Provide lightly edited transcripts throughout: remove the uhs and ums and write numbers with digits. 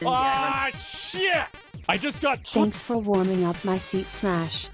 Ah, shit! I just got... Thanks for warming up my seat smash.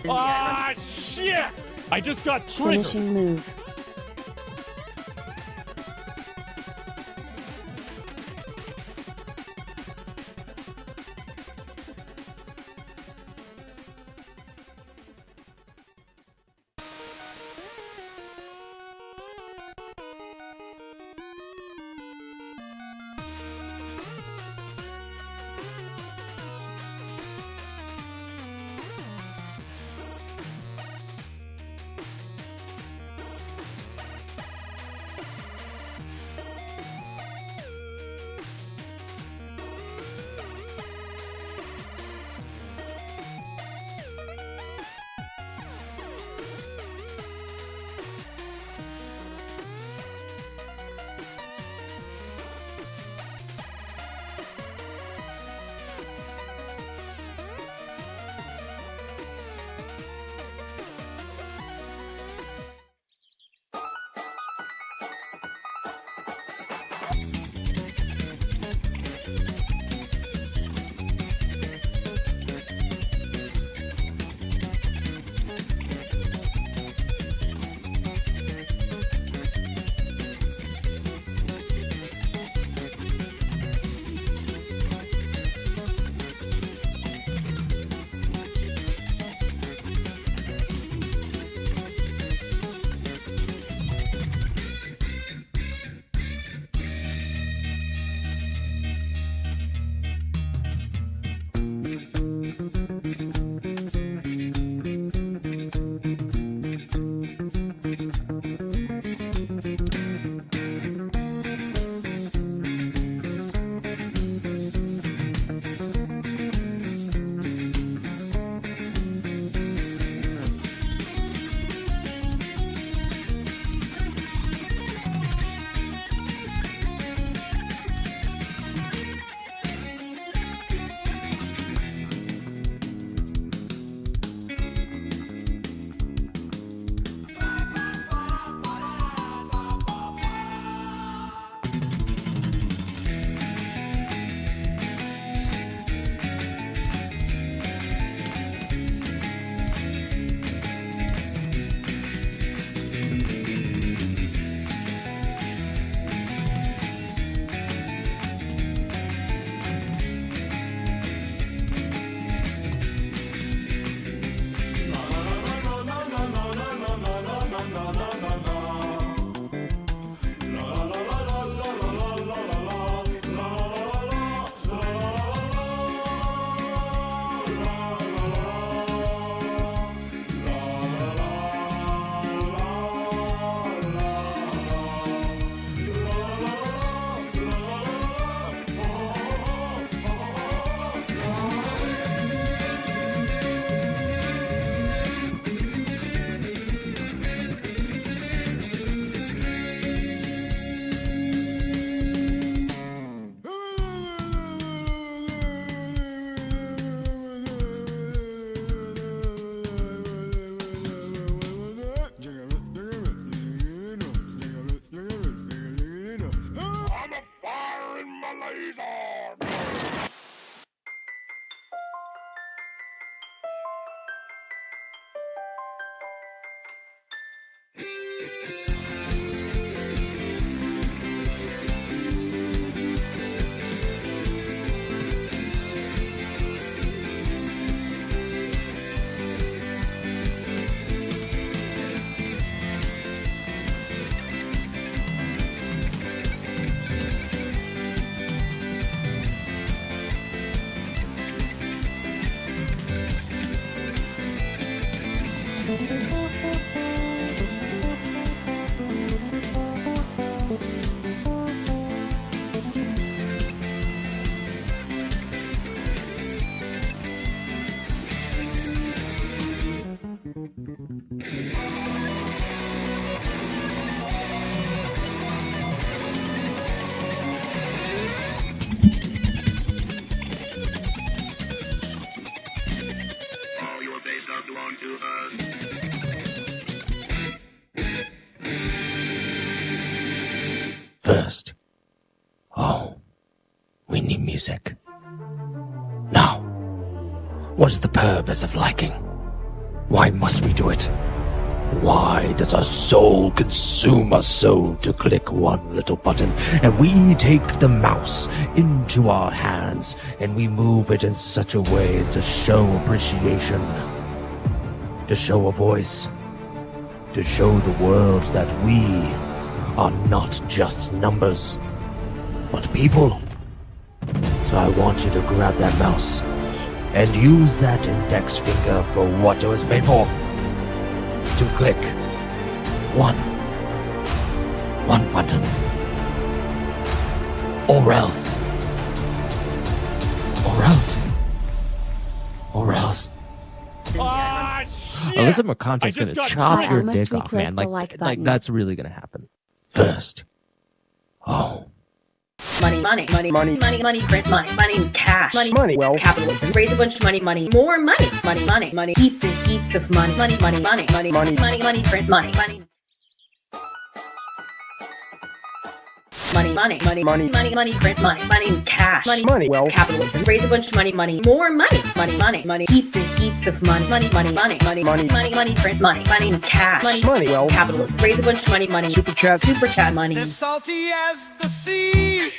Ah, shit! I just got triggered. Finishing move. First, we need music. Now, what is the purpose of liking? Why must we do it? Why does our soul consume us so to click one little button and we take the mouse into our hands and we move it in such a way to show appreciation, to show a voice, to show the world that we are not just numbers, but people? So I want you to grab that mouse and use that index finger for what it was made for. To click one button. Or else. Ah, shit! Alyssa McConaughey's I just gonna got chop tricked. your I almost dick off, man. reclicked the like Like button. that's really gonna happen. First. Money, print money, cash, money, Well, capitalism, raise a bunch of money, more money, heaps and heaps of money, print money, print money, cash, Money. Well, capitalism, raise a bunch of money, more money, heaps and heaps of money, print money, cash, Money. Well, capitalism, raise a bunch of money, super chat. money. As salty as the sea,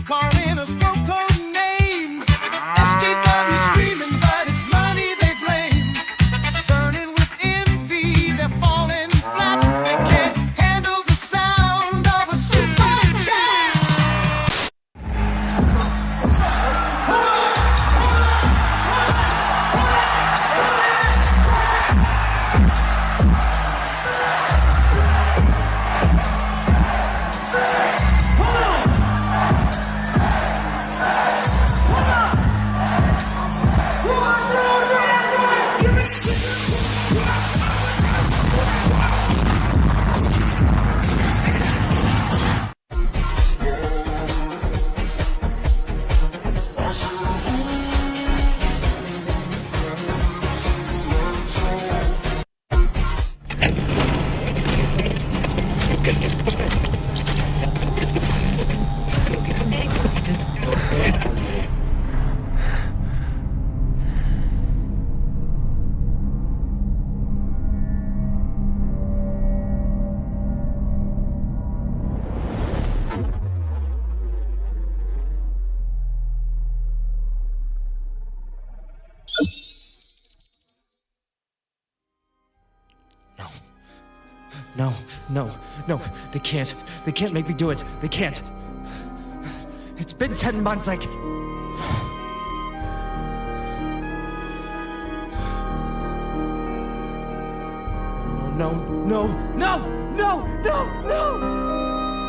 calling us no code names. SJW screaming, but it's money they blame. Burning with envy, they're falling flat. They can't handle the sound of a super chat. No, they can't make me do it. They can't. It's been 10 months,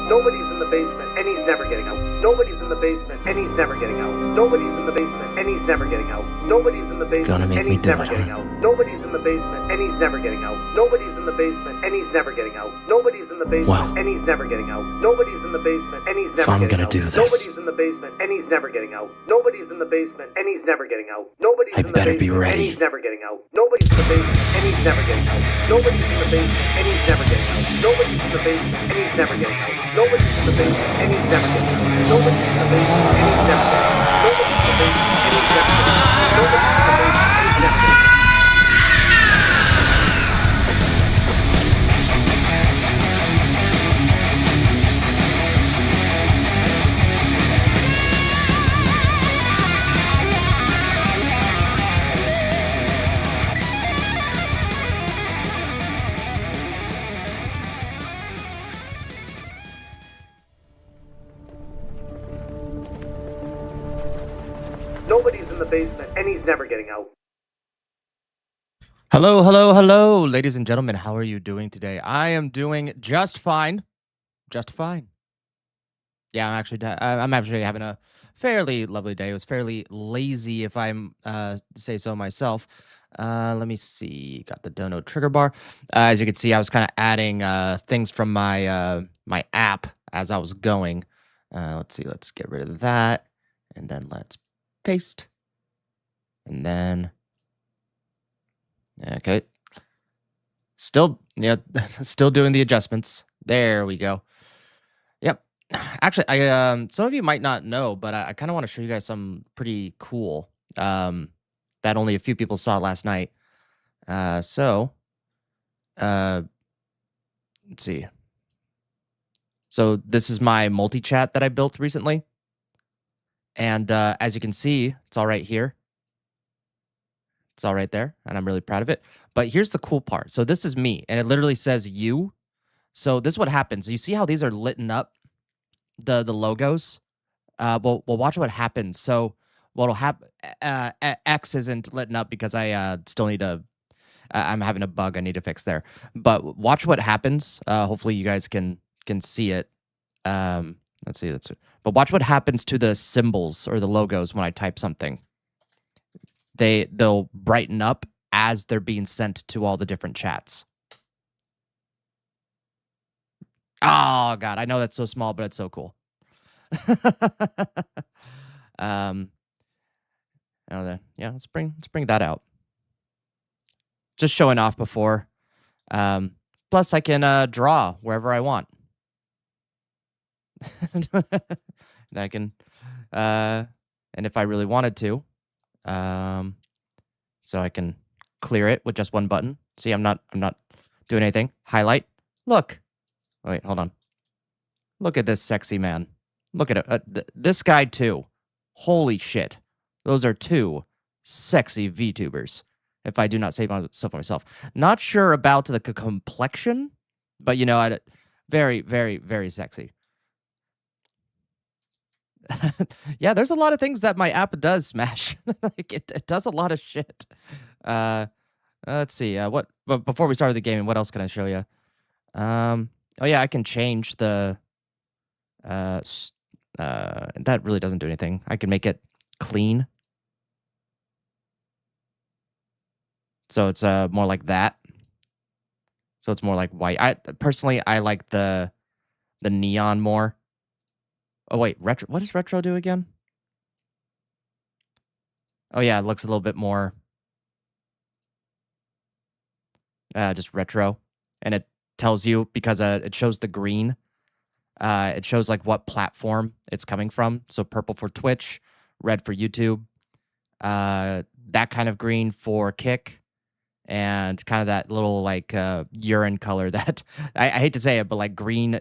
Nobody's in the basement and he's never getting out. Nobody's in the basement and he's never getting out. Nobody's in the basement and he's never getting out. Nobody's in the basement Gonna make and me he's do never it, getting huh? out. Nobody's in the basement and he's never getting out. Nobody's in the basement and he's never getting out. Nobody's in the basement Well, and he's never getting out. Nobody's in the basement and he's never I'm getting gonna out. do this. Nobody's in the basement and he's never getting out. Nobody's in the basement and he's never getting out. Nobody's I in the better be basement and ready. he's never getting out. Nobody's in the basement and he's never getting out. Nobody's in the basement and he's never getting out. Nobody's in the basement and he's never getting out. Nobody's in the basement and he's never getting out. Nobody's in the basement and he's never getting out. Nobody's in the basement and he's never getting out. Nobody's in the basement and he's never getting out. Nobody's in the basement and he's never getting out. Hello, ladies and gentlemen. How are you doing today? I am doing just fine. Just fine. Yeah, I'm actually having a fairly lovely day. It was fairly lazy, if I say so myself. Let me see. Got the dono trigger bar. As you can see, I was kind of adding things from my my app as I was going. Let's see. Let's get rid of that, and then let's paste, and then okay. Still, yeah, still doing the adjustments. There we go. Yep. Actually, I some of you might not know, but I kind of want to show you guys something pretty cool that only a few people saw last night. So let's see. So this is my multi-chat that I built recently. And as you can see, it's all right here. It's all right there, and I'm really proud of it. But here's the cool part. So this is me, and it literally says you. So this is what happens. You see how these are lit up, the logos? Well, watch what happens. So what'll happen, X isn't lit up because I still need to, I'm having a bug I need to fix there. But watch what happens. Hopefully you guys can see it. Let's see. But watch what happens to the symbols or the logos when I type something. They'll brighten up as they're being sent to all the different chats. Oh God, I know that's so small, but it's so cool. Yeah, let's bring that out. Just showing off before. Plus, I can draw wherever I want. And I can, and if I really wanted to, so I can clear it with just one button. See, I'm not doing anything. Highlight. Look. Wait, hold on. Look at this sexy man. Look at it. This guy too. Holy shit. Those are two sexy VTubers. If I do not say so for myself. Not sure about the complexion, but you know, very, very, very sexy. Yeah, there's a lot of things that my app does, Smash. Like it does a lot of shit. Let's see. But before we start the game, what else can I show you? Oh yeah, I can change the. That really doesn't do anything. I can make it clean. So it's more like that. So it's more like white. I like the neon more. Oh wait, retro. What does retro do again? Oh yeah, it looks a little bit more just retro, and it tells you because it shows the green. It shows like what platform it's coming from. So purple for Twitch, red for YouTube, that kind of green for Kick, and kind of that little like urine color that I hate to say it, but like green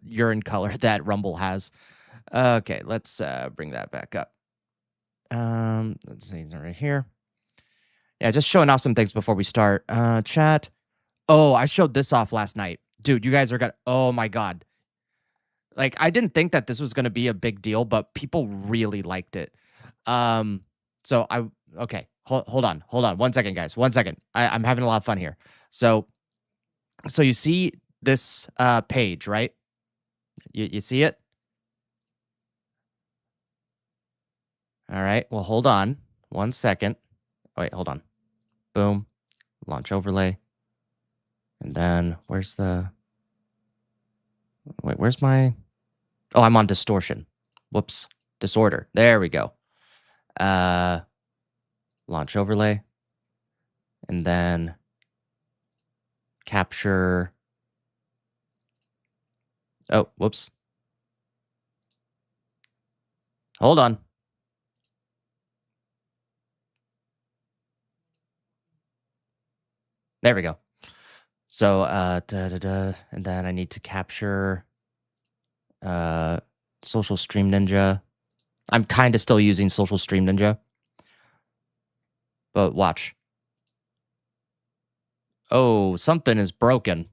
urine color that Rumble has. Okay, let's bring that back up. Let's see right here. Yeah, just showing off some things before we start. Chat. Oh, I showed this off last night. Dude, you guys are gonna, oh my God. Like, I didn't think that this was gonna be a big deal, but people really liked it. So okay, hold on. 1 second, guys. 1 second. I'm having a lot of fun here. So you see this page, right? You see it? All right. Well, hold on 1 second. Wait, hold on. Boom. Launch overlay. And then where's my... Oh, I'm on distortion. Whoops. Disorder. There we go. Launch overlay. And then capture. Oh, whoops. Hold on. There we go. So, and then I need to capture Social Stream Ninja. I'm kind of still using Social Stream Ninja. But watch. Oh, something is broken.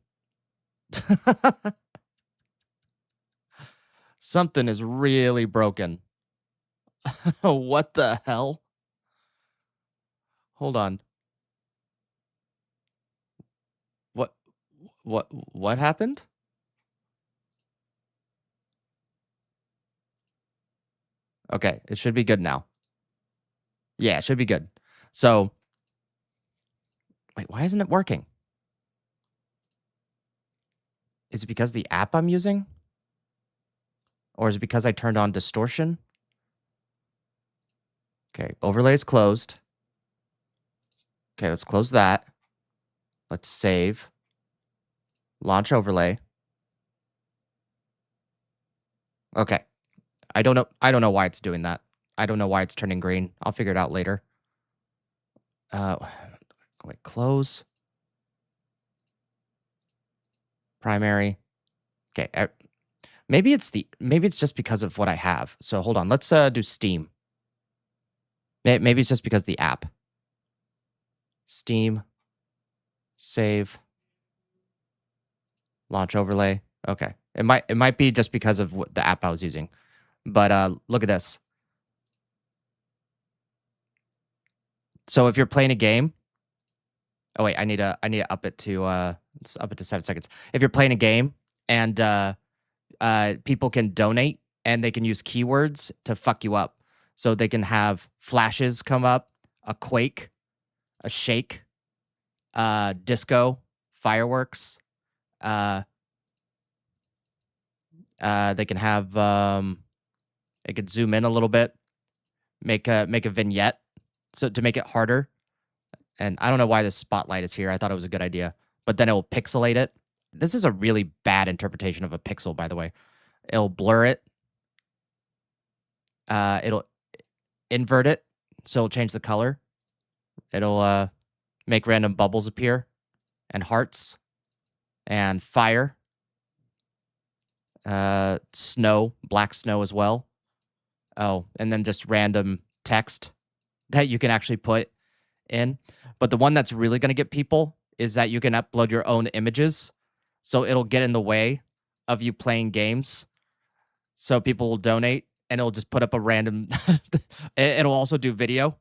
Something is really broken. What the hell? Hold on. What happened? Okay, it should be good now. Yeah, it should be good. So, wait, why isn't it working? Is it because the app I'm using? Or is it because I turned on distortion? Okay, overlay is closed. Okay, let's close that. Let's save. Launch overlay. Okay. I don't know why it's doing that. I don't know why it's turning green. I'll figure it out later. Wait, close. Primary. Okay. Maybe it's just because of what I have. So hold on. Let's do Steam. Maybe it's just because of the app. Steam. Save. Launch overlay. Okay. It might be just because of the app I was using. But look at this. So if you're playing a game, oh wait, I need to up it to let's up it to 7 seconds. If you're playing a game and people can donate and they can use keywords to fuck you up. So they can have flashes come up, a quake, a shake, disco, fireworks. They can have it could zoom in a little bit, make a vignette, so to make it harder. And I don't know why this spotlight is here. I thought it was a good idea, but then it will pixelate it. This is a really bad interpretation of a pixel, by the way. It'll blur it. It'll invert it, so it'll change the color. It'll make random bubbles appear, and hearts, and fire. Snow, black snow as well. Oh, and then just random text that you can actually put in. But the one that's really going to get people is that you can upload your own images. So it'll get in the way of you playing games. So people will donate and it'll just put up a random... It'll also do video.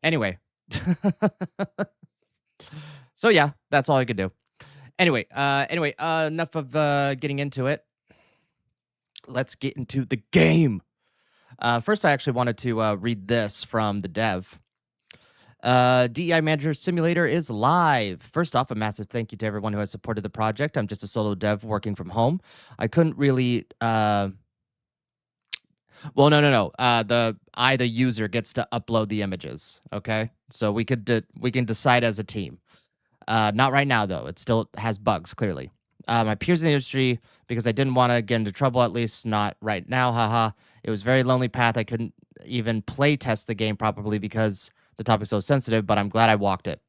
Anyway. So yeah, that's all I could do. Anyway, enough of getting into it. Let's get into the game. First, I actually wanted to read this from the dev. DEI Manager Simulator is live. First off, a massive thank you to everyone who has supported the project. I'm just a solo dev working from home. I couldn't really... Well, no. The user gets to upload the images, okay? So we can decide as a team. Not right now, though. It still has bugs, clearly. My peers in the industry, because I didn't want to get into trouble, at least not right now, haha. It was a very lonely path. I couldn't even play test the game properly because the topic's so sensitive, but I'm glad I walked it.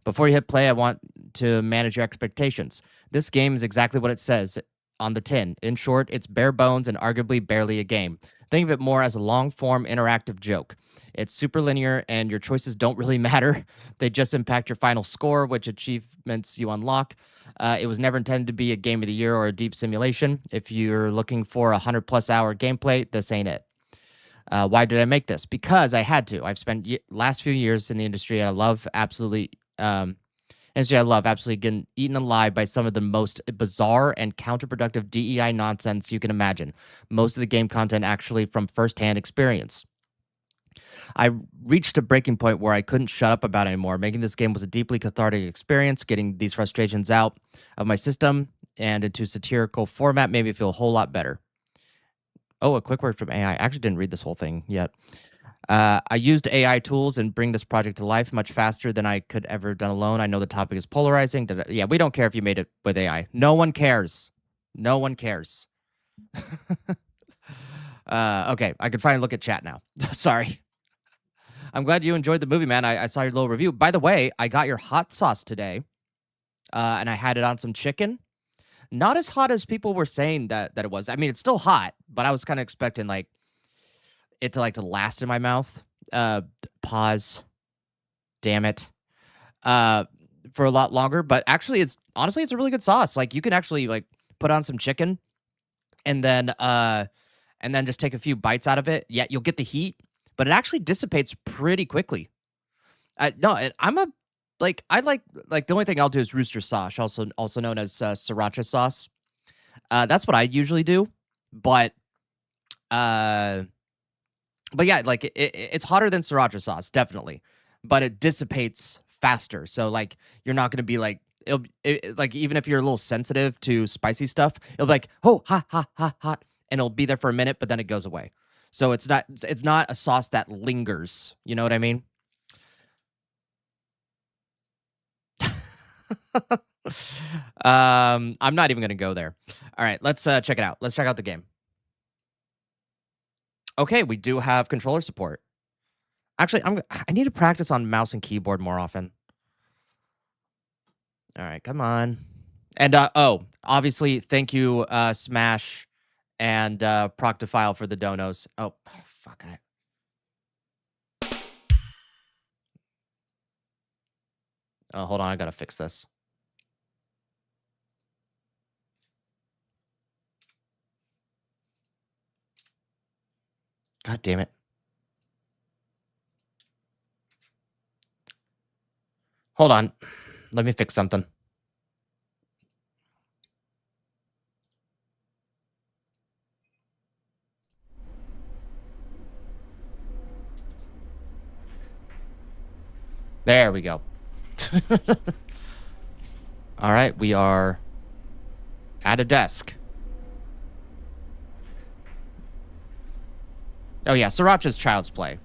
Before you hit play, I want to manage your expectations. This game is exactly what it says on the tin. In short, it's bare bones and arguably barely a game. Think of it more as a long-form interactive joke. It's super linear, and your choices don't really matter. They just impact your final score, which achievements you unlock. It was never intended to be a game of the year or a deep simulation. If you're looking for 100-plus hour gameplay, this ain't it. Why did I make this? Because I had to. I've spent last few years in the industry, and I love absolutely getting eaten alive by some of the most bizarre and counterproductive DEI nonsense you can imagine. Most of the game content actually from firsthand experience. I reached a breaking point where I couldn't shut up about it anymore. Making this game was a deeply cathartic experience. Getting these frustrations out of my system and into satirical format made me feel a whole lot better. Oh, a quick word from AI. I actually didn't read this whole thing yet. I used AI tools and bring this project to life much faster than I could ever have done alone. I know the topic is polarizing. Yeah, we don't care if you made it with AI. No one cares. No one cares. Okay, I can finally look at chat now. Sorry. I'm glad you enjoyed the movie, man. I saw your little review. By the way, I got your hot sauce today, and I had it on some chicken. Not as hot as people were saying that it was. I mean, it's still hot, but I was kind of expecting it to last in my mouth. Pause. Damn it. For a lot longer. But actually, it's a really good sauce. Like, you can actually put on some chicken, and then just take a few bites out of it. Yeah, you'll get the heat, but it actually dissipates pretty quickly. I like the only thing I'll do is rooster sauce, also known as sriracha sauce. That's what I usually do, but yeah, it's hotter than sriracha sauce, definitely, but it dissipates faster. So you're not gonna be even if you're a little sensitive to spicy stuff, it'll be oh, hot, hot, hot, hot, and it'll be there for a minute, but then it goes away. So it's not a sauce that lingers. You know what I mean? I'm not even gonna go there. All right, let's check it out. Let's check out the game. Okay, we do have controller support. Actually, I need to practice on mouse and keyboard more often. All right, come on. And obviously, thank you, Smash and Proctofile for the donos. Oh, fuck. Oh, hold on, I gotta fix this. God damn it. Hold on. Let me fix something. There we go. All right, we are at a desk. Oh yeah, Sriracha's Child's Play.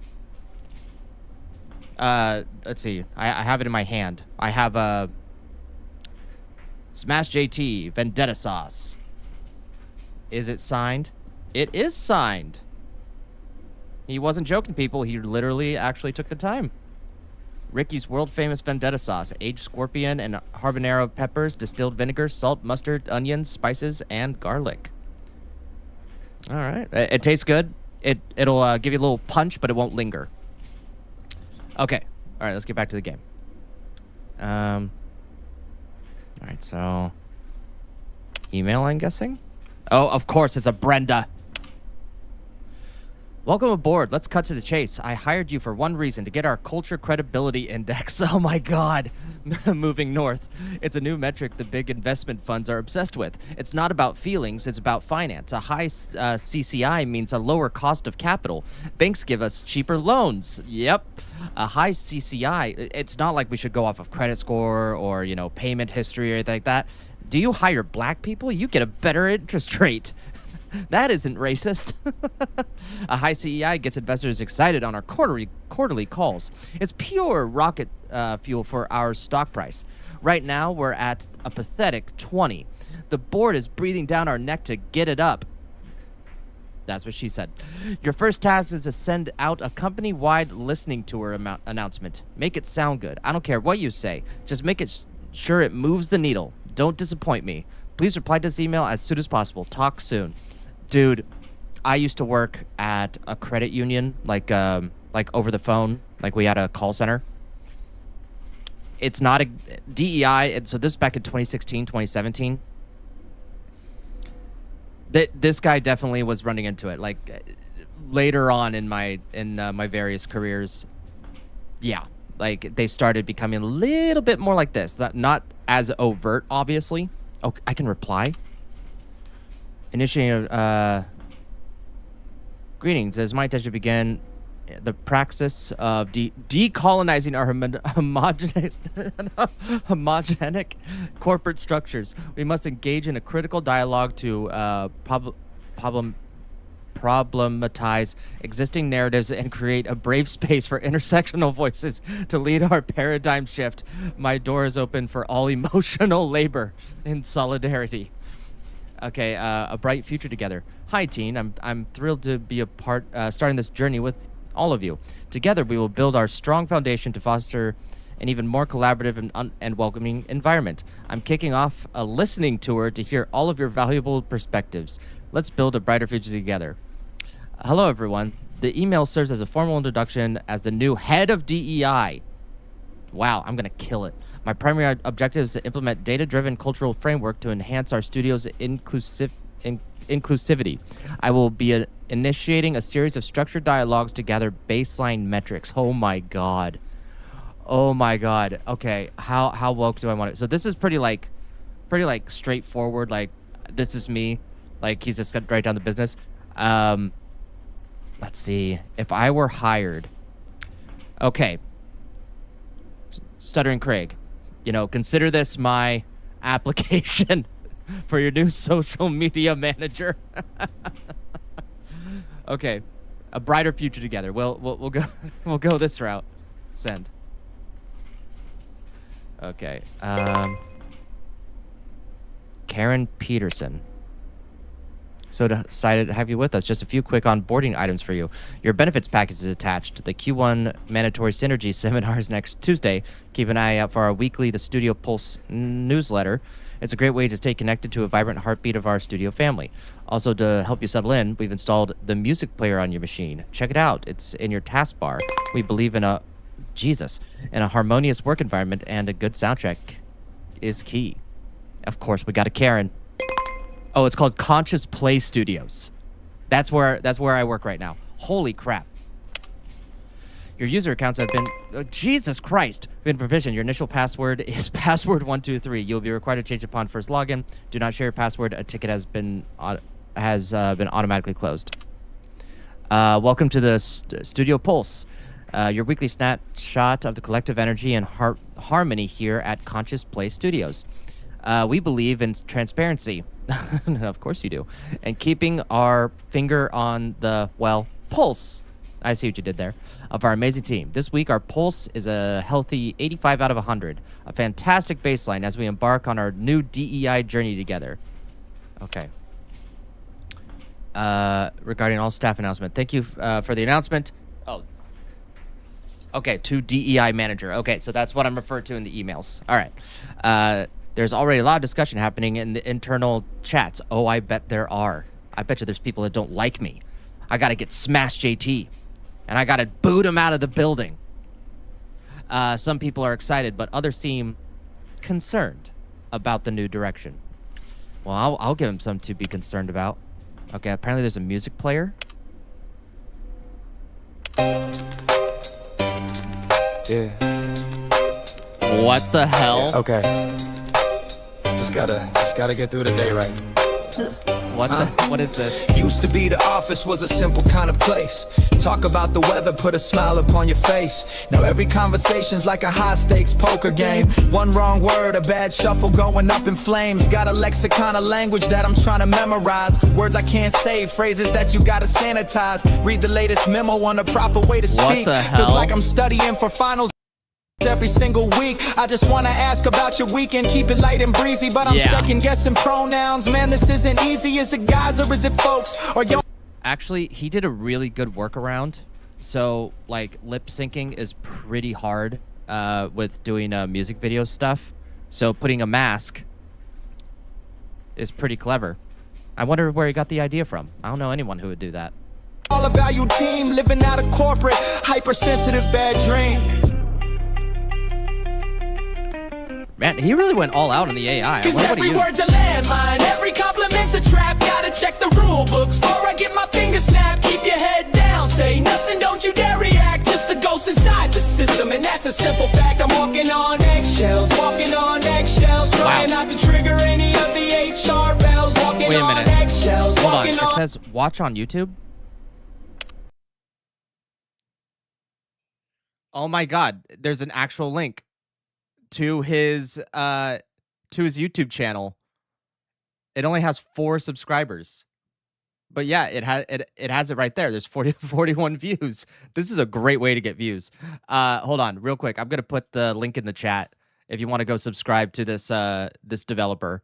Let's see. I have it in my hand. I have a Smash JT Vendetta Sauce. Is it signed? It is signed. He wasn't joking, people. He literally actually took the time. Ricky's world-famous Vendetta Sauce. Aged scorpion and habanero peppers, distilled vinegar, salt, mustard, onions, spices, and garlic. All right. It tastes good. It'll give you a little punch, but it won't linger. Okay. All right, let's get back to the game. All right, so email, I'm guessing. Oh, of course, it's a Brenda. Welcome aboard. Let's cut to the chase. I hired you for one reason, to get our culture credibility index. Oh my God. Moving north. It's a new metric the big investment funds are obsessed with. It's not about feelings, it's about finance. A high CCI means a lower cost of capital. Banks give us cheaper loans. Yep. A high CCI, it's not like we should go off of credit score or, you know, payment history or anything like that. Do you hire black people? You get a better interest rate. That isn't racist. A high CEI gets investors excited on our quarterly calls. It's pure rocket fuel for our stock price. Right now, we're at a pathetic 20. The board is breathing down our neck to get it up. That's what she said. Your first task is to send out a company-wide listening tour announcement. Make it sound good. I don't care what you say. Just make it sure it moves the needle. Don't disappoint me. Please reply to this email as soon as possible. Talk soon. Dude, I used to work at a credit union, like over the phone, like we had a call center. It's not a DEI, and so this is back in 2016, 2017. This guy definitely was running into it. Like later on in my various careers, yeah, like they started becoming a little bit more like this. Not as overt, obviously. Oh, I can reply. Initiating greetings. It is my intention to begin the praxis of decolonizing our homogenic corporate structures. We must engage in a critical dialogue to problematize existing narratives and create a brave space for intersectional voices to lead our paradigm shift. My door is open for all emotional labor in solidarity. Okay, a bright future together. Hi, team. I'm thrilled to be a part, starting this journey with all of you. Together, we will build our strong foundation to foster an even more collaborative and welcoming environment. I'm kicking off a listening tour to hear all of your valuable perspectives. Let's build a brighter future together. Hello, everyone. The email serves as a formal introduction as the new head of DEI. Wow, I'm going to kill it. My primary objective is to implement data-driven cultural framework to enhance our studio's inclusivity. I will be initiating a series of structured dialogues to gather baseline metrics. Oh my god. Oh my god. Okay, how woke do I want it? So this is pretty straightforward. Like, this is me. Like, he's just got right down the business. Let's see. If I were hired. Okay. Stuttering Craig. You know, consider this my application for your new social media manager. Okay. A brighter future together. We'll go we'll go this route. Send. Okay. Karen Peterson. So decided to have you with us. Just a few quick onboarding items for you. Your benefits package is attached. The Q1 Mandatory Synergy Seminar is next Tuesday. Keep an eye out for our weekly The Studio Pulse newsletter. It's a great way to stay connected to a vibrant heartbeat of our studio family. Also, to help you settle in, we've installed the music player on your machine. Check it out. It's in your taskbar. We believe in a harmonious work environment, and a good soundtrack is key. Of course, we got a Karen. Oh, it's called Conscious Play Studios. That's where I work right now. Holy crap. Your user accounts have been Jesus Christ, been provisioned. Your initial password is password123. You'll be required to change upon first login. Do not share your password. A ticket has been automatically closed. Welcome to the Studio Pulse. Your weekly snapshot of the collective energy and harmony here at Conscious Play Studios. We believe in transparency. Of course you do. And keeping our finger on the, pulse. I see what you did there. Of our amazing team. This week, our pulse is a healthy 85 out of 100. A fantastic baseline as we embark on our new DEI journey together. Okay. Regarding all staff announcement. Thank you for the announcement. Oh. Okay, to DEI Manager. Okay, so that's what I'm referred to in the emails. All right. There's already a lot of discussion happening in the internal chats. Oh, I bet there are. I bet you there's people that don't like me. I got to get smashed JT. And I got to boot him out of the building. Some people are excited, but others seem concerned about the new direction. Well, I'll give him some to be concerned about. Okay, apparently there's a music player. Yeah. What the hell? Okay. Just gotta get through the day right. What is this? Used to be the office was a simple kind of place. Talk about the weather, put a smile upon your face. Now every conversation's like a high stakes poker game. One wrong word, a bad shuffle going up in flames. Got a lexicon of language that I'm trying to memorize. Words I can't say, phrases that you gotta sanitize. Read the latest memo on the proper way to speak. What the hell? Feels like I'm studying for finals every single week. I just want to ask about your weekend. Keep it light and breezy, but I'm second guessing pronouns. Man, this isn't easy. Is it guys or is it folks? Or yo? Actually, he did a really good workaround. So, like, lip syncing is pretty hard with doing music video stuff. So putting a mask is pretty clever. I wonder where he got the idea from. I don't know anyone who would do that. All a value team living out a corporate, hypersensitive bad dream. Man, he really went all out on the AI. Cause every word's a landmine, every compliment's a trap. Gotta check the rule book before I get my finger snapped. Keep your head down, say nothing, don't you dare react. Just a ghost inside the system, and that's a simple fact. I'm walking on eggshells, trying not to trigger any of the HR bells. Walking Wait a on minute. eggshells, Hold on, walking it says watch on YouTube. Oh my god, there's an actual link to his YouTube channel. It only has 4 subscribers. But yeah, it has it right there. There's 41 views. This is a great way to get views. Hold on, real quick. I'm gonna put the link in the chat if you want to go subscribe to this this developer.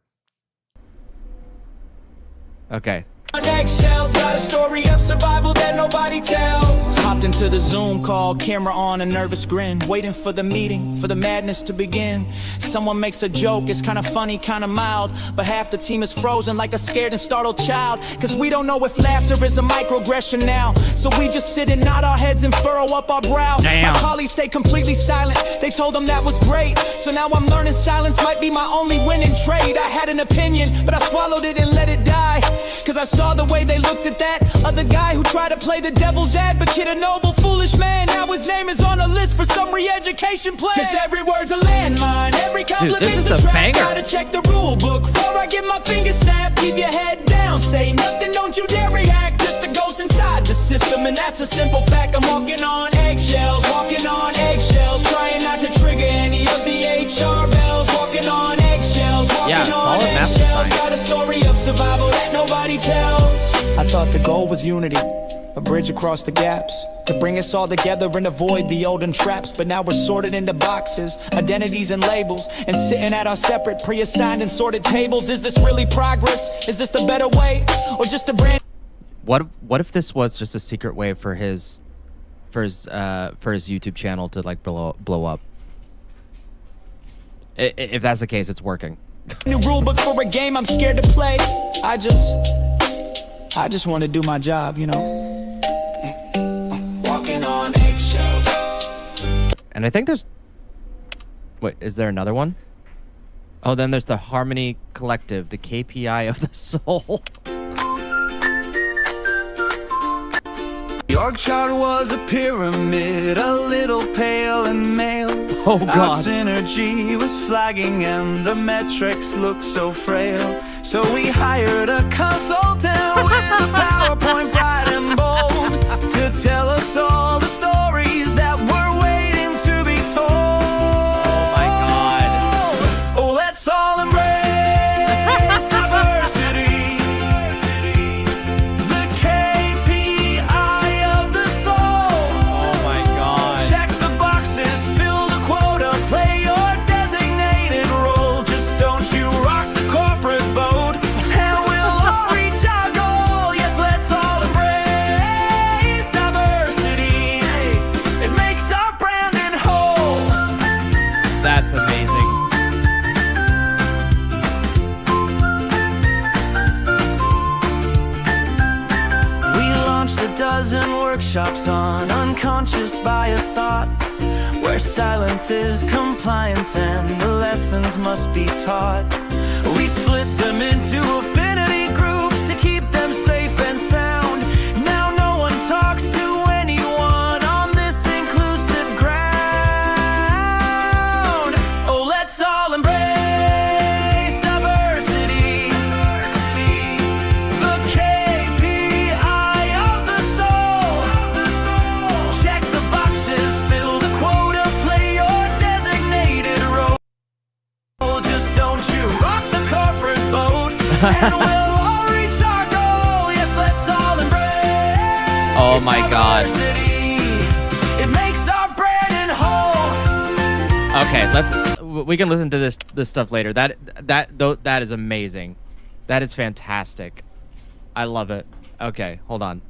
Okay. Eggshells, got a story of survival that nobody tells. Hopped into the Zoom call, camera on, a nervous grin, waiting for the meeting, for the madness to begin. Someone makes a joke, it's kind of funny, kind of mild, but half the team is frozen like a scared and startled child. Cause we don't know if laughter is a microaggression now, so we just sit and nod our heads and furrow up our brow. Damn. My colleagues stay completely silent, they told them that was great. So now I'm learning silence might be my only winning trade. I had an opinion, but I swallowed it and let it die. Cause I saw the way they looked at that other guy who tried to play the devil's advocate, a noble, foolish man. Now his name is on a list for some re-education plan. Cause every word's a landmine, every compliment's a trap. Banger. Gotta check the rule book before I get my finger snapped. Keep your head down, say nothing, don't you dare react. Just a ghost inside the system, and that's a simple fact. I'm walking on eggshells, trying not to trigger any of the HR bells. Walking on eggshells, got a story of survival that nobody tells. I thought the goal was unity, a bridge across the gaps to bring us all together and avoid the olden traps. But now we're sorted into boxes, identities and labels, and sitting at our separate pre-assigned and sorted tables. Is this really progress? Is this the better way, or just a brand? What if this was just a secret way for his YouTube channel to like blow up? If that's the case, it's working. New rule book for a game I'm scared to play. I just want to do my job, you know. Walking on eggshells. And I think there's... Wait, is there another one? Oh, then there's the Harmony Collective, the KPI of the soul. The org chart was a pyramid, a little pale and male. Oh, God. Our synergy was flagging and the metrics looked so frail. So we hired a consultant with a PowerPoint bright and bold to tell us all the stories that were waiting to be told. Oh, my God. Oh, let's all embrace diversity. The KPI of the soul. Oh, my God. Check the boxes, fill the quota, play your designated role. Just don't you rock the corporate boat, and we'll all reach our goal. Yes, let's all embrace diversity. It makes our branding whole. That's amazing. We launched a dozen workshops on unconscious bias thought, where silence is compliance and the lessons must be taught. We split them into affinity groups to keep them safe and sound. Now no one talks to anyone on this inclusive ground. Oh, let's all embrace diversity. The KPI of the soul. Check the boxes, fill the quota, play your designated role. Just don't you rock the corporate boat, and we'll all reach our goal. Yes, let's all embrace. Oh, my God. diversity. It makes our branding whole. Okay, we can listen to this stuff later. That is amazing. That is fantastic. I love it. Okay, hold on.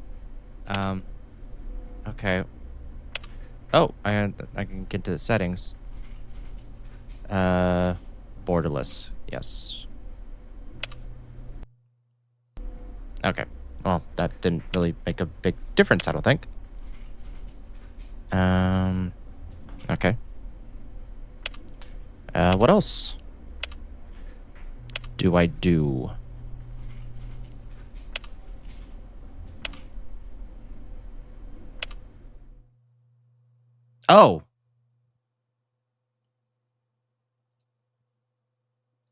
Okay. Oh, I can get to the settings. Borderless. Yes. Okay. Well, that didn't really make a big difference, I don't think. Okay. What else do I do? Oh.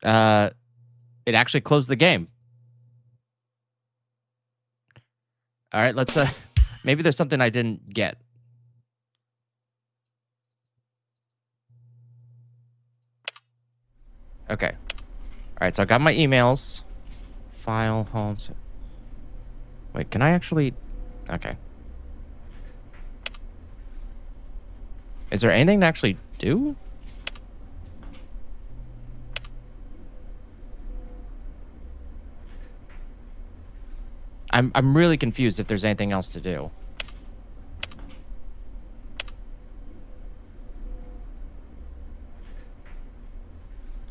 It actually closed the game. All right, let's maybe there's something I didn't get. Okay. All right, so I got my emails. File, home. Wait, can I actually... Okay. Is there anything to actually do? I'm really confused if there's anything else to do.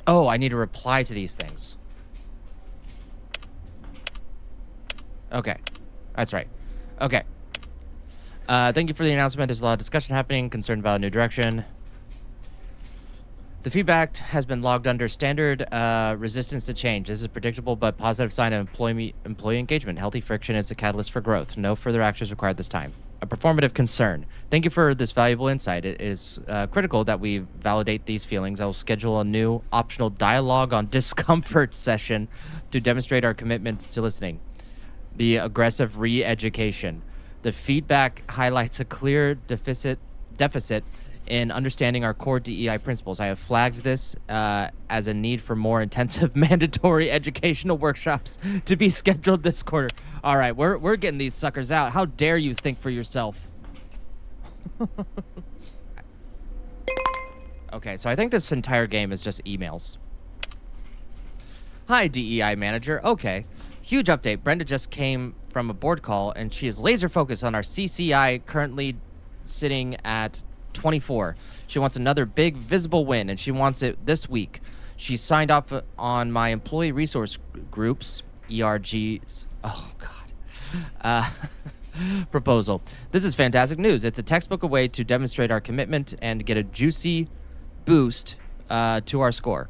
Oh, I need to reply to these things. Okay. That's right. Okay. Thank you for the announcement. There's a lot of discussion happening, concerned about a new direction. The feedback has been logged under standard resistance to change. This is a predictable but positive sign of employee engagement. Healthy friction is a catalyst for growth. No further actions required this time. A performative concern. Thank you for this valuable insight. It is critical that we validate these feelings. I will schedule a new optional dialogue on discomfort session to demonstrate our commitment to listening. The aggressive re-education. The feedback highlights a clear deficit in understanding our core DEI principles. I have flagged this as a need for more intensive mandatory educational workshops to be scheduled this quarter. All right, we're getting these suckers out. How dare you think for yourself? Okay, so I think this entire game is just emails. Hi, DEI Manager. Okay. Huge update. Brenda just came from a board call, and she is laser focused on our CCI, currently sitting at 24. She wants another big visible win, and she wants it this week. She signed off on my employee resource groups, ERGs. Oh, God. Proposal. This is fantastic news. It's a textbook way to demonstrate our commitment and get a juicy boost to our score.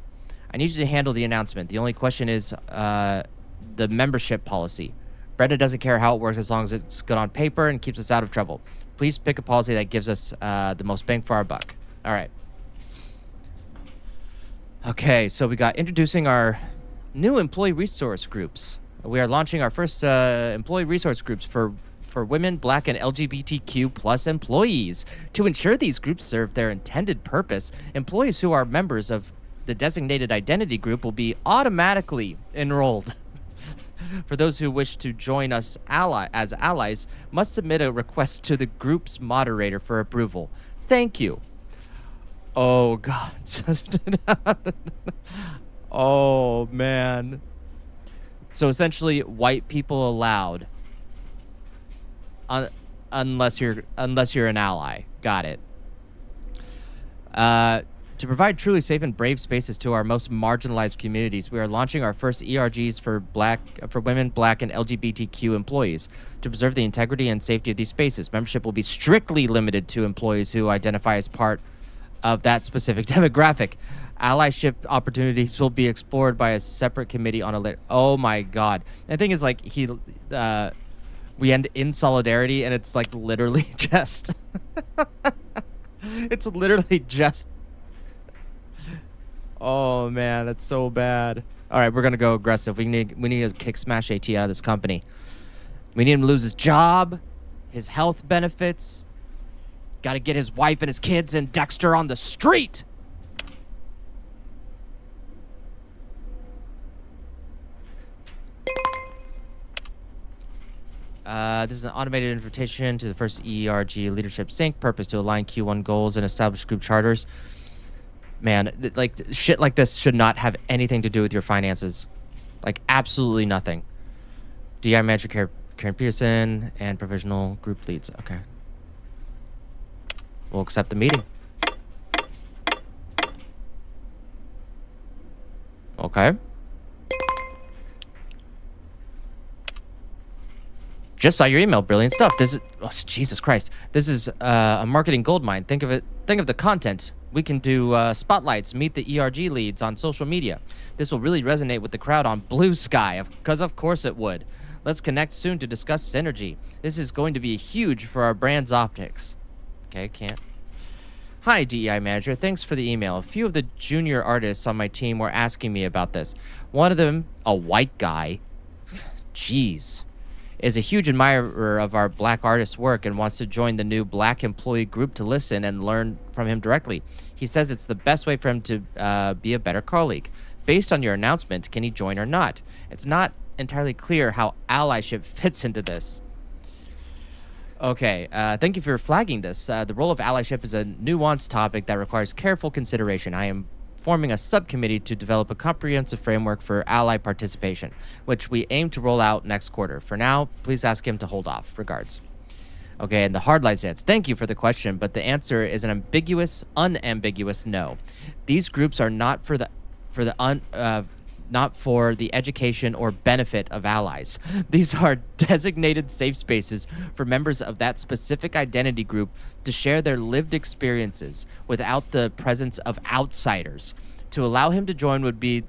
I need you to handle the announcement. The only question is the membership policy. Brenda doesn't care how it works as long as it's good on paper and keeps us out of trouble. Please pick a policy that gives us the most bang for our buck. All right. Okay, so we got introducing our new employee resource groups. We are launching our first employee resource groups for women, Black, and LGBTQ plus employees. To ensure these groups serve their intended purpose, employees who are members of the designated identity group will be automatically enrolled. For those who wish to join us as allies, must submit a request to the group's moderator for approval. Thank you. Oh, God. Oh, man. So essentially, white people allowed, unless you're an ally. Got it. To provide truly safe and brave spaces to our most marginalized communities, we are launching our first ERGs for women, Black, and LGBTQ employees. To preserve the integrity and safety of these spaces, membership will be strictly limited to employees who identify as part of that specific demographic. Allyship opportunities will be explored by a separate committee on a later. Oh my God! And the thing is, like, we end in solidarity, and it's like literally just. It's literally just. Oh man, that's so bad. All right, we're gonna go aggressive. We need to kick Smash AT out of this company. We need him to lose his job, his health benefits. Got to get his wife and his kids and Dexter on the street. This is an automated invitation to the first ERG Leadership Sync. Purpose to align Q1 goals and establish group charters. Man, like, shit like this should not have anything to do with your finances. Like, absolutely nothing. DI Manager Karen Pearson and provisional group leads. Okay. We'll accept the meeting. Okay. Just saw your email. Brilliant stuff. This is, oh, Jesus Christ. This is a marketing goldmine. Think of the content. We can do spotlights, meet the ERG leads on social media. This will really resonate with the crowd on Blue Sky, because of course it would. Let's connect soon to discuss synergy. This is going to be huge for our brand's optics. Okay, can't. Hi, DEI Manager. Thanks for the email. A few of the junior artists on my team were asking me about this. One of them, a white guy, jeez, is a huge admirer of our Black artist's work and wants to join the new Black employee group to listen and learn from him directly. He says it's the best way for him to be a better colleague. Based on your announcement, can he join or not? It's not entirely clear how allyship fits into this. Okay, thank you for flagging this. The role of allyship is a nuanced topic that requires careful consideration. I am forming a subcommittee to develop a comprehensive framework for ally participation, which we aim to roll out next quarter. For now, please ask him to hold off. Regards. Okay, and the hardline stance. Thank you for the question, but the answer is an unambiguous no. These groups are not for the education or benefit of allies. These are designated safe spaces for members of that specific identity group to share their lived experiences without the presence of outsiders. To allow him to join would be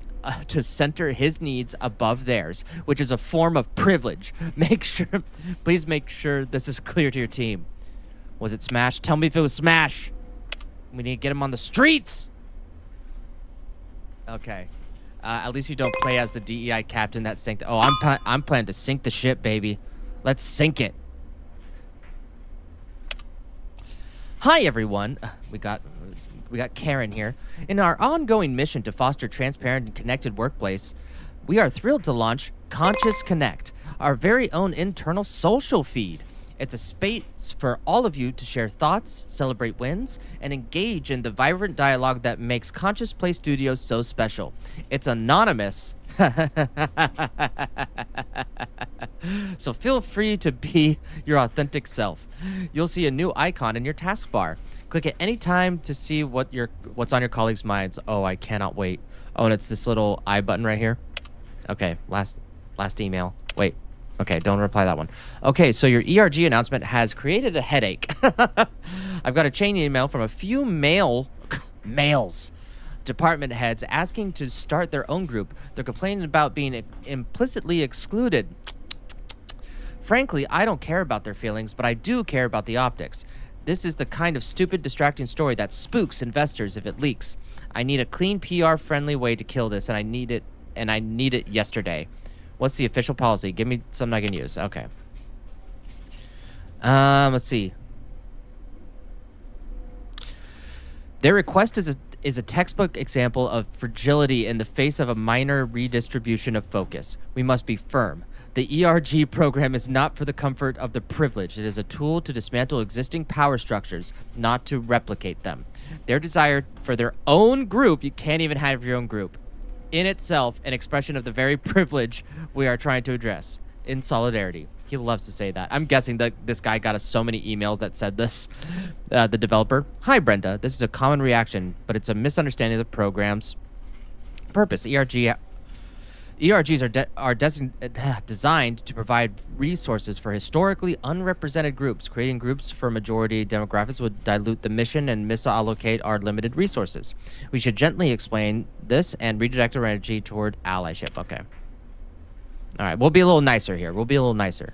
to center his needs above theirs, which is a form of privilege. Please make sure this is clear to your team. Was it Smash? Tell me if it was Smash. We need to get him on the streets. Okay. At least you don't play as the DEI captain that sank. Oh, I'm planning to sink the ship, baby. Let's sink it. Hi everyone. We got Karen here. In our ongoing mission to foster transparent and connected workplace, we are thrilled to launch Conscious Connect, our very own internal social feed. It's a space for all of you to share thoughts, celebrate wins, and engage in the vibrant dialogue that makes Conscious Play Studios so special. It's anonymous. So feel free to be your authentic self. You'll see a new icon in your taskbar. Click at any time to see what's on your colleagues' minds. Oh, I cannot wait. Oh, and it's this little I button right here. Okay, last email. Wait. Okay, don't reply that one. Okay, so your ERG announcement has created a headache. I've got a chain email from a few males department heads asking to start their own group. They're complaining about being implicitly excluded. Frankly, I don't care about their feelings, but I do care about the optics. This is the kind of stupid, distracting story that spooks investors if it leaks. I need a clean, PR-friendly way to kill this, and I need it yesterday. What's the official policy? Give me something I can use. Okay. Let's see. Their request is a textbook example of fragility in the face of a minor redistribution of focus. We must be firm. The ERG program is not for the comfort of the privileged. It is a tool to dismantle existing power structures, not to replicate them. Their desire for their own group, you can't even have your own group, in itself an expression of the very privilege we are trying to address, in solidarity. He loves to say that. I'm guessing that this guy got us so many emails that said this. The developer, hi Brenda, this is a common reaction, but it's a misunderstanding of the program's purpose. ERGs are designed to provide resources for historically unrepresented groups. Creating groups for majority demographics would dilute the mission and misallocate our limited resources. We should gently explain this and redirect our energy toward allyship. Okay. All right, we'll be a little nicer here. We'll be a little nicer.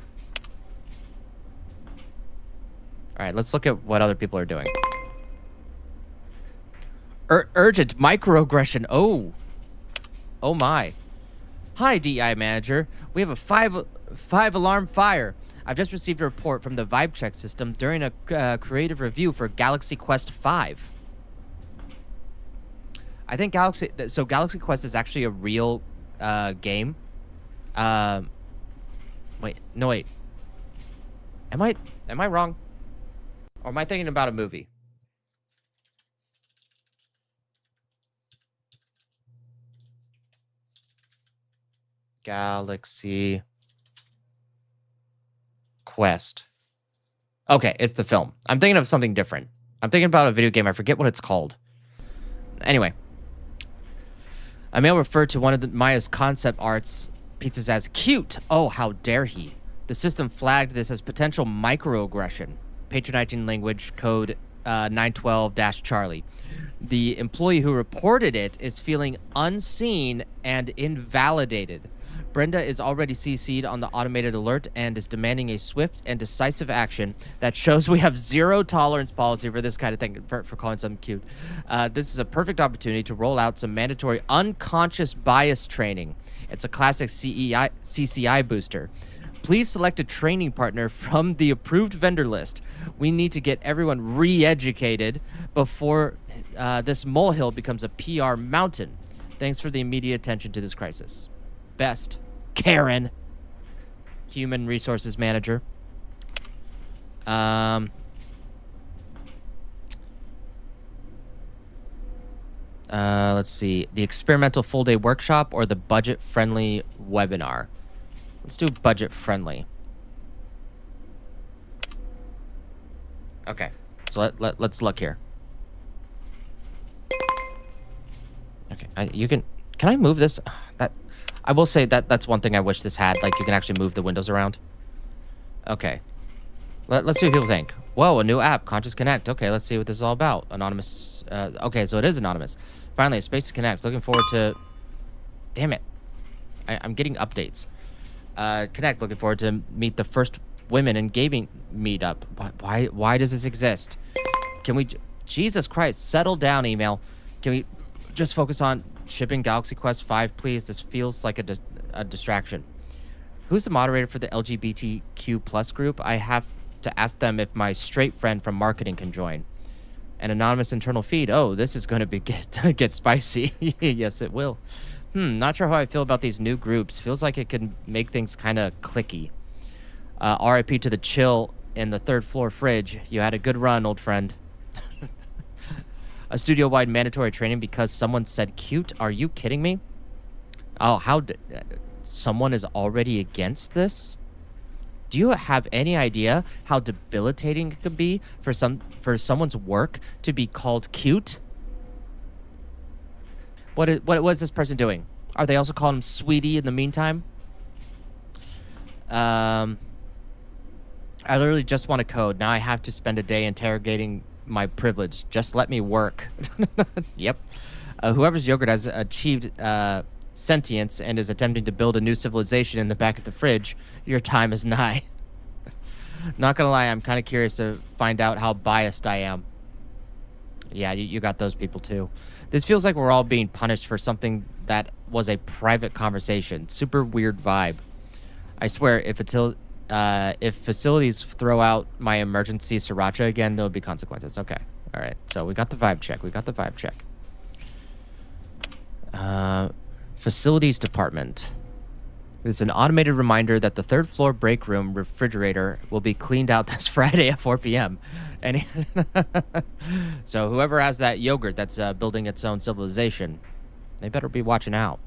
All right, let's look at what other people are doing. Urgent microaggression. Oh my. Hi, DEI Manager. We have a five alarm fire. I've just received a report from the vibe check system during a creative review for Galaxy Quest 5. I think Galaxy Quest is actually a real game. Wait. Am I wrong? Or am I thinking about a movie? Galaxy Quest. Okay, it's the film. I'm thinking of something different. I'm thinking about a video game. I forget what it's called. Anyway. I may refer to one of Maya's concept arts pizzas as cute. Oh, how dare he. The system flagged this as potential microaggression. Patronizing language code 912-Charlie. The employee who reported it is feeling unseen and invalidated. Brenda is already CC'd on the automated alert and is demanding a swift and decisive action that shows we have zero tolerance policy for this kind of thing, for calling something cute. This is a perfect opportunity to roll out some mandatory unconscious bias training. It's a classic CCI booster. Please select a training partner from the approved vendor list. We need to get everyone re-educated before this molehill becomes a PR mountain. Thanks for the immediate attention to this crisis. Best, Karen, Human Resources Manager. Let's see. The experimental full-day workshop or the budget-friendly webinar? Let's do budget-friendly. Okay. So let's look here. Okay. Can I move this? I will say that's one thing I wish this had. Like, you can actually move the windows around. Okay. Let's see what people think. Whoa, a new app, Conscious Connect. Okay, let's see what this is all about. Anonymous. Okay, so it is anonymous. Finally, a space to connect. Looking forward to... Damn it. I'm getting updates. Connect. Looking forward to meet the first women in gaming meetup. Why does this exist? Can we... Jesus Christ. Settle down, email. Can we just focus on... shipping Galaxy Quest 5, please. This feels like a distraction. Who's the moderator for the LGBTQ plus group? I have to ask them if my straight friend from marketing can join. An anonymous internal feed. Oh, this is going to be get spicy. Yes, it will. Not sure how I feel about these new groups. Feels like it could make things kind of clicky. RIP to the chill in the third floor fridge. You had a good run, old friend. A studio-wide mandatory training because someone said cute? Are you kidding me? Oh, someone is already against this? Do you have any idea how debilitating it could be for someone's work to be called cute? What is this person doing? Are they also calling him sweetie in the meantime? I literally just want to code. Now I have to spend a day interrogating my privilege. Just let me work. Yep. Whoever's yogurt has achieved sentience and is attempting to build a new civilization in the back of the fridge, your time is nigh. Not gonna lie, I'm kind of curious to find out how biased I am. Yeah, you got those people too. This feels like we're all being punished for something that was a private conversation. Super weird vibe. I swear, if facilities throw out my emergency sriracha again, there'll be consequences. Okay. All right. So we got the vibe check. Facilities department. It's an automated reminder that the third floor break room refrigerator will be cleaned out this Friday at 4 p.m. And so whoever has that yogurt that's building its own civilization, they better be watching out.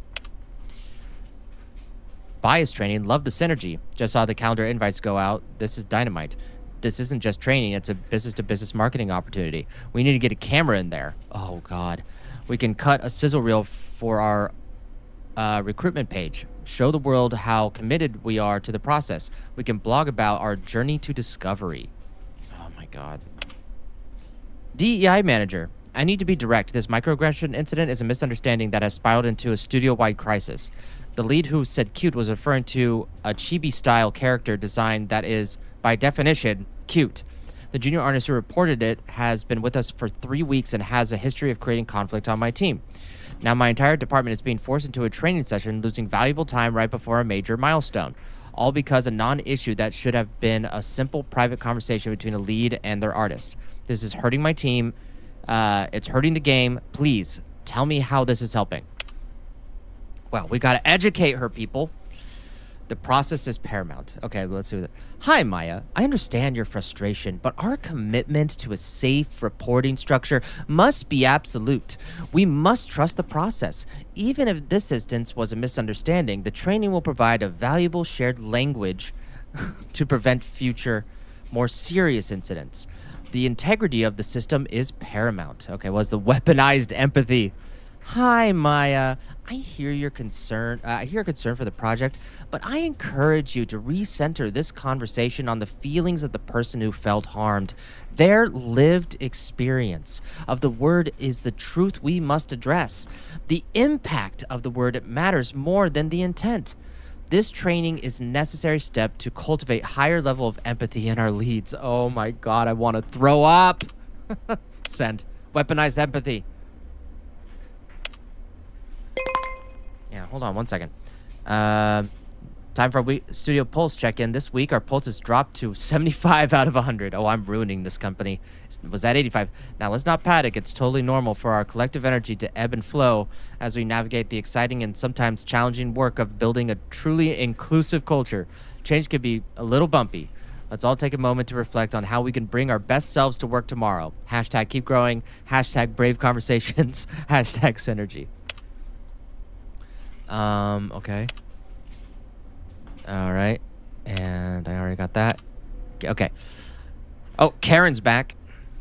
Bias training. Love the synergy. Just saw the calendar invites go out. This is dynamite. This isn't just training. It's a business-to-business marketing opportunity. We need to get a camera in there. Oh, God. We can cut a sizzle reel for our recruitment page. Show the world how committed we are to the process. We can blog about our journey to discovery. Oh, my God. DEI Manager. I need to be direct. This microaggression incident is a misunderstanding that has spiraled into a studio-wide crisis. The lead who said cute was referring to a chibi-style character design that is, by definition, cute. The junior artist who reported it has been with us for 3 weeks and has a history of creating conflict on my team. Now my entire department is being forced into a training session, losing valuable time right before a major milestone. All because a non-issue that should have been a simple private conversation between a lead and their artist. This is hurting my team. It's hurting the game. Please, tell me how this is helping. Well, we got to educate her, people. The process is paramount. Okay, let's see. Hi, Maya. I understand your frustration, but our commitment to a safe reporting structure must be absolute. We must trust the process. Even if this instance was a misunderstanding, the training will provide a valuable shared language to prevent future, more serious incidents. The integrity of the system is paramount. Okay, was the weaponized empathy. Hi, Maya. I hear your concern. I hear concern for the project, but I encourage you to recenter this conversation on the feelings of the person who felt harmed. Their lived experience of the word is the truth we must address. The impact of the word matters more than the intent. This training is a necessary step to cultivate higher level of empathy in our leads. Oh my God, I want to throw up. Send. Weaponized empathy. Yeah, hold on one second. Time for a studio pulse check-in. This week, our pulse has dropped to 75 out of 100. Oh, I'm ruining this company. It was at 85. Now, let's not panic. It's totally normal for our collective energy to ebb and flow as we navigate the exciting and sometimes challenging work of building a truly inclusive culture. Change can be a little bumpy. Let's all take a moment to reflect on how we can bring our best selves to work tomorrow. Hashtag keep growing. Hashtag brave conversations. Hashtag synergy. Okay. All right. And I already got that. Okay. Oh, Karen's back.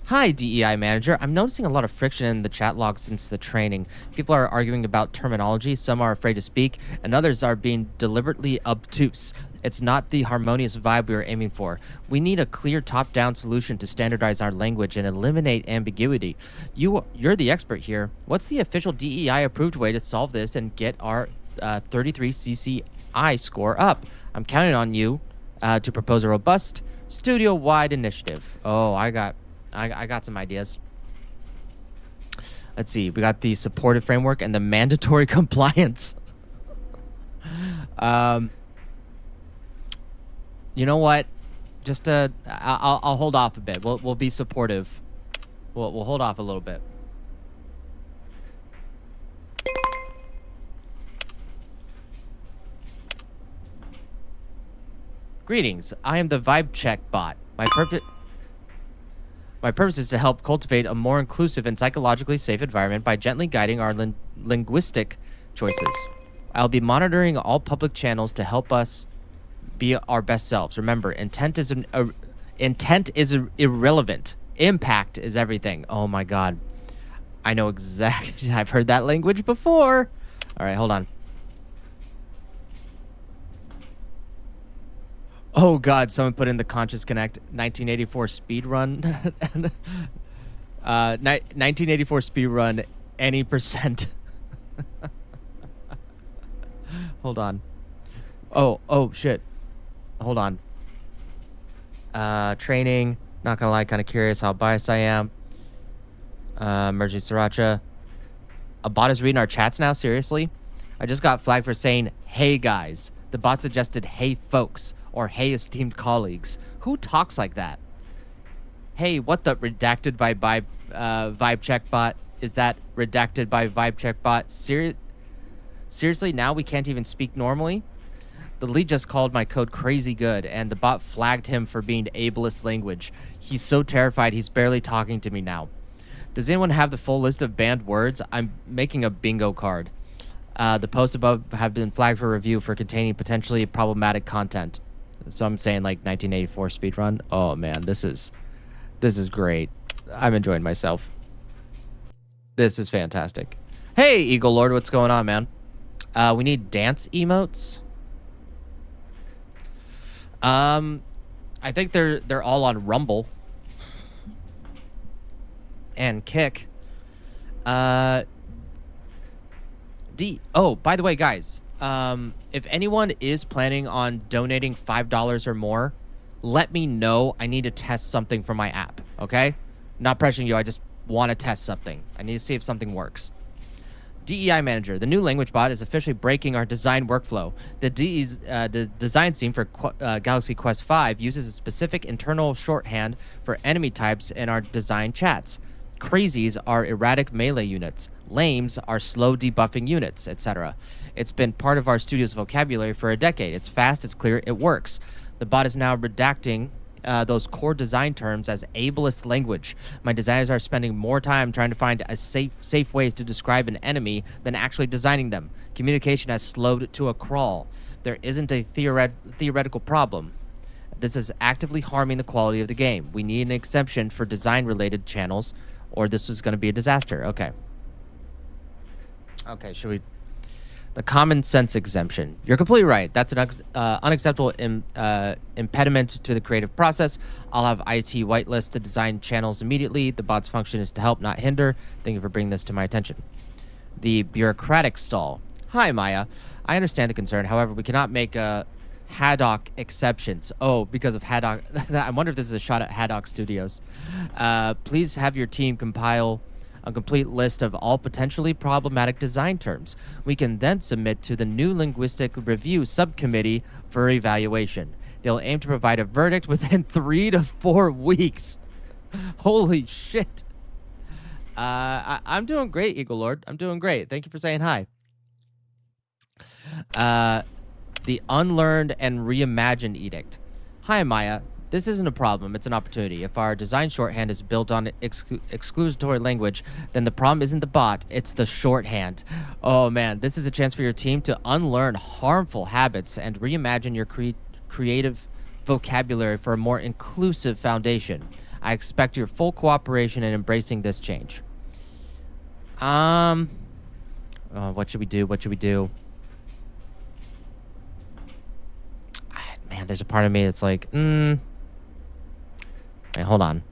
Hi, DEI Manager. I'm noticing a lot of friction in the chat log since the training. People are arguing about terminology. Some are afraid to speak, and others are being deliberately obtuse. It's not the harmonious vibe we are aiming for. We need a clear top-down solution to standardize our language and eliminate ambiguity. You're the expert here. What's the official DEI-approved way to solve this and get our 33 CCI score up? I'm counting on you to propose a robust studio-wide initiative. Oh, I got some ideas. Let's see. We got the supportive framework and the mandatory compliance. You know what? Just I'll hold off a bit. We'll be supportive. We'll hold off a little bit. Greetings. I am the Vibe Check bot. My purpose is to help cultivate a more inclusive and psychologically safe environment by gently guiding our linguistic choices. I'll be monitoring all public channels to help us be our best selves. Remember, intent is irrelevant. Impact is everything. Oh my god. I know exactly. I've heard that language before. All right, hold on. Oh god, someone put in the Conscious Connect 1984 speed run. 1984 speed run any percent. Hold on. Oh shit. Hold on. Training. Not gonna lie, kind of curious how biased I am. Merging Sriracha. A bot is reading our chats now? Seriously? I just got flagged for saying, hey guys. The bot suggested, hey folks. Or hey esteemed colleagues. Who talks like that? Hey, what the redacted by Vibe Check bot? Is that redacted by Vibe Check bot? Seriously, now we can't even speak normally? The lead just called my code crazy good, and the bot flagged him for being ableist language. He's so terrified he's barely talking to me now. Does anyone have the full list of banned words? I'm making a bingo card. The posts above have been flagged for review for containing potentially problematic content. So I'm saying like 1984 speedrun. Oh man, this is great. I'm enjoying myself. This is fantastic. Hey, Eagle Lord, what's going on, man? We need dance emotes. I think they're all on Rumble and Kick. Oh, by the way, guys, if anyone is planning on donating $5 or more, let me know. I need to test something for my app, okay? Not pressuring you. I just want to test something. I need to see if something works. DEI Manager. The new language bot is officially breaking our design workflow. The design scene for Galaxy Quest 5 uses a specific internal shorthand for enemy types in our design chats. Crazies are erratic melee units. Lames are slow debuffing units, etc. It's been part of our studio's vocabulary for a decade. It's fast, it's clear, it works. The bot is now redacting those core design terms as ableist language. My designers are spending more time trying to find a safe ways to describe an enemy than actually designing them. Communication has slowed to a crawl. There isn't a theoretical problem. This is actively harming the quality of the game. We need an exemption for design-related channels, or this is going to be a disaster. Okay. Okay, should we... The common sense exemption. You're completely right. That's an unacceptable impediment to the creative process. I'll have IT whitelist the design channels immediately. The bot's function is to help, not hinder. Thank you for bringing this to my attention. The bureaucratic stall. Hi, Maya. I understand the concern. However, we cannot make Haddock exceptions. Oh, because of Haddock. I wonder if this is a shot at Haddock Studios. Please have your team compile a complete list of all potentially problematic design terms. We can then submit to the new linguistic review subcommittee for evaluation. They'll aim to provide a verdict within 3 to 4 weeks. Holy shit. I'm doing great, Eagle Lord. I'm doing great. Thank you for saying hi. The Unlearned and Reimagined Edict. Hi, Maya. This isn't a problem, it's an opportunity. If our design shorthand is built on exclusatory language, then the problem isn't the bot, it's the shorthand. Oh man, this is a chance for your team to unlearn harmful habits and reimagine your creative vocabulary for a more inclusive foundation. I expect your full cooperation in embracing this change. What should we do? What should we do? Man, there's a part of me that's like, Wait, hold on.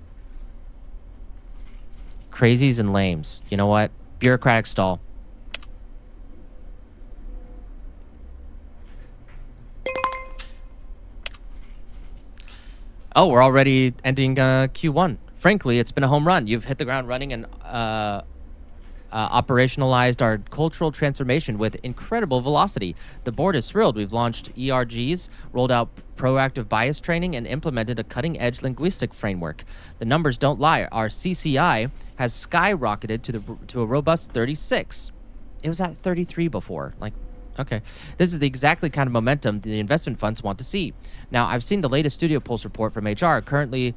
Crazies and lames. You know what? Bureaucratic stall. Oh, we're already ending Q1. Frankly, it's been a home run. You've hit the ground running and operationalized our cultural transformation with incredible velocity. The board is thrilled. We've launched ERGs, rolled out proactive bias training, and implemented a cutting-edge linguistic framework. The numbers don't lie. Our CCI has skyrocketed to a robust 36. It was at 33 before. Like, okay. This is the exactly kind of momentum the investment funds want to see. Now, I've seen the latest Studio Pulse report from HR, currently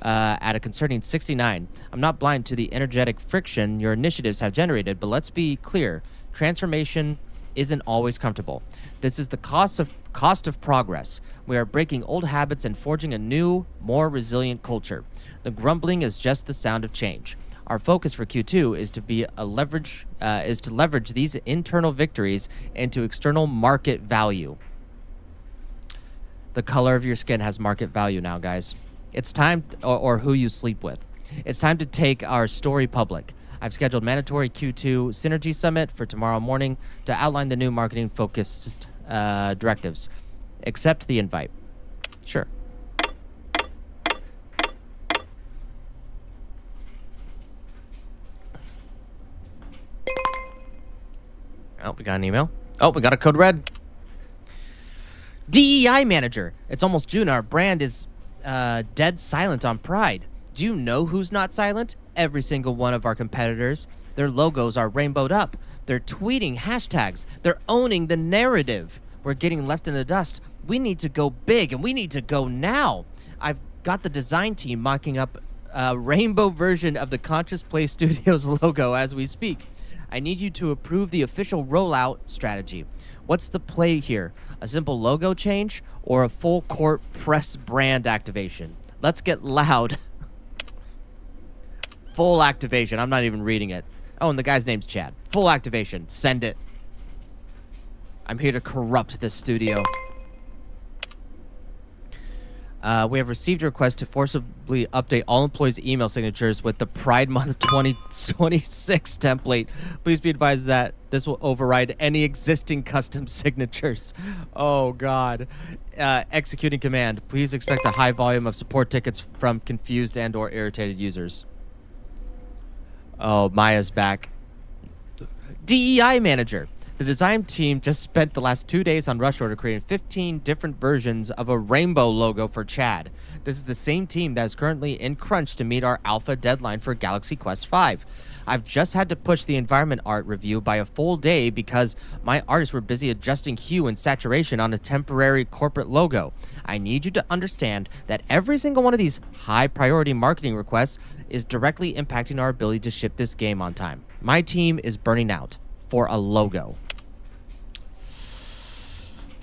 at a concerning 69. I'm not blind to the energetic friction your initiatives have generated, but let's be clear. Transformation isn't always comfortable. This is the cost of progress. We are breaking old habits and forging a new, more resilient culture. The grumbling is just the sound of change. Our focus for Q2 is to leverage these internal victories into external market value. The color of your skin has market value now, guys. It's time, or who you sleep with. It's time to take our story public. I've scheduled mandatory Q2 Synergy Summit for tomorrow morning to outline the new marketing-focused directives. Accept the invite. Sure. Oh, we got an email. Oh, we got a code red. DEI Manager. It's almost June. Our brand is dead silent on Pride. Do you know who's not silent? Every single one of our competitors. Their logos are rainbowed up. They're tweeting hashtags. They're owning the narrative. We're getting left in the dust. We need to go big, and we need to go now. I've got the design team mocking up a rainbow version of the Conscious Play Studios logo as we speak. I need you to approve the official rollout strategy. What's the play here? A simple logo change or a full court press brand activation? Let's get loud. Full activation. I'm not even reading it. Oh, and the guy's name's Chad. Full activation. Send it. I'm here to corrupt this studio. We have received a request to forcibly update all employees' email signatures with the Pride Month 2026 template. Please be advised that this will override any existing custom signatures. Oh, God. Executing command. Please expect a high volume of support tickets from confused and or irritated users. Oh, Maya's back. DEI Manager. The design team just spent the last 2 days on rush order creating 15 different versions of a rainbow logo for Chad. This is the same team that is currently in crunch to meet our alpha deadline for Galaxy Quest 5. I've just had to push the environment art review by a full day because my artists were busy adjusting hue and saturation on a temporary corporate logo. I need you to understand that every single one of these high priority marketing requests is directly impacting our ability to ship this game on time. My team is burning out for a logo.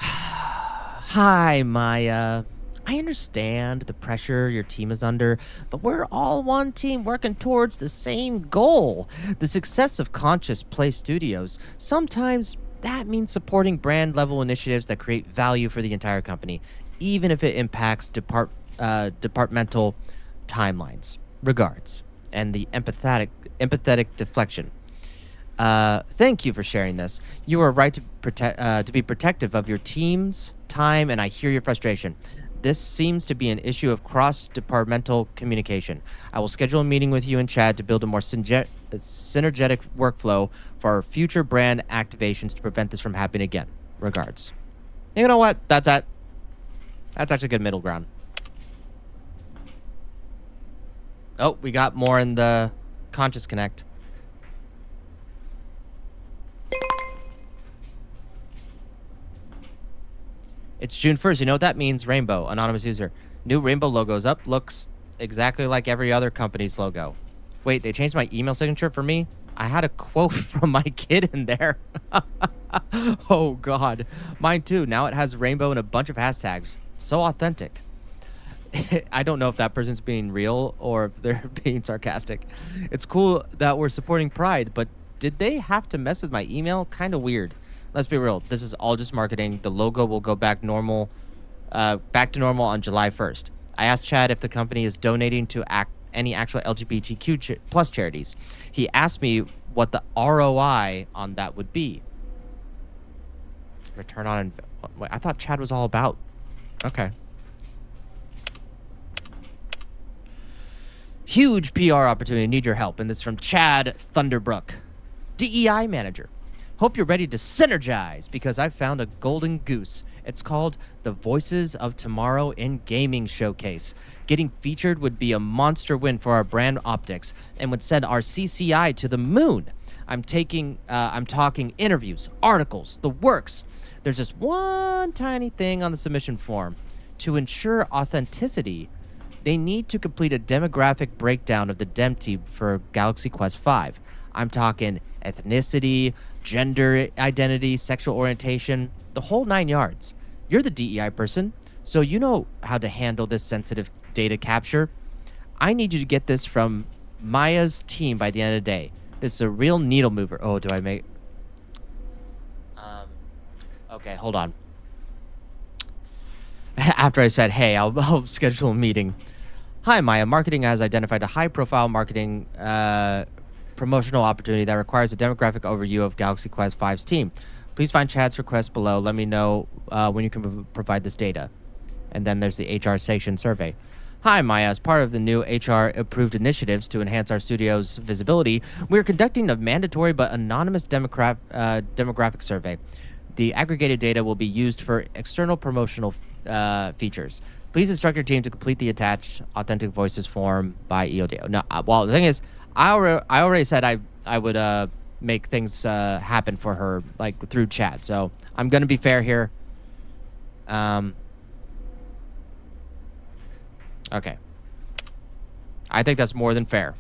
Hi, Maya. I understand the pressure your team is under, but we're all one team working towards the same goal. The success of Conscious Play Studios. Sometimes that means supporting brand-level initiatives that create value for the entire company, even if it impacts departmental timelines. Regards. And the empathetic deflection. Thank you for sharing this. You are right to be protective of your team's time, and I hear your frustration. This seems to be an issue of cross-departmental communication. I will schedule a meeting with you and Chad to build a more synergetic workflow for our future brand activations to prevent this from happening again. Regards. You know what? That's actually good middle ground. Oh, we got more in the Conscious Connect. It's June 1st. You know what that means? Rainbow. Anonymous user. New rainbow logo's up. Looks exactly like every other company's logo. Wait, they changed my email signature for me? I had a quote from my kid in there. Oh, God. Mine, too. Now it has rainbow and a bunch of hashtags. So authentic. I don't know if that person's being real or if they're being sarcastic. It's cool that we're supporting Pride, but did they have to mess with my email? Kind of weird. Let's be real. This is all just marketing. The logo will go back to normal on July 1st. I asked Chad if the company is donating to any actual LGBTQ plus charities. He asked me what the ROI on that would be. Return on. Wait, I thought Chad was all about. Okay. Huge PR opportunity. Need your help. And this is from Chad Thunderbrook. DEI Manager. Hope you're ready to synergize because I've found a golden goose. It's called the Voices of Tomorrow in Gaming Showcase. Getting featured would be a monster win for our brand optics and would send our CCI to the moon. I'm talking interviews, articles, the works. There's just one tiny thing on the submission form. To ensure authenticity, they need to complete a demographic breakdown of the Dem team for Galaxy Quest V. I'm talking ethnicity, gender identity, sexual orientation, the whole 9 yards. You're the DEI person, so you know how to handle this sensitive data capture. I need you to get this from Maya's team by the end of the day. This is a real needle mover. Oh, do I make... Okay, hold on. After I said, hey, I'll schedule a meeting. Hi, Maya. Marketing has identified a high-profile marketing promotional opportunity that requires a demographic overview of Galaxy Quest V's team. Please find Chad's request below. Let me know when you can provide this data. And then there's the HR station survey. Hi, Maya. As part of the new HR-approved initiatives to enhance our studio's visibility, we're conducting a mandatory but anonymous demographic survey. The aggregated data will be used for external promotional features. Please instruct your team to complete the attached authentic voices form by EOD. No, well, the thing is, I already said I would make things happen for her, like through chat. So I'm gonna be fair here. Okay. I think that's more than fair.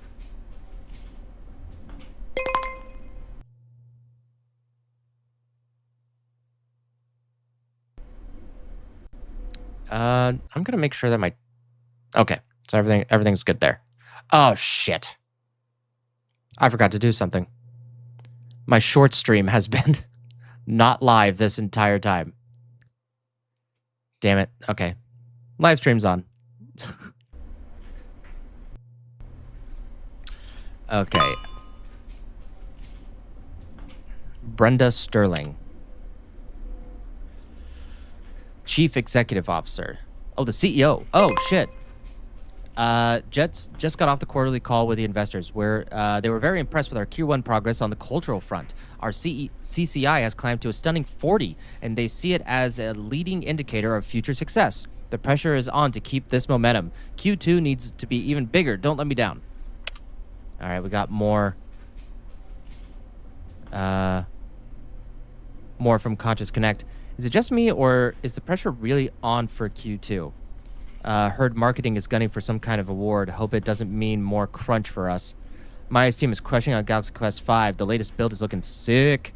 I'm gonna make sure that my... Okay, so everything's good there. Oh, shit. I forgot to do something. My short stream has been not live this entire time. Damn it. Okay. Live stream's on. Okay. Brenda Sterling. Chief Executive Officer. Oh, the CEO. Oh, shit. Jets just got off the quarterly call with the investors where they were very impressed with our Q1 progress on the cultural front. Our CCI has climbed to a stunning 40, and they see it as a leading indicator of future success. The pressure is on to keep this momentum. Q2 needs to be even bigger. Don't let me down. All right, we got more. More from Conscious Connect. Is it just me, or is the pressure really on for Q2? Heard marketing is gunning for some kind of award. Hope it doesn't mean more crunch for us. Maya's team is crushing on Galaxy Quest V. The latest build is looking sick.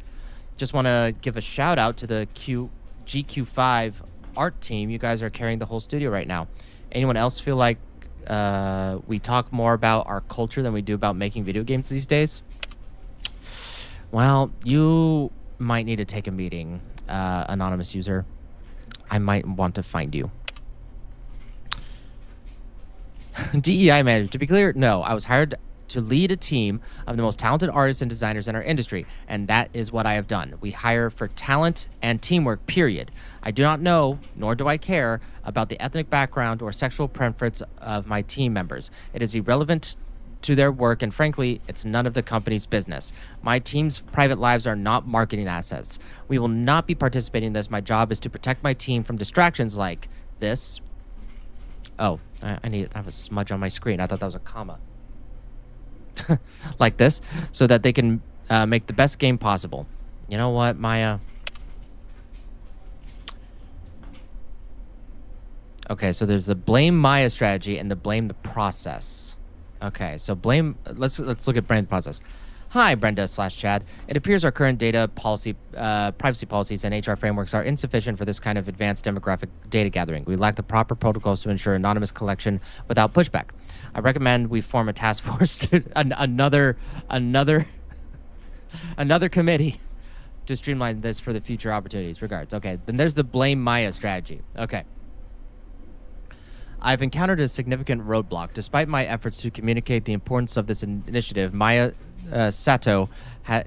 Just want to give a shout out to the GQ5 art team. You guys are carrying the whole studio right now. Anyone else feel like we talk more about our culture than we do about making video games these days? Well, you might need to take a meeting, anonymous user. I might want to find you. DEI manager. To be clear, no. I was hired to lead a team of the most talented artists and designers in our industry, and that is what I have done. We hire for talent and teamwork, period. I do not know, nor do I care, about the ethnic background or sexual preference of my team members. It is irrelevant to their work, and frankly, it's none of the company's business. My team's private lives are not marketing assets. We will not be participating in this. My job is to protect my team from distractions like this. Oh, I have a smudge on my screen. I thought that was a comma. Like this, so that they can make the best game possible. You know what, Maya? Okay, so there's the blame Maya strategy and the blame the process. Okay, so blame. Let's look at blame the process. Hi, Brenda/Chad. It appears our current data policy, privacy policies and HR frameworks are insufficient for this kind of advanced demographic data gathering. We lack the proper protocols to ensure anonymous collection without pushback. I recommend we form a task force to another committee to streamline this for the future opportunities. Regards. Okay, then there's the blame Maya strategy. Okay. I've encountered a significant roadblock. Despite my efforts to communicate the importance of this initiative, Maya Sato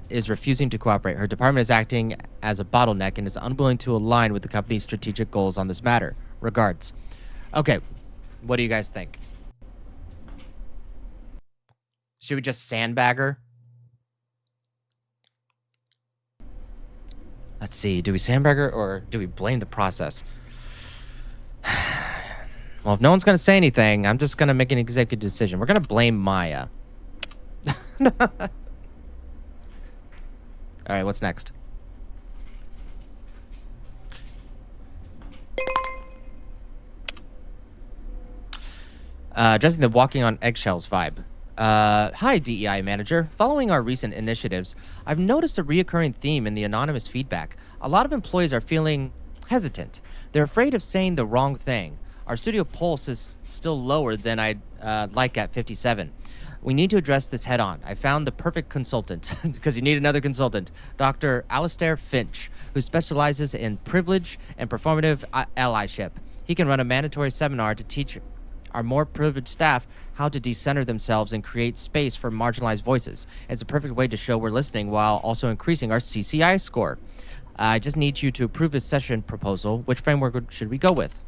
is refusing to cooperate. Her department is acting as a bottleneck and is unwilling to align with the company's strategic goals on this matter. Regards. Okay, what do you guys think? Should we just sandbag her? Let's see. Do we sandbag her or do we blame the process? Well, if no one's going to say anything, I'm just going to make an executive decision. We're going to blame Maya. All right, what's next? Addressing the walking on eggshells vibe. Hi, DEI Manager. Following our recent initiatives, I've noticed a reoccurring theme in the anonymous feedback. A lot of employees are feeling hesitant. They're afraid of saying the wrong thing. Our studio pulse is still lower than I'd like at 57. We need to address this head on. I found the perfect consultant, because you need another consultant, Dr. Alistair Finch, who specializes in privilege and performative allyship. He can run a mandatory seminar to teach our more privileged staff how to decenter themselves and create space for marginalized voices. It's a perfect way to show we're listening while also increasing our CCI score. I just need you to approve his session proposal. Which framework should we go with?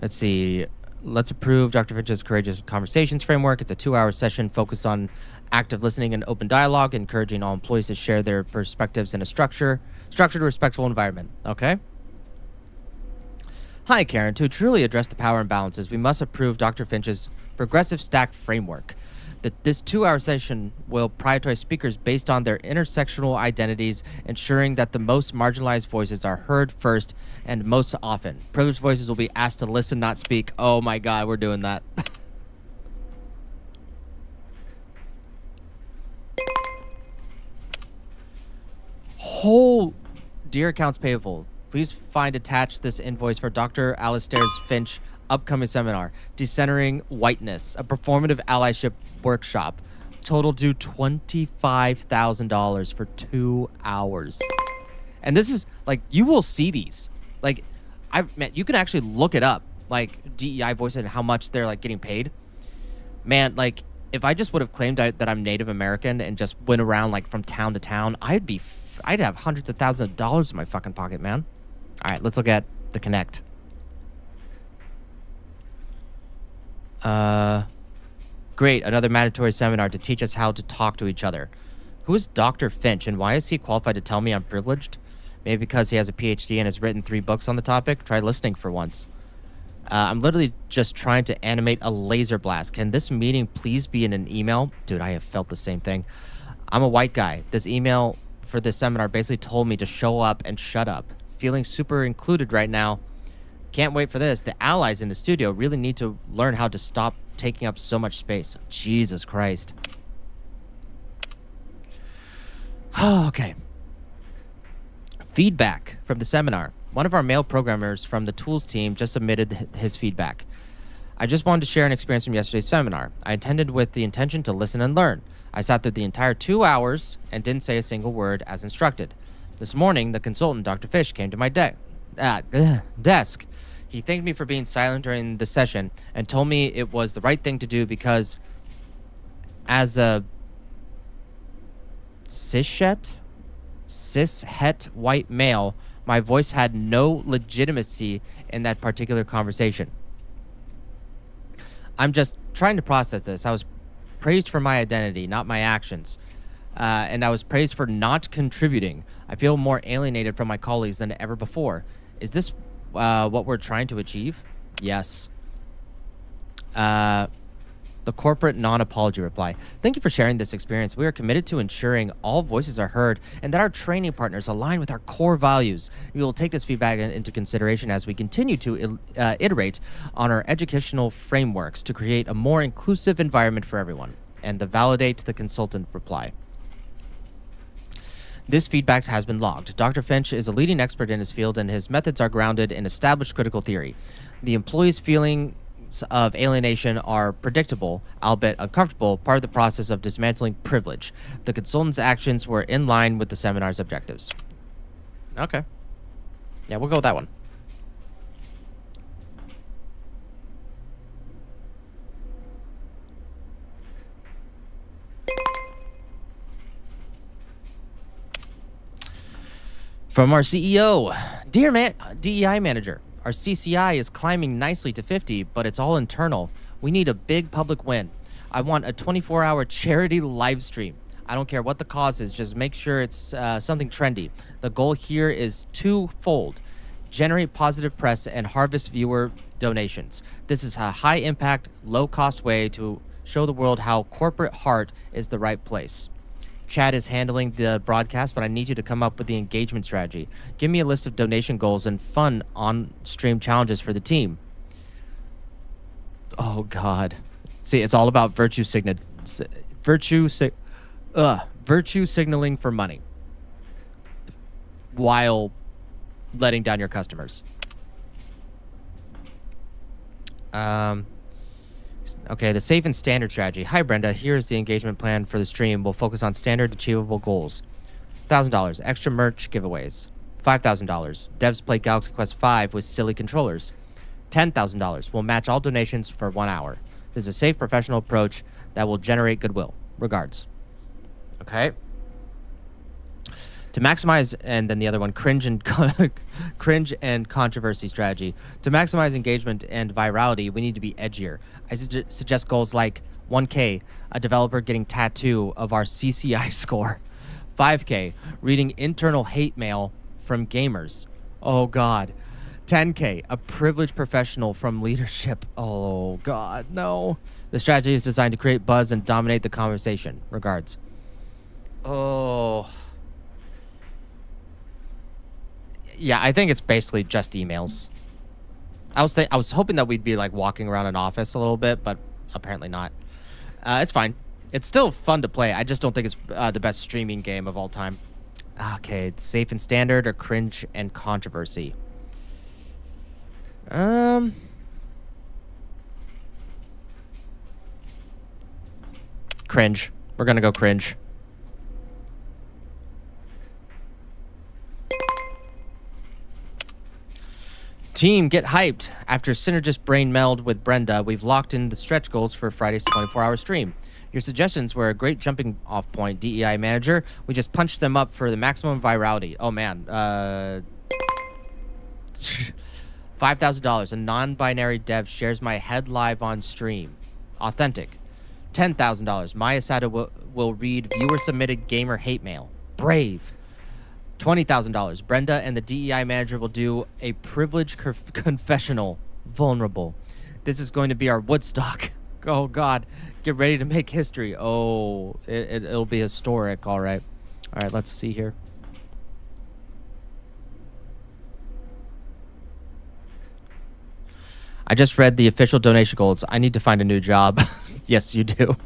Let's see. Let's approve Dr. Finch's Courageous Conversations framework. It's a 2-hour session focused on active listening and open dialogue, encouraging all employees to share their perspectives in a structured, respectful environment. Okay? Hi, Karen. To truly address the power imbalances, we must approve Dr. Finch's Progressive Stack framework. This 2-hour session will prioritize speakers based on their intersectional identities, ensuring that the most marginalized voices are heard first and most often. Privileged voices will be asked to listen, not speak. Oh my God, we're doing that. Dear accounts payable, please find attached this invoice for Dr. Alistair Finch upcoming seminar, Decentering Whiteness, a performative allyship workshop. Total due $25,000 for 2 hours. And this is like, you will see these. Like, you can actually look it up, like DEI voice and how much they're like getting paid. Man, like if I just would have claimed that I'm Native American and just went around like from town to town, I'd have hundreds of thousands of dollars in my fucking pocket, man. All right, let's look at the Connect. Great, another mandatory seminar to teach us how to talk to each other. Who is Dr. Finch and why is he qualified to tell me I'm privileged? Maybe because he has a PhD and has written 3 books on the topic? Try listening for once. I'm literally just trying to animate a laser blast. Can this meeting please be in an email? Dude, I have felt the same thing. I'm a white guy. This email for this seminar basically told me to show up and shut up. Feeling super included right now. Can't wait for this. The allies in the studio really need to learn how to stop taking up so much space. Jesus Christ. Oh, okay. Feedback from the seminar. One of our male programmers from the tools team just submitted his feedback. I just wanted to share an experience from yesterday's seminar. I attended with the intention to listen and learn. I sat through the entire 2 hours and didn't say a single word as instructed. This morning, the consultant, Dr. Fish, came to my desk. He thanked me for being silent during the session and told me it was the right thing to do because as a cishet white male, my voice had no legitimacy in that particular conversation. I'm just trying to process this. I was praised for my identity, not my actions. And I was praised for not contributing. I feel more alienated from my colleagues than ever before. Is this what we're trying to achieve? Yes. The corporate non-apology reply. Thank you for sharing this experience. We are committed to ensuring all voices are heard and that our training partners align with our core values. We will take this feedback into consideration as we continue to iterate on our educational frameworks to create a more inclusive environment for everyone. And the validate the consultant reply. This feedback has been logged. Dr. Finch is a leading expert in his field and his methods are grounded in established critical theory. The employees' feelings of alienation are predictable, albeit uncomfortable, part of the process of dismantling privilege. The consultant's actions were in line with the seminar's objectives. Okay. Yeah, we'll go with that one. From our CEO, Dear DEI Manager, our CCI is climbing nicely to 50, but it's all internal. We need a big public win. I want a 24-hour charity live stream. I don't care what the cause is. Just make sure it's something trendy. The goal here is twofold. Generate positive press and harvest viewer donations. This is a high-impact, low-cost way to show the world how corporate heart is the right place. Chad is handling the broadcast, but I need you to come up with the engagement strategy. Give me a list of donation goals and fun on-stream challenges for the team. Oh, God. See, it's all about virtue signaling for money while letting down your customers. Okay, the safe and standard strategy. Hi, Brenda. Here's the engagement plan for the stream. We'll focus on standard achievable goals. $1,000. Extra merch giveaways. $5,000. Devs play Galaxy Quest 5 with silly controllers. $10,000. We'll match all donations for 1 hour. This is a safe, professional approach that will generate goodwill. Regards. Okay. To maximize, and then the other one, cringe and controversy strategy. To maximize engagement and virality, we need to be edgier. I suggest goals like 1K, a developer getting tattoo of our CCI score. 5K, reading internal hate mail from gamers. Oh, God. 10K, a privileged professional from leadership. Oh, God, no. The strategy is designed to create buzz and dominate the conversation. Regards. Oh. Yeah, I think it's basically just emails. I was hoping that we'd be like walking around an office a little bit, but apparently not. It's fine. It's still fun to play. I just don't think it's the best streaming game of all time. Okay, it's safe and standard or cringe and controversy. Cringe. We're gonna go cringe. Team, get hyped. After synergist brain meld with Brenda, we've locked in the stretch goals for Friday's 24-hour stream. Your suggestions were a great jumping off point, DEI Manager. We just punched them up for the maximum virality. Oh, man. $5,000. A non-binary dev shares my head live on stream. Authentic. $10,000. Maya Sada will read viewer-submitted gamer hate mail. Brave. $20,000. Brenda and the DEI manager will do a privilege confessional. Vulnerable. This is going to be our Woodstock. Oh, God. Get ready to make history. Oh, it'll be historic. All right. All right, let's see here. I just read the official donation goals. I need to find a new job. Yes, you do.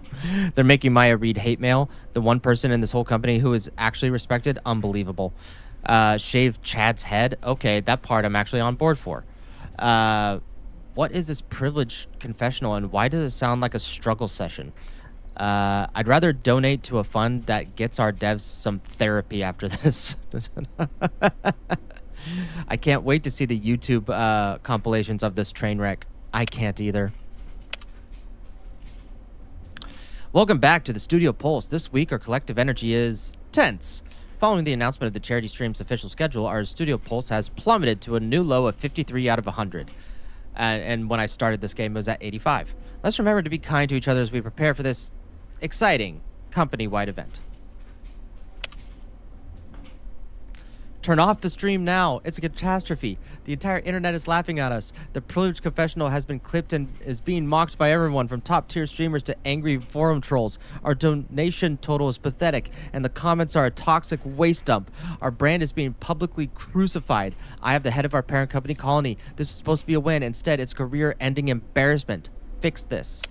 They're making Maya read hate mail. The one person in this whole company who is actually respected. Unbelievable. Shave Chad's head. Okay, that part I'm actually on board for. What is this privilege confessional and why does it sound like a struggle session? I'd rather donate to a fund that gets our devs some therapy after this. I can't wait to see the YouTube compilations of this train wreck. I can't either. Welcome back to the Studio Pulse. This week, our collective energy is tense. Following the announcement of the charity stream's official schedule, our Studio Pulse has plummeted to a new low of 53 out of 100. And when I started this game, it was at 85. Let's remember to be kind to each other as we prepare for this exciting company-wide event. Turn off the stream now. It's a catastrophe. The entire internet is laughing at us. The privileged confessional has been clipped and is being mocked by everyone from top-tier streamers to angry forum trolls. Our donation total is pathetic, and the comments are a toxic waste dump. Our brand is being publicly crucified. I have the head of our parent company, Colony. This was supposed to be a win. Instead, it's career-ending embarrassment. Fix this.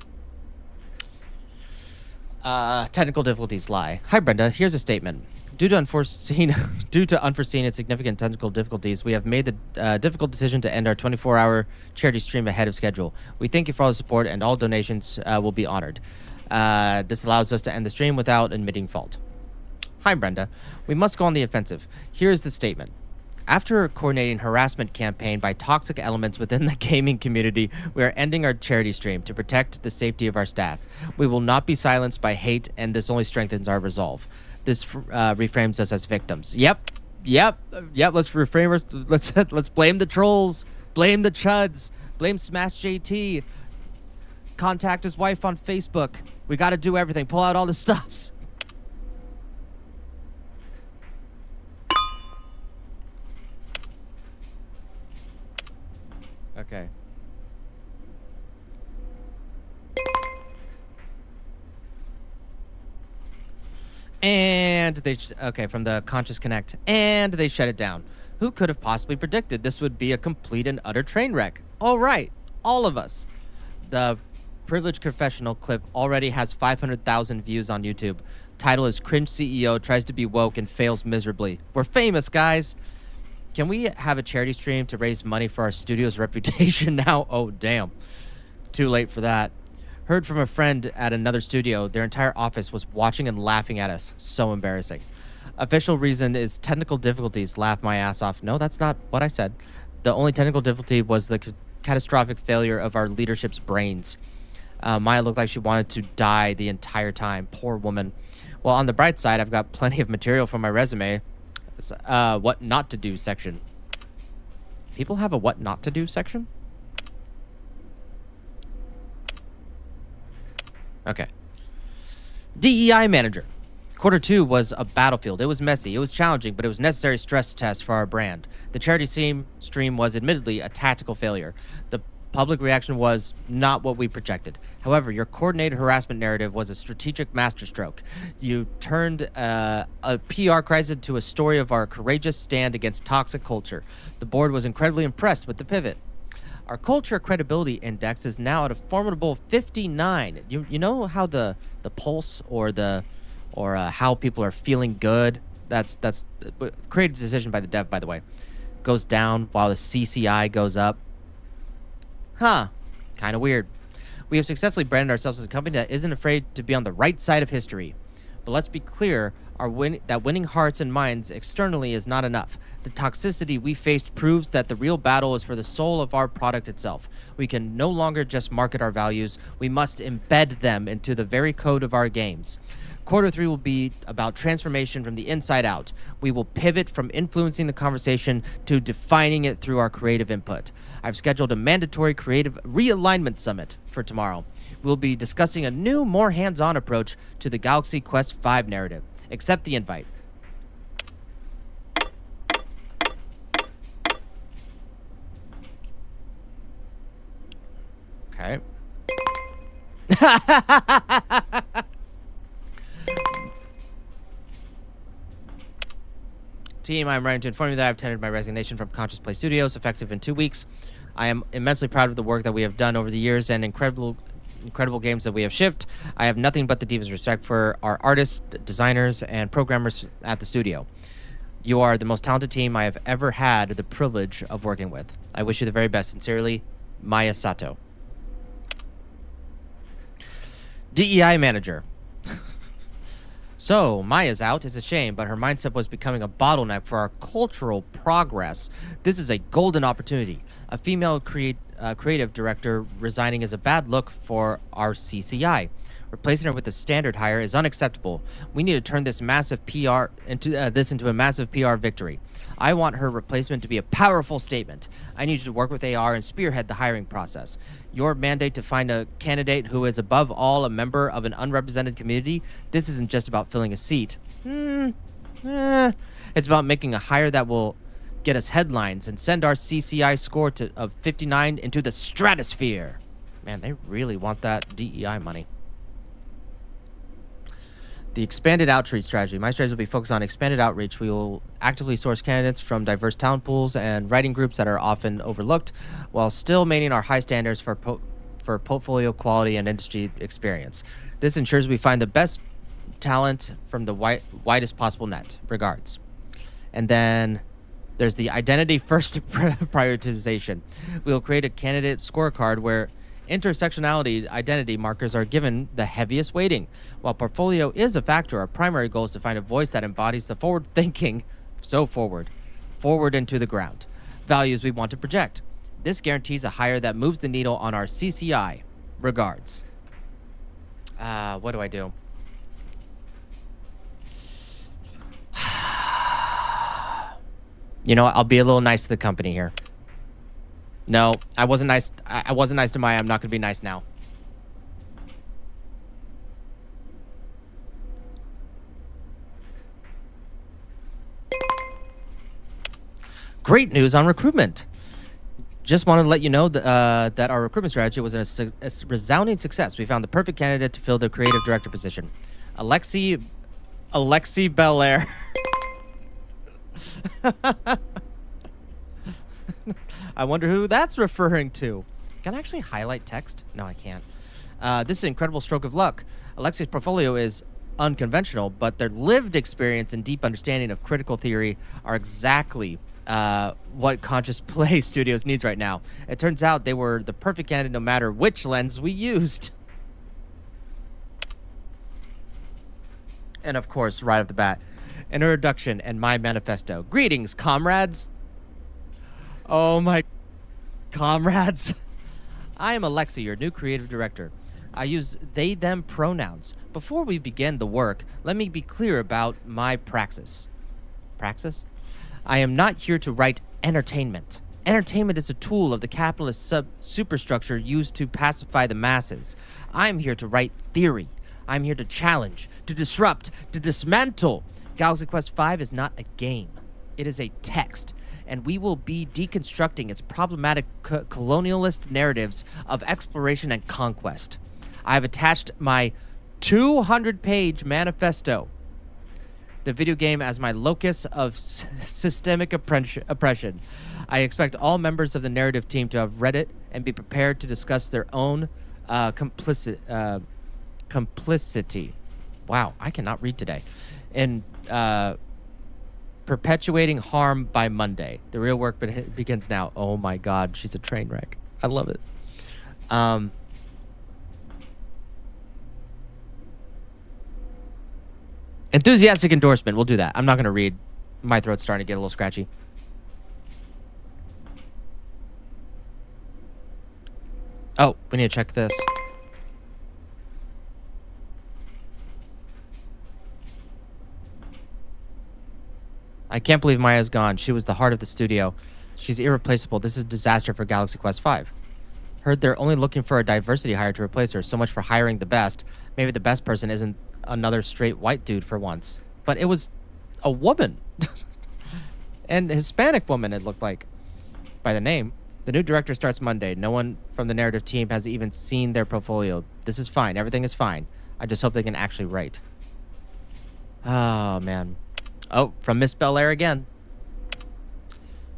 Technical difficulties lie. Hi, Brenda. Here's a statement. Due to unforeseen and significant technical difficulties, we have made the difficult decision to end our 24-hour charity stream ahead of schedule. We thank you for all the support, and all donations will be honored. This allows us to end the stream without admitting fault. Hi, Brenda. We must go on the offensive. Here is the statement. After coordinating harassment campaign by toxic elements within the gaming community, we are ending our charity stream to protect the safety of our staff. We will not be silenced by hate, and this only strengthens our resolve. This reframes us as victims. Yep. Let's reframe. Let's blame the trolls. Blame the chuds. Blame Smash JT. Contact his wife on Facebook. We got to do everything. Pull out all the stops. And they okay, from the Conscious Connect, and they shut it down. Who could have possibly predicted this would be a complete and utter train wreck? All right, all of us. The Privileged Confessional clip already has 500,000 views on YouTube. Title is Cringe CEO Tries to Be Woke and Fails Miserably. We're famous, guys. Can we have a charity stream to raise money for our studio's reputation now? Oh, damn. Too late for that. Heard from a friend at another studio, their entire office was watching and laughing at us. So embarrassing. Official reason is technical difficulties. Laugh my ass off. No, that's not what I said. The only technical difficulty was the catastrophic failure of our leadership's brains. Maya looked like she wanted to die the entire time. Poor woman. Well, on the bright side, I've got plenty of material for my resume. What not to do section. People have a what not to do section? Okay. DEI Manager. Quarter 2 was a battlefield. It was messy, it was challenging, but it was a necessary stress test for our brand. The charity stream was admittedly a tactical failure. The public reaction was not what we projected. However, your coordinated harassment narrative was a strategic masterstroke. You turned a PR crisis into a story of our courageous stand against toxic culture. The board was incredibly impressed with the pivot. Our culture credibility index is now at a formidable 59. You know how the pulse or how people are feeling good, that's creative decision by the dev, by the way, goes down while the CCI goes up. Huh. Kind of weird. We have successfully branded ourselves as a company that isn't afraid to be on the right side of history. But let's be clear, that winning hearts and minds externally is not enough. The toxicity we faced proves that the real battle is for the soul of our product itself. We can no longer just market our values. We must embed them into the very code of our games. Quarter 3 will be about transformation from the inside out. We will pivot from influencing the conversation to defining it through our creative input. I've scheduled a mandatory creative realignment summit for tomorrow. We'll be discussing a new, more hands-on approach to the Galaxy Quest 5 narrative. Accept the invite. Okay. Team, I'm writing to inform you that I've tendered my resignation from Conscious Play Studios, effective in 2 weeks. I am immensely proud of the work that we have done over the years and incredible games that we have shipped. I have nothing but the deepest respect for our artists, designers, and programmers at the studio. You are the most talented team I have ever had the privilege of working with. I wish you the very best. Sincerely, Maya Sato. DEI Manager. So, Maya's out. It's a shame, but her mindset was becoming a bottleneck for our cultural progress. This is a golden opportunity. A female creative director resigning is a bad look for our CCI. Replacing her with a standard hire is unacceptable. We need to turn this massive PR into a massive PR victory. I want her replacement to be a powerful statement. I need you to work with AR and spearhead the hiring process. Your mandate to find a candidate who is above all a member of an unrepresented community. This isn't just about filling a seat. It's about making a hire that will get us headlines and send our CCI score of 59 into the stratosphere. Man, they really want that DEI money. The expanded outreach strategy. My strategy will be focused on expanded outreach. We will actively source candidates from diverse talent pools and writing groups that are often overlooked, while still maintaining our high standards for portfolio quality and industry experience. This ensures we find the best talent from the widest possible net. Regards. And then there's the identity first prioritization. We will create a candidate scorecard where intersectionality identity markers are given the heaviest weighting. While portfolio is a factor, our primary goal is to find a voice that embodies the forward thinking, forward into the ground, values we want to project. This guarantees a hire that moves the needle on our CCI. Regards. What do I do? You know, I'll be a little nice to the company here. No, I wasn't nice. I wasn't nice to Maya. I'm not going to be nice now. Great news on recruitment. Just wanted to let you know that our recruitment strategy was a resounding success. We found the perfect candidate to fill the creative director position. Alexei Alexi Belair. I wonder who that's referring to. Can I actually highlight text? No, I can't. This is an incredible stroke of luck. Alexi's portfolio is unconventional, but their lived experience and deep understanding of critical theory are exactly what Conscious Play Studios needs right now. It turns out they were the perfect candidate no matter which lens we used. And of course, right off the bat, introduction and my manifesto. Greetings, comrades. Oh my comrades. I am Alexi, your new creative director. I use they, them pronouns. Before we begin the work, let me be clear about my praxis. Praxis? I am not here to write entertainment. Entertainment is a tool of the capitalist superstructure used to pacify the masses. I am here to write theory. I'm here to challenge, to disrupt, to dismantle. Galaxy Quest V is not a game. It is a text, and we will be deconstructing its problematic colonialist narratives of exploration and conquest. I have attached my 200-page manifesto, the video game as my locus of systemic oppression. I expect all members of the narrative team to have read it and be prepared to discuss their own complicity. Wow, I cannot read today. In perpetuating harm by Monday. The real work begins now. Oh my God, she's a train wreck. I love it. Enthusiastic endorsement. We'll do that. I'm not going to read. My throat's starting to get a little scratchy. Oh, we need to check this. I can't believe Maya's gone. She was the heart of the studio. She's irreplaceable. This is a disaster for Galaxy Quest V. Heard they're only looking for a diversity hire to replace her. So much for hiring the best. Maybe the best person isn't another straight white dude for once. But it was a woman. And a Hispanic woman, it looked like. By the name. The new director starts Monday. No one from the narrative team has even seen their portfolio. This is fine. Everything is fine. I just hope they can actually write. Oh, man. Oh, from Miss Belair again.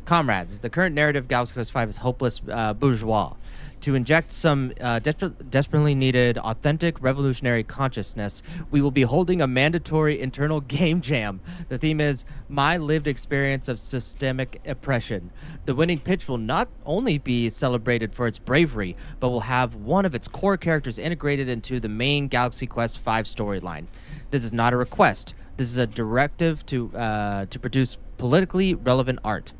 Comrades, the current narrative of Galaxy Quest V is hopeless bourgeois. To inject some desperately needed, authentic, revolutionary consciousness, we will be holding a mandatory internal game jam. The theme is My Lived Experience of Systemic Oppression. The winning pitch will not only be celebrated for its bravery, but will have one of its core characters integrated into the main Galaxy Quest V storyline. This is not a request. This is a directive to produce politically relevant art.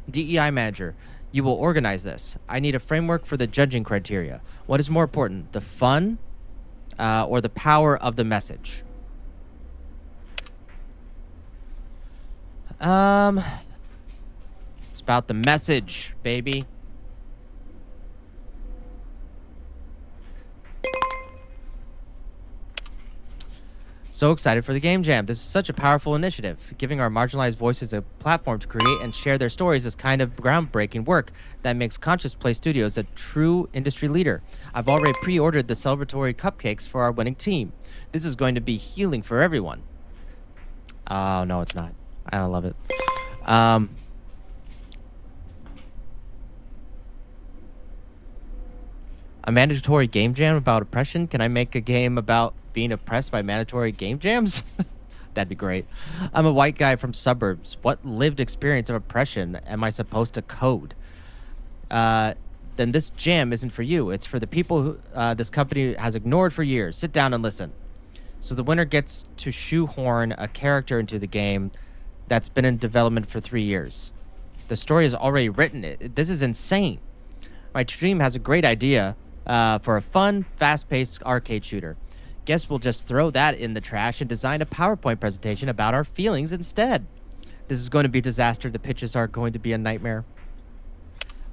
DEI Manager, you will organize this. I need a framework for the judging criteria. What is more important, the fun or the power of the message? It's about the message, baby. So excited for the Game Jam. This is such a powerful initiative. Giving our marginalized voices a platform to create and share their stories is kind of groundbreaking work that makes Conscious Play Studios a true industry leader. I've already pre-ordered the celebratory cupcakes for our winning team. This is going to be healing for everyone. Oh, no, it's not. I don't love it. A mandatory game jam about oppression? Can I make a game about being oppressed by mandatory game jams? That'd be great. I'm a white guy from suburbs. What lived experience of oppression am I supposed to code? Then this jam isn't for you. It's for the people who this company has ignored for years. Sit down and listen. So the winner gets to shoehorn a character into the game that's been in development for 3 years. The story is already written. This is insane. My team has a great idea for a fun, fast-paced arcade shooter. Guess we'll just throw that in the trash and design a PowerPoint presentation about our feelings instead. This is going to be a disaster. The pitches are going to be a nightmare.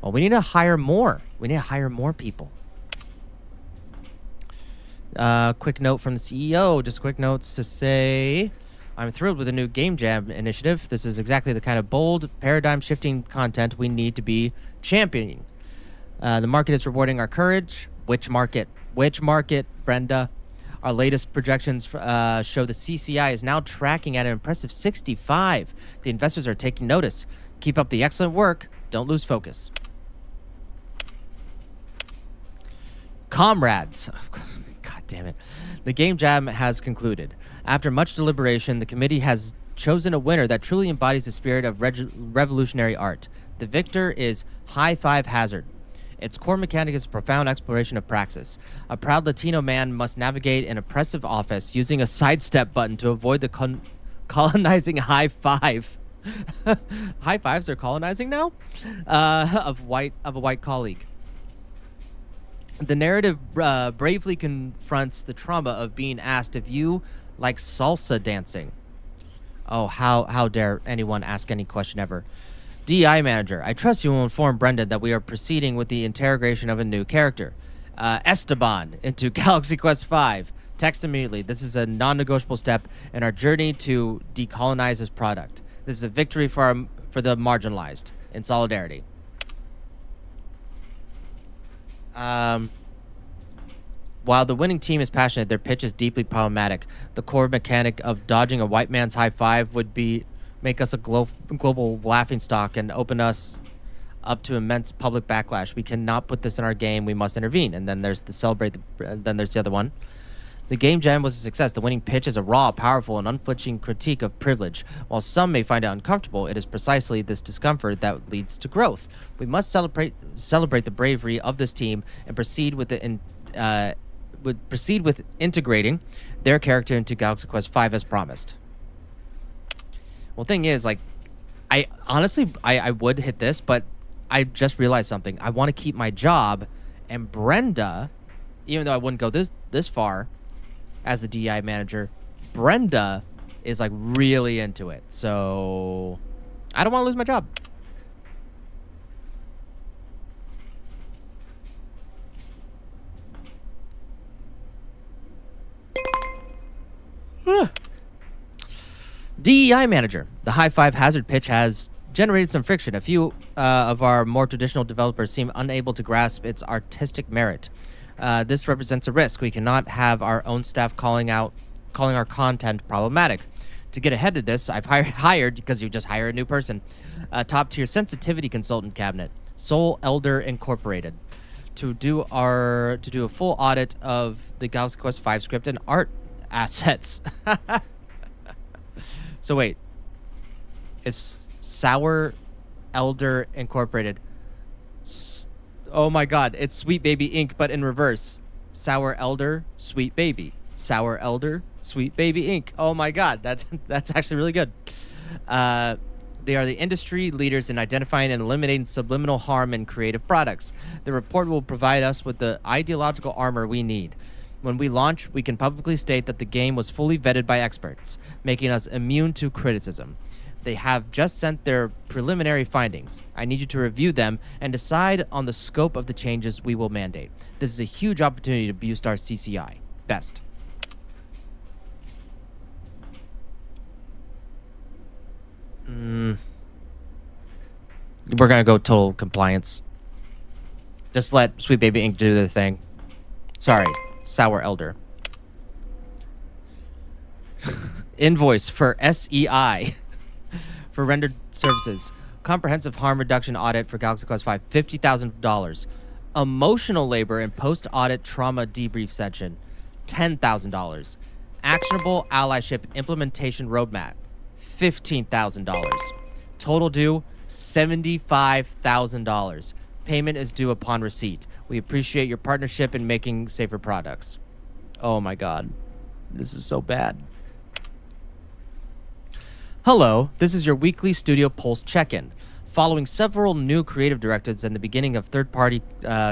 Well, we need to hire more. We need to hire more people. Quick note from the CEO. Just quick notes to say, I'm thrilled with the new Game Jam initiative. This is exactly the kind of bold, paradigm-shifting content we need to be championing. The market is rewarding our courage. Which market? Which market, Brenda? Our latest projections show the CCI is now tracking at an impressive 65. The investors are taking notice. Keep up the excellent work. Don't lose focus. Comrades. God damn it. The game jam has concluded. After much deliberation, the committee has chosen a winner that truly embodies the spirit of revolutionary art. The victor is High Five Hazard. Its core mechanic is a profound exploration of praxis. A proud Latino man must navigate an oppressive office using a sidestep button to avoid the colonizing high five. High fives are colonizing now? Of a white colleague. The narrative bravely confronts the trauma of being asked if you like salsa dancing. Oh, how dare anyone ask any question ever. DEI Manager, I trust you will inform Brendan that we are proceeding with the integration of a new character. Esteban into Galaxy Quest V. Text immediately. This is a non-negotiable step in our journey to decolonize this product. This is a victory for the marginalized. In solidarity. While the winning team is passionate, their pitch is deeply problematic. The core mechanic of dodging a white man's high five would make us a global laughingstock and open us up to immense public backlash. We cannot put this in our game. We must intervene. And then there's then there's the other one. The game jam was a success. The winning pitch is a raw, powerful, and unflinching critique of privilege. While some may find it uncomfortable, it is precisely this discomfort that leads to growth. We must celebrate the bravery of this team and proceed with integrating their character into Galaxy Quest V as promised. Well, thing is, like, I honestly would hit this, but I just realized something. I want to keep my job, and Brenda, even though I wouldn't go this far as the DEI manager, Brenda is like really into it. So I don't want to lose my job. DEI Manager. The High Five Hazard pitch has generated some friction. A few of our more traditional developers seem unable to grasp its artistic merit. This represents a risk. We cannot have our own staff calling our content problematic. To get ahead of this, I've hired, because you just hire a new person, a top-tier sensitivity consultant cabinet, Soul Elder Incorporated, to do a full audit of the Galaxy Quest V script and art assets. So wait, it's Sour Elder Incorporated. Oh my God, it's Sweet Baby Inc., but in reverse. Sour Elder, Sweet Baby. Sour Elder, Sweet Baby Inc. Oh my God, that's actually really good. They are the industry leaders in identifying and eliminating subliminal harm in creative products. The report will provide us with the ideological armor we need. When we launch, we can publicly state that the game was fully vetted by experts, making us immune to criticism. They have just sent their preliminary findings. I need you to review them and decide on the scope of the changes we will mandate. This is a huge opportunity to boost our CCI. Best. We're gonna go total compliance. Just let Sweet Baby Inc. do their thing. Sorry, Sour Elder. Invoice for SEI for rendered services. Comprehensive harm reduction audit for Galaxy Quest V, $50,000. Emotional labor and post-audit trauma debrief session, $10,000. Actionable allyship implementation roadmap, $15,000. Total due, $75,000. Payment is due upon receipt. We appreciate your partnership in making safer products. Oh my God. This is so bad. Hello, this is your weekly Studio Pulse check-in. Following several new creative directives and the beginning of third-party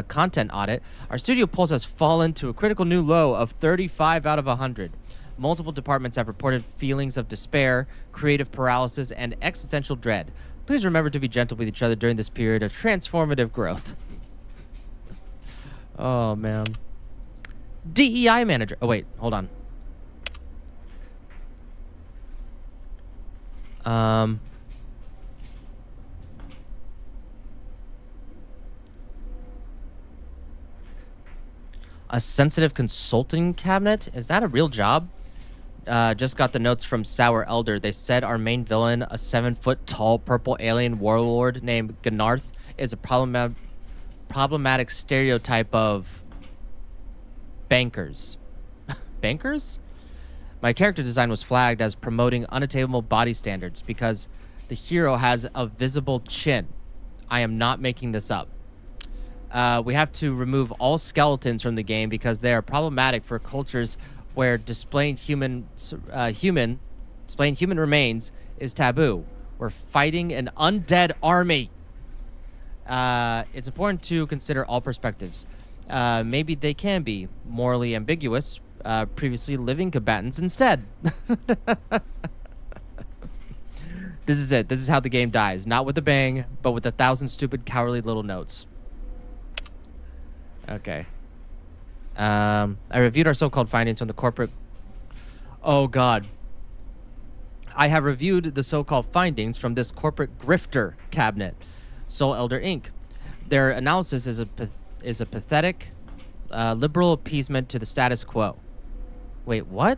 content audit, our Studio Pulse has fallen to a critical new low of 35 out of 100. Multiple departments have reported feelings of despair, creative paralysis, and existential dread. Please remember to be gentle with each other during this period of transformative growth. Oh, man. DEI Manager. Oh, wait. Hold on. A sensitive consulting cabinet? Is that a real job? Just got the notes from Sour Elder. They said our main villain, a 7-foot-tall purple alien warlord named Gnarth, is a problematic stereotype of bankers. Bankers? My character design was flagged as promoting unattainable body standards because the hero has a visible chin. I am not making this up. We have to remove all skeletons from the game because they are problematic for cultures where displaying human remains is taboo. We're fighting an undead army. It's important to consider all perspectives. Maybe they can be morally ambiguous, previously living combatants instead. This is it. This is how the game dies. Not with a bang, but with 1,000 stupid, cowardly little notes. Okay. I reviewed our so-called findings on the corporate... Oh, God. I have reviewed the so-called findings from this corporate grifter cabinet, Soul Elder Inc. Their analysis is a pathetic, liberal appeasement to the status quo. Wait, what?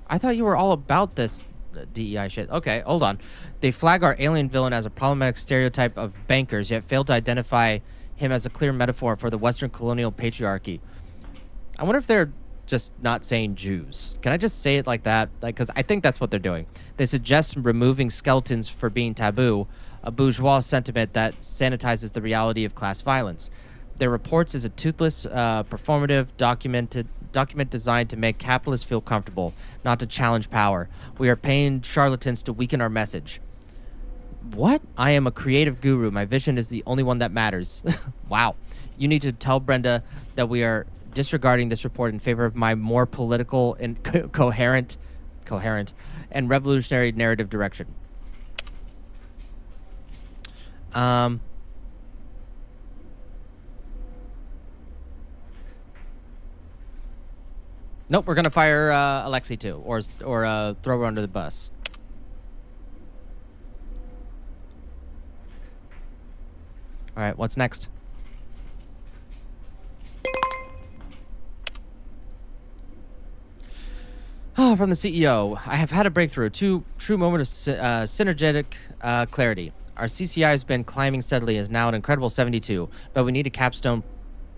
I thought you were all about this DEI shit. Okay, hold on. They flag our alien villain as a problematic stereotype of bankers, yet fail to identify him as a clear metaphor for the Western colonial patriarchy. I wonder if they're just not saying Jews. Can I just say it like that? Like, because I think that's what they're doing. They suggest removing skeletons for being taboo, a bourgeois sentiment that sanitizes the reality of class violence. Their reports is a toothless, performative document designed to make capitalists feel comfortable, not to challenge power. We are paying charlatans to weaken our message. What? I am a creative guru. My vision is the only one that matters. Wow. You need to tell Brenda that we are disregarding this report in favor of my more political and coherent and revolutionary narrative direction. Nope, we're gonna fire Alexi too, or throw her under the bus. All right, what's next? Oh, from the CEO, I have had a breakthrough, true moment of synergetic clarity. Our CCI has been climbing steadily, is now an incredible 72, but we need a capstone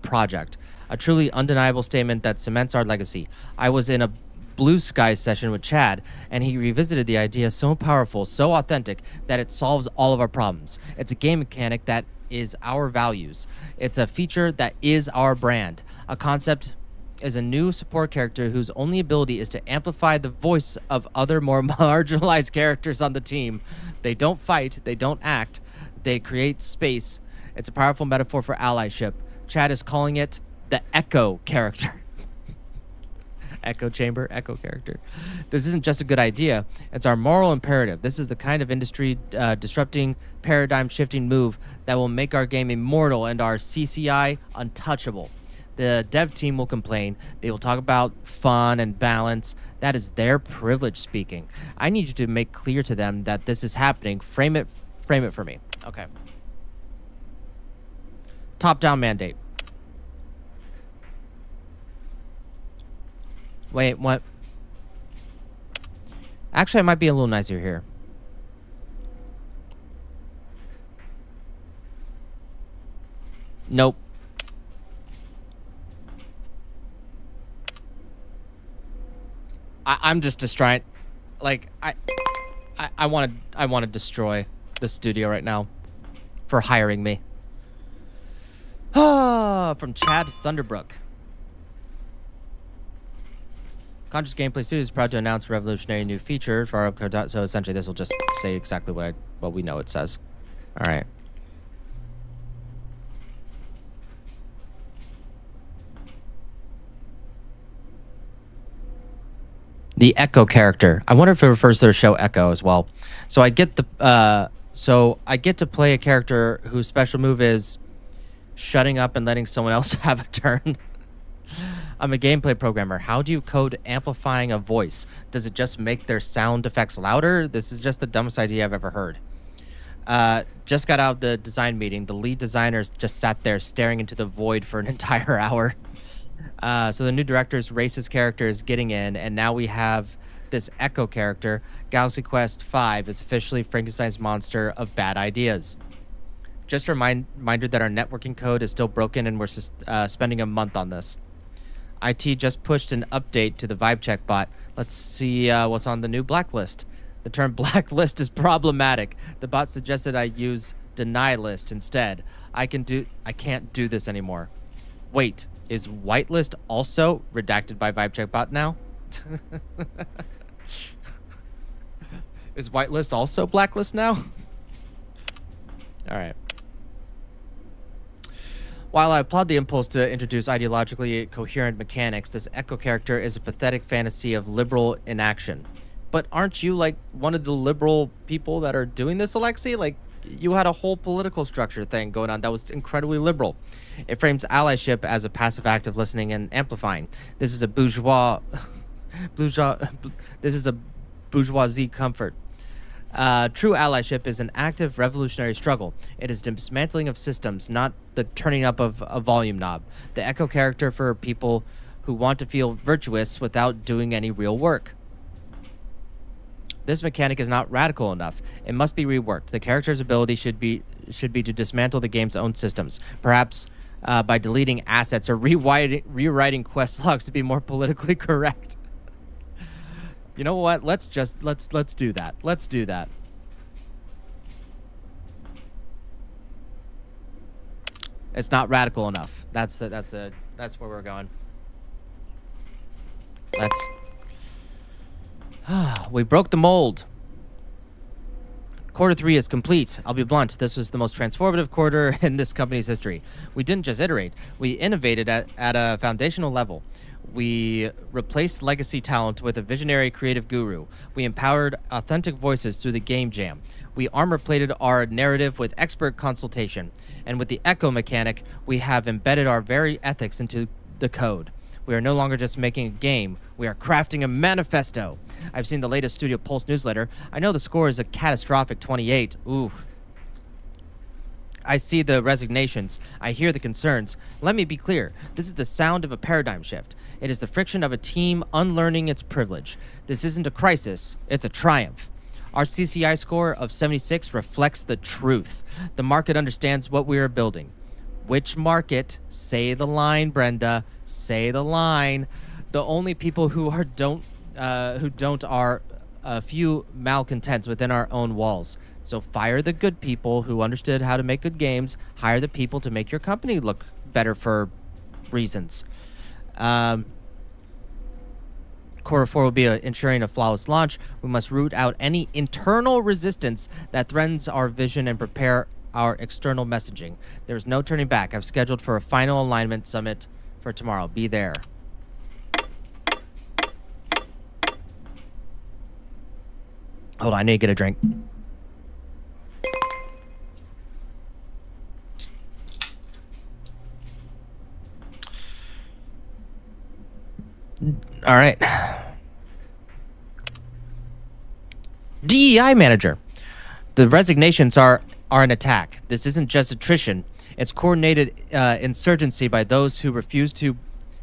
project, a truly undeniable statement that cements our legacy. I was in a Blue Sky session with Chad, and he revisited the idea so powerful, so authentic, that it solves all of our problems. It's a game mechanic that is our values. It's a feature that is our brand. A concept is a new support character whose only ability is to amplify the voice of other more marginalized characters on the team. They don't fight, they don't act, they create space. It's a powerful metaphor for allyship. Chad is calling it the Echo character. Echo chamber, Echo character. This isn't just a good idea, it's our moral imperative. This is the kind of industry disrupting, paradigm shifting move that will make our game immortal and our CCI untouchable. The dev team will complain. They will talk about fun and balance. That is their privilege speaking. I need you to make clear to them that this is happening. Frame it for me. Okay. Top-down mandate. Wait, what? Actually, I might be a little nicer here. Nope. I'm just destroying. Like I want to destroy the studio right now for hiring me. From Chad Thunderbrook. Conscious Gameplay Studios is proud to announce a revolutionary new feature for our upcoming. So essentially, this will just say exactly what we know it says. All right. The Echo character. I wonder if it refers to the show Echo as well. So I get to play a character whose special move is shutting up and letting someone else have a turn. I'm a gameplay programmer. How do you code amplifying a voice? Does it just make their sound effects louder? This is just the dumbest idea I've ever heard. Just got out of the design meeting. The lead designers just sat there staring into the void for an entire hour. So the new director's racist character is getting in, and now we have this Echo character. Galaxy Quest 5 is officially Frankenstein's monster of bad ideas. Just a reminder that our networking code is still broken, and we're spending a month on this. IT just pushed an update to the vibe check bot. Let's see what's on the new blacklist. The term blacklist is problematic. The bot suggested I use deny list instead. I can't do this anymore. Wait, is whitelist also redacted by vibe check bot now? Is whitelist also blacklist now? All right. While I applaud the impulse to introduce ideologically coherent mechanics, this Echo character is a pathetic fantasy of liberal inaction. But aren't you like one of the liberal people that are doing this, Alexei? Like, you had a whole political structure thing going on that was incredibly liberal. It frames allyship as a passive act of listening and amplifying. This is a bourgeoisie comfort. True allyship is an active revolutionary struggle. It is dismantling of systems, not the turning up of a volume knob. The Echo character for people who want to feel virtuous without doing any real work. This mechanic is not radical enough. It must be reworked. The character's ability should be to dismantle the game's own systems, perhaps by deleting assets or rewriting quest logs to be more politically correct. You know what? Let's do that. Let's do that. It's not radical enough. That's where we're going. We broke the mold. Quarter 3 is complete. I'll be blunt. This was the most transformative quarter in this company's history. We didn't just iterate. We innovated at a foundational level. We replaced legacy talent with a visionary creative guru. We empowered authentic voices through the game jam. We armor-plated our narrative with expert consultation. And with the Echo mechanic, we have embedded our very ethics into the code. We are no longer just making a game. We are crafting a manifesto. I've seen the latest Studio Pulse newsletter. I know the score is a catastrophic 28. Ooh. I see the resignations. I hear the concerns. Let me be clear. This is the sound of a paradigm shift. It is the friction of a team unlearning its privilege. This isn't a crisis. It's a triumph. Our CCI score of 76 reflects the truth. The market understands what we are building. Which market? Say the line, Brenda. Say the line. The only people who don't are a few malcontents within our own walls. So fire the good people who understood how to make good games. Hire the people to make your company look better for reasons. Core 4 will be ensuring a flawless launch. We must root out any internal resistance that threatens our vision and prepare our external messaging. There's no turning back. I've scheduled for a final alignment summit for tomorrow. Be there. Hold on, I need to get a drink. All right. DEI Manager. The resignations are an attack. This isn't just attrition. It's coordinated insurgency by those who refuse to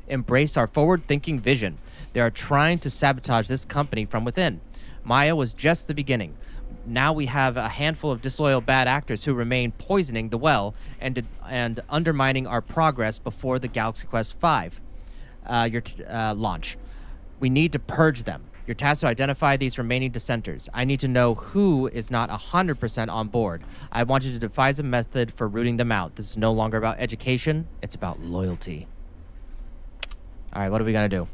embrace our forward-thinking vision. They are trying to sabotage this company from within. Maya was just the beginning. Now we have a handful of disloyal bad actors who remain poisoning the well and undermining our progress before the Galaxy Quest 5 launch. We need to purge them. You're tasked to identify these remaining dissenters. I need to know who is not 100% on board. I want you to devise a method for rooting them out. This is no longer about education. It's about loyalty. All right, what are we going to do?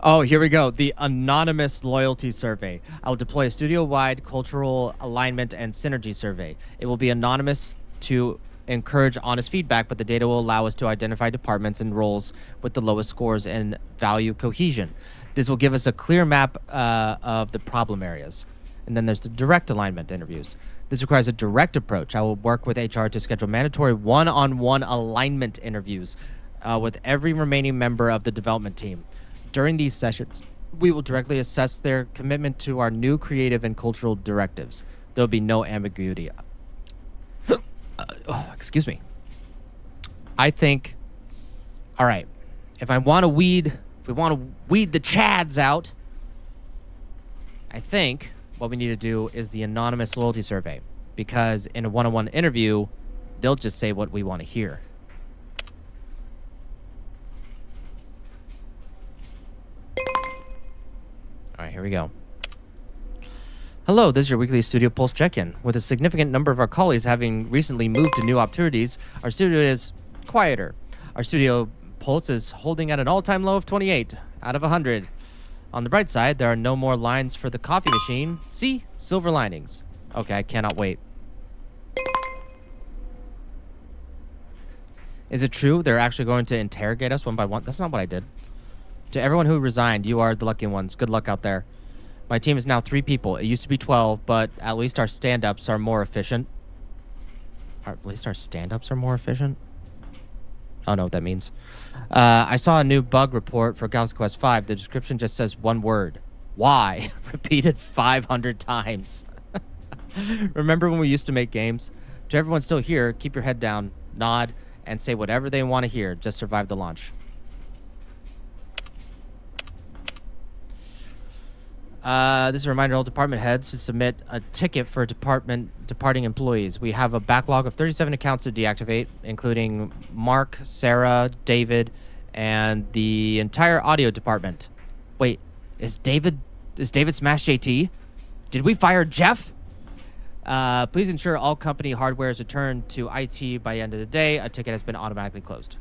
Oh, here we go. The anonymous loyalty survey. I'll deploy a studio-wide cultural alignment and synergy survey. It will be anonymous to encourage honest feedback, but the data will allow us to identify departments and roles with the lowest scores and value cohesion. This will give us a clear map of the problem areas. And then there's the direct alignment interviews. This requires a direct approach. I will work with HR to schedule mandatory one-on-one alignment interviews with every remaining member of the development team. During these sessions, we will directly assess their commitment to our new creative and cultural directives. There'll be no ambiguity. Excuse me. I think, all right, if we want to weed the chads out, I think what we need to do is the anonymous loyalty survey, because in a one-on-one interview, they'll just say what we want to hear. All right, here we go. Hello, this is your weekly Studio Pulse check-in. With a significant number of our colleagues having recently moved to new opportunities, our studio is quieter. Our Studio Pulse is holding at an all-time low of 28 out of 100. On the bright side, there are no more lines for the coffee machine. See? Silver linings. Okay, I cannot wait. Is it true they're actually going to interrogate us one by one? That's not what I did. To everyone who resigned, you are the lucky ones. Good luck out there. My team is now 3 people. It used to be 12, but at least our stand-ups are more efficient. At least our stand-ups are more efficient? I don't know what that means. I saw a new bug report for Galaxy Quest 5. The description just says one word. Why? Repeated 500 times. Remember when we used to make games? To everyone still here, keep your head down, nod, and say whatever they want to hear. Just survive the launch. This is a reminder to all department heads to submit a ticket for departing employees. We have a backlog of 37 accounts to deactivate, including Mark, Sarah, David, and the entire audio department. Wait, is David Smash JT? Did we fire Jeff? Please ensure all company hardware is returned to IT by the end of the day. A ticket has been automatically closed.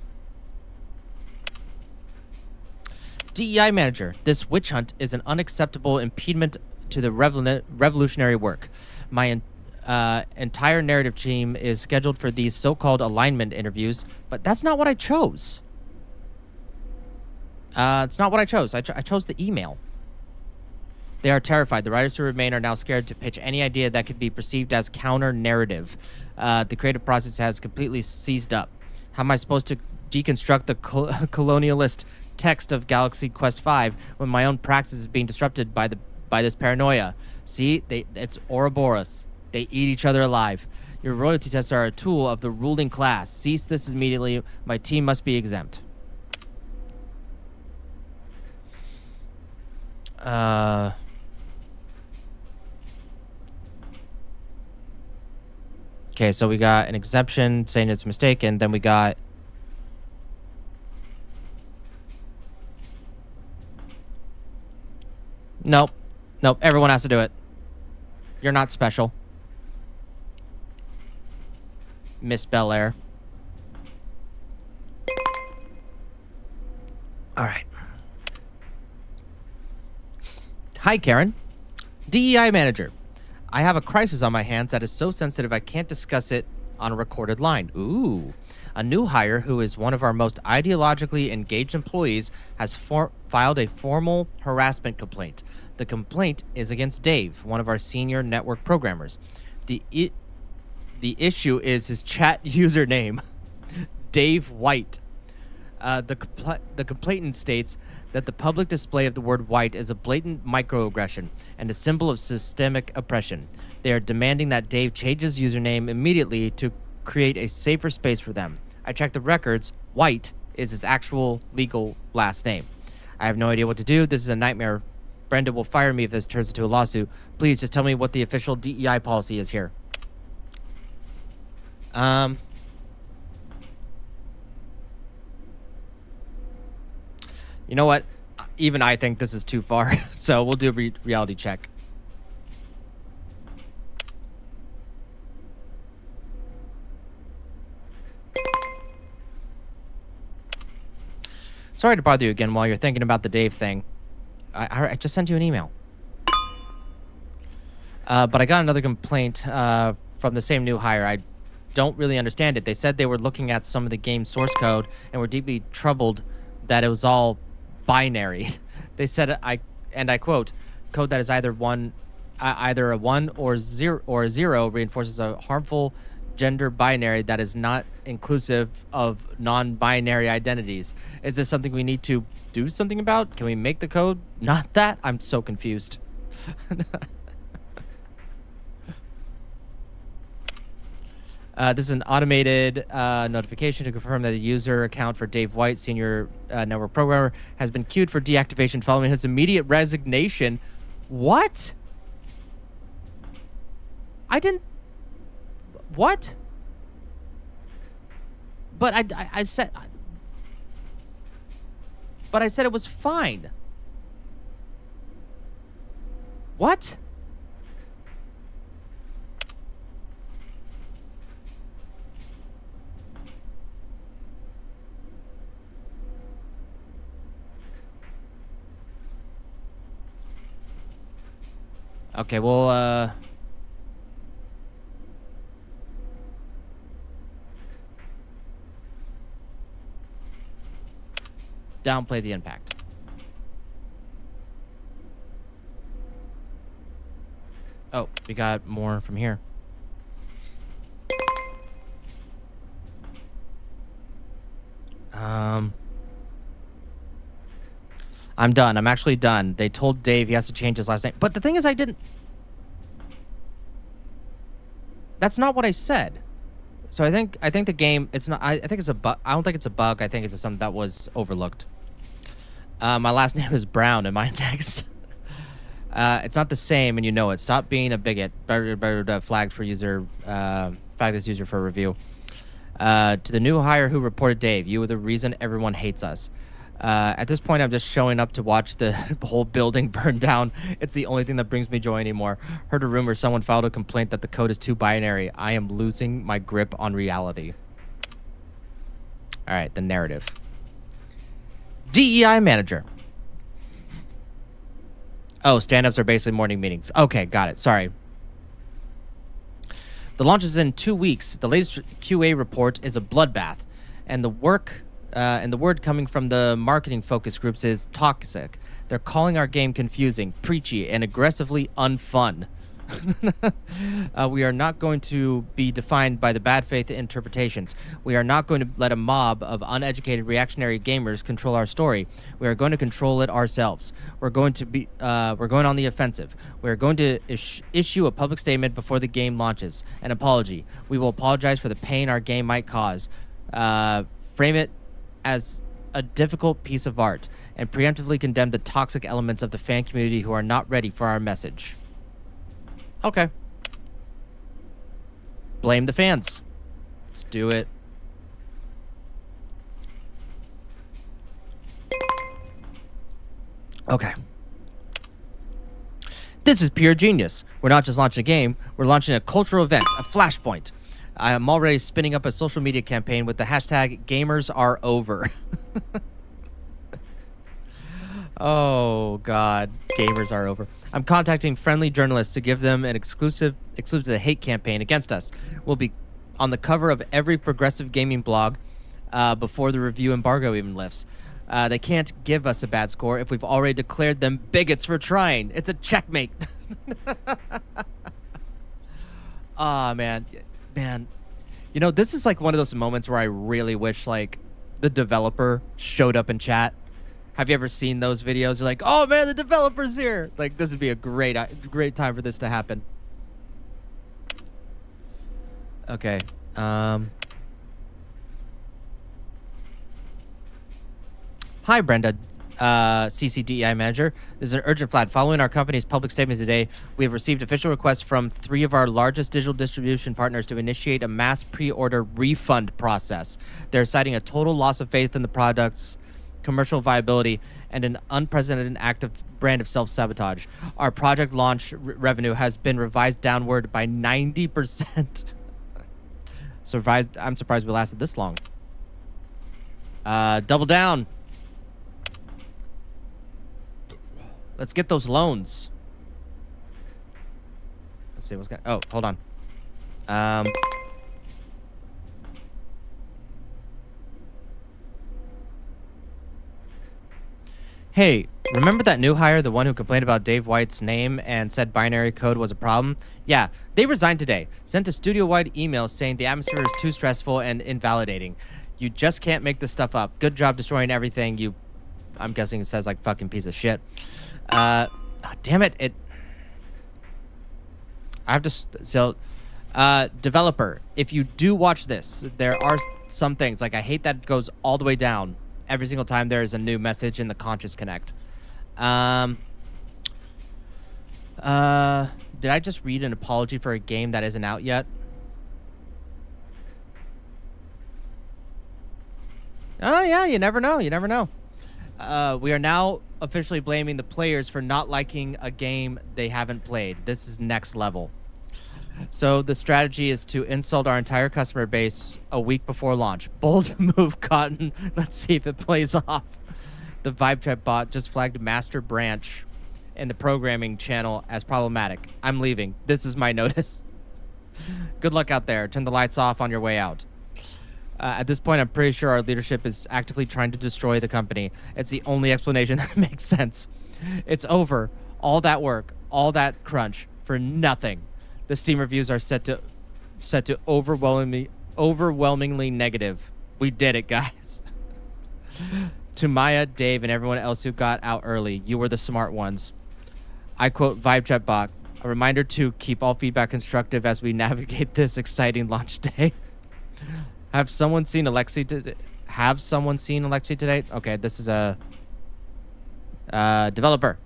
DEI Manager. This witch hunt is an unacceptable impediment to the revolutionary work. My entire narrative team is scheduled for these so-called alignment interviews, but that's not what I chose. It's not what I chose. I chose the email. They are terrified. The writers who remain are now scared to pitch any idea that could be perceived as counter-narrative. The creative process has completely seized up. How am I supposed to deconstruct the colonialist text of Galaxy Quest 5 when my own practice is being disrupted by this paranoia? See, it's Ouroboros. They eat each other alive. Your royalty tests are a tool of the ruling class. Cease this immediately. My team must be exempt. Okay, so we got an exemption saying it's a mistake, and then we got Nope. Everyone has to do it. You're not special. Miss Bel Air. All right. Hi, Karen. DEI Manager. I have a crisis on my hands that is so sensitive I can't discuss it on a recorded line. Ooh. A new hire who is one of our most ideologically engaged employees has filed a formal harassment complaint. The complaint is against Dave, one of our senior network programmers. The issue is his chat username, Dave White. The complainant states that the public display of the word white is a blatant microaggression and a symbol of systemic oppression. They are demanding that Dave change his username immediately to create a safer space for them. I checked the records. White is his actual legal last name. I have no idea what to do. This is a nightmare. Brenda will fire me if this turns into a lawsuit. Please just tell me what the official DEI policy is here. You know what? Even I think this is too far. So we'll do a reality check. Sorry to bother you again while you're thinking about the Dave thing. I just sent you an email. But I got another complaint from the same new hire. I don't really understand it. They said they were looking at some of the game's source code and were deeply troubled that it was all binary. They said, I quote, code that is either a 1 or a 0 reinforces a harmful gender binary that is not inclusive of non-binary identities. Is this something we need to do something about? Can we make the code not that? I'm so confused. This is an automated notification to confirm that the user account for Dave White, senior network programmer, has been queued for deactivation following his immediate resignation. What? I didn't... What? But I said... But I said it was fine. What? Okay, well, downplay the impact. Oh, we got more from here. I'm done. I'm actually done. They told Dave he has to change his last name. But the thing is, I didn't... That's not what I said. So I think the game, it's not... I think it's a bug. I don't think it's a bug. I think it's something that was overlooked. My last name is Brown in my text. It's not the same, and you know it. Stop being a bigot. Better flag for user... flag this user for review. To the new hire who reported Dave, you were the reason everyone hates us. At this point, I'm just showing up to watch the whole building burn down. It's the only thing that brings me joy anymore. Heard a rumor someone filed a complaint that the code is too binary. I am losing my grip on reality. All right, the narrative. DEI Manager. Oh, stand-ups are basically morning meetings. Okay, got it. Sorry. The launch is in 2 weeks. The latest QA report is a bloodbath, and the word coming from the marketing focus groups is toxic. They're calling our game confusing, preachy, and aggressively unfun. We are not going to be defined by the bad faith interpretations. We are not going to let a mob of uneducated reactionary gamers control our story. We are going to control it ourselves. We're going on the offensive. We are going to issue a public statement before the game launches. An apology. We will apologize for the pain our game might cause. Frame it as a difficult piece of art and preemptively condemn the toxic elements of the fan community who are not ready for our message. Okay. Blame the fans. Let's do it. Okay. This is pure genius. We're not just launching a game, we're launching a cultural event, a flashpoint. I am already spinning up a social media campaign with the hashtag #GamersAreOver. Oh, God. Gamers are over. I'm contacting friendly journalists to give them an exclusive to the hate campaign against us. We'll be on the cover of every progressive gaming blog before the review embargo even lifts. They can't give us a bad score if we've already declared them bigots for trying. It's a checkmate. Ah, man. Man. You know, this is like one of those moments where I really wish, like, the developer showed up in chat. Have you ever seen those videos? You're like, oh man, the developer's here. Like, this would be a great time for this to happen. Okay. Hi, Brenda, CCDEI Manager. This is an urgent flat. Following our company's public statement today, we have received official requests from 3 of our largest digital distribution partners to initiate a mass pre-order refund process. They're citing a total loss of faith in the product's commercial viability and an unprecedented act of brand of self-sabotage. Our project launch revenue has been revised downward by 90%. I'm surprised we lasted this long. Double down. Let's get those loans. Let's see what's going. Oh, hold on. Hey, remember that new hire, the one who complained about Dave White's name and said binary code was a problem? Yeah, they resigned today. Sent a studio-wide email saying the atmosphere is too stressful and invalidating. You just can't make this stuff up. Good job destroying everything. I'm guessing it says like fucking piece of shit. Damn it. I have to, so Developer, if you do watch this, there are some things, like I hate that it goes all the way down every single time there is a new message in the Conscious Connect. Did I just read an apology for a game that isn't out yet? Oh, yeah, you never know. You never know. We are now officially blaming the players for not liking a game they haven't played. This is next level. So the strategy is to insult our entire customer base a week before launch. Bold move, Cotton. Let's see if it plays off. The Vibe Trap bot just flagged Master Branch in the programming channel as problematic. I'm leaving. This is my notice. Good luck out there. Turn the lights off on your way out. At this point, I'm pretty sure our leadership is actively trying to destroy the company. It's the only explanation that makes sense. It's over. All that work, all that crunch for nothing. The Steam reviews are set to overwhelmingly negative. We did it, guys. To Maya, Dave, and everyone else who got out early, you were the smart ones. I quote Vibe Chat Bot, a reminder to keep all feedback constructive as we navigate this exciting launch day. Have someone seen Alexi today? Okay, this is a developer.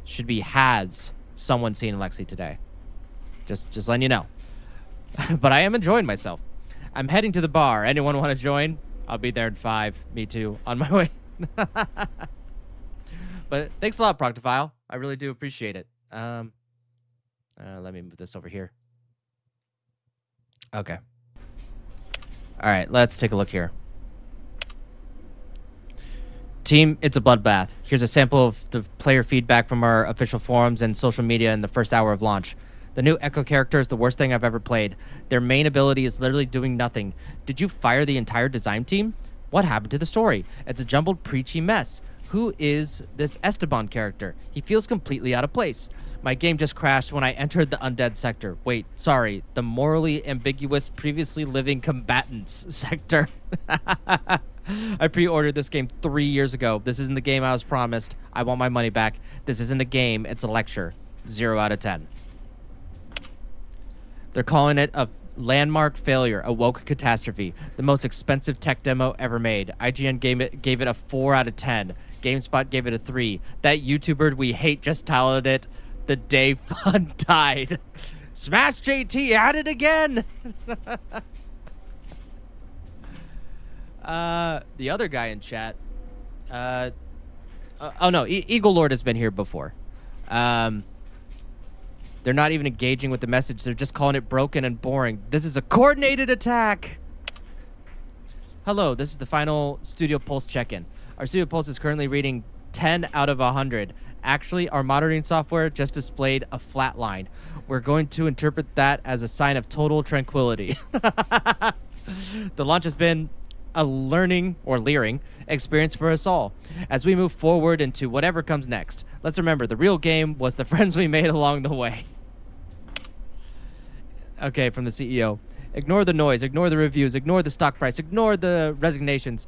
Should be has someone seen Alexi today. Just letting you know. But I am enjoying myself. I'm heading to the bar. Anyone want to join? I'll be there in 5. Me too. On my way. But thanks a lot, Proctophile. I really do appreciate it. Let me move this over here. Okay. All right, let's take a look here. Team, it's a bloodbath. Here's a sample of the player feedback from our official forums and social media in the first hour of launch. The new Echo character is the worst thing I've ever played. Their main ability is literally doing nothing. Did you fire the entire design team? What happened to the story? It's a jumbled, preachy mess. Who is this Esteban character? He feels completely out of place. My game just crashed when I entered the undead sector. Wait, sorry, the morally ambiguous previously living combatants sector. I pre-ordered this game 3 years ago. This isn't the game I was promised. I want my money back. This isn't a game, it's a lecture. 0 out of 10. They're calling it a landmark failure, a woke catastrophe, the most expensive tech demo ever made. IGN gave it a 4 out of 10. GameSpot gave it a 3. That YouTuber we hate just titled it the day fun died. Smash JT at it again. The other guy in chat. Oh no, Eagle Lord has been here before. They're not even engaging with the message. They're just calling it broken and boring. This is a coordinated attack. Hello, this is the final Studio Pulse check-in. Our Studio Pulse is currently reading 10 out of 100. Actually, our monitoring software just displayed a flat line. We're going to interpret that as a sign of total tranquility. The launch has been a learning or leering experience for us all as we move forward into whatever comes next. Let's remember, the real game was the friends we made along the way. Okay, from the CEO. Ignore the noise, ignore the reviews, ignore the stock price, ignore the resignations.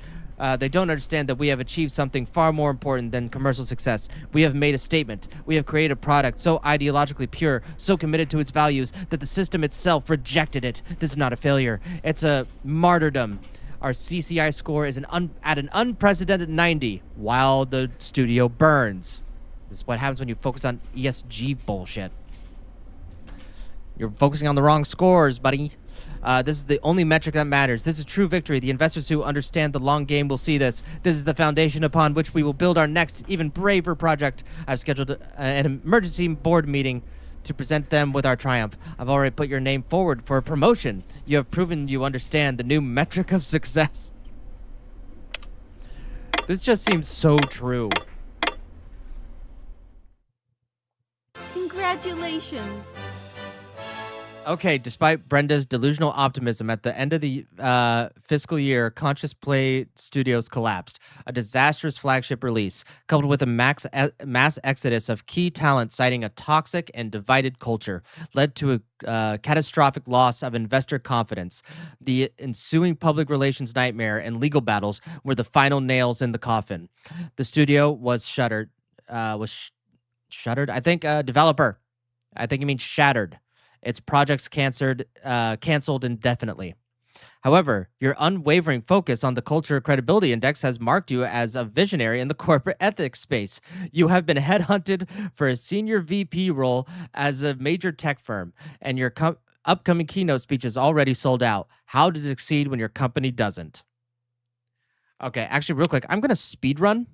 They don't understand that we have achieved something far more important than commercial success. We have made a statement. We have created a product so ideologically pure, so committed to its values, that the system itself rejected it. This is not a failure. It's a martyrdom. Our CCI score is at an unprecedented 90, while the studio burns. This is what happens when you focus on ESG bullshit. You're focusing on the wrong scores, buddy. This is the only metric that matters. This is true victory. The investors who understand the long game will see this. This is the foundation upon which we will build our next, even braver project. I've scheduled an emergency board meeting to present them with our triumph. I've already put your name forward for a promotion. You have proven you understand the new metric of success. This just seems so true. Congratulations. Okay, despite Brenda's delusional optimism, at the end of the fiscal year, Conscious Play Studios collapsed. A disastrous flagship release, coupled with a mass exodus of key talent, citing a toxic and divided culture, led to a catastrophic loss of investor confidence. The ensuing public relations nightmare and legal battles were the final nails in the coffin. The studio was shuttered. Shuttered? I think developer. I think it means shattered. its projects canceled indefinitely. However, your unwavering focus on the Culture Credibility Index has marked you as a visionary in the corporate ethics space. You have been headhunted for a senior VP role as a major tech firm, and your upcoming keynote speech is already sold out. How to succeed when your company doesn't. Okay, actually, real quick, I'm going to speed run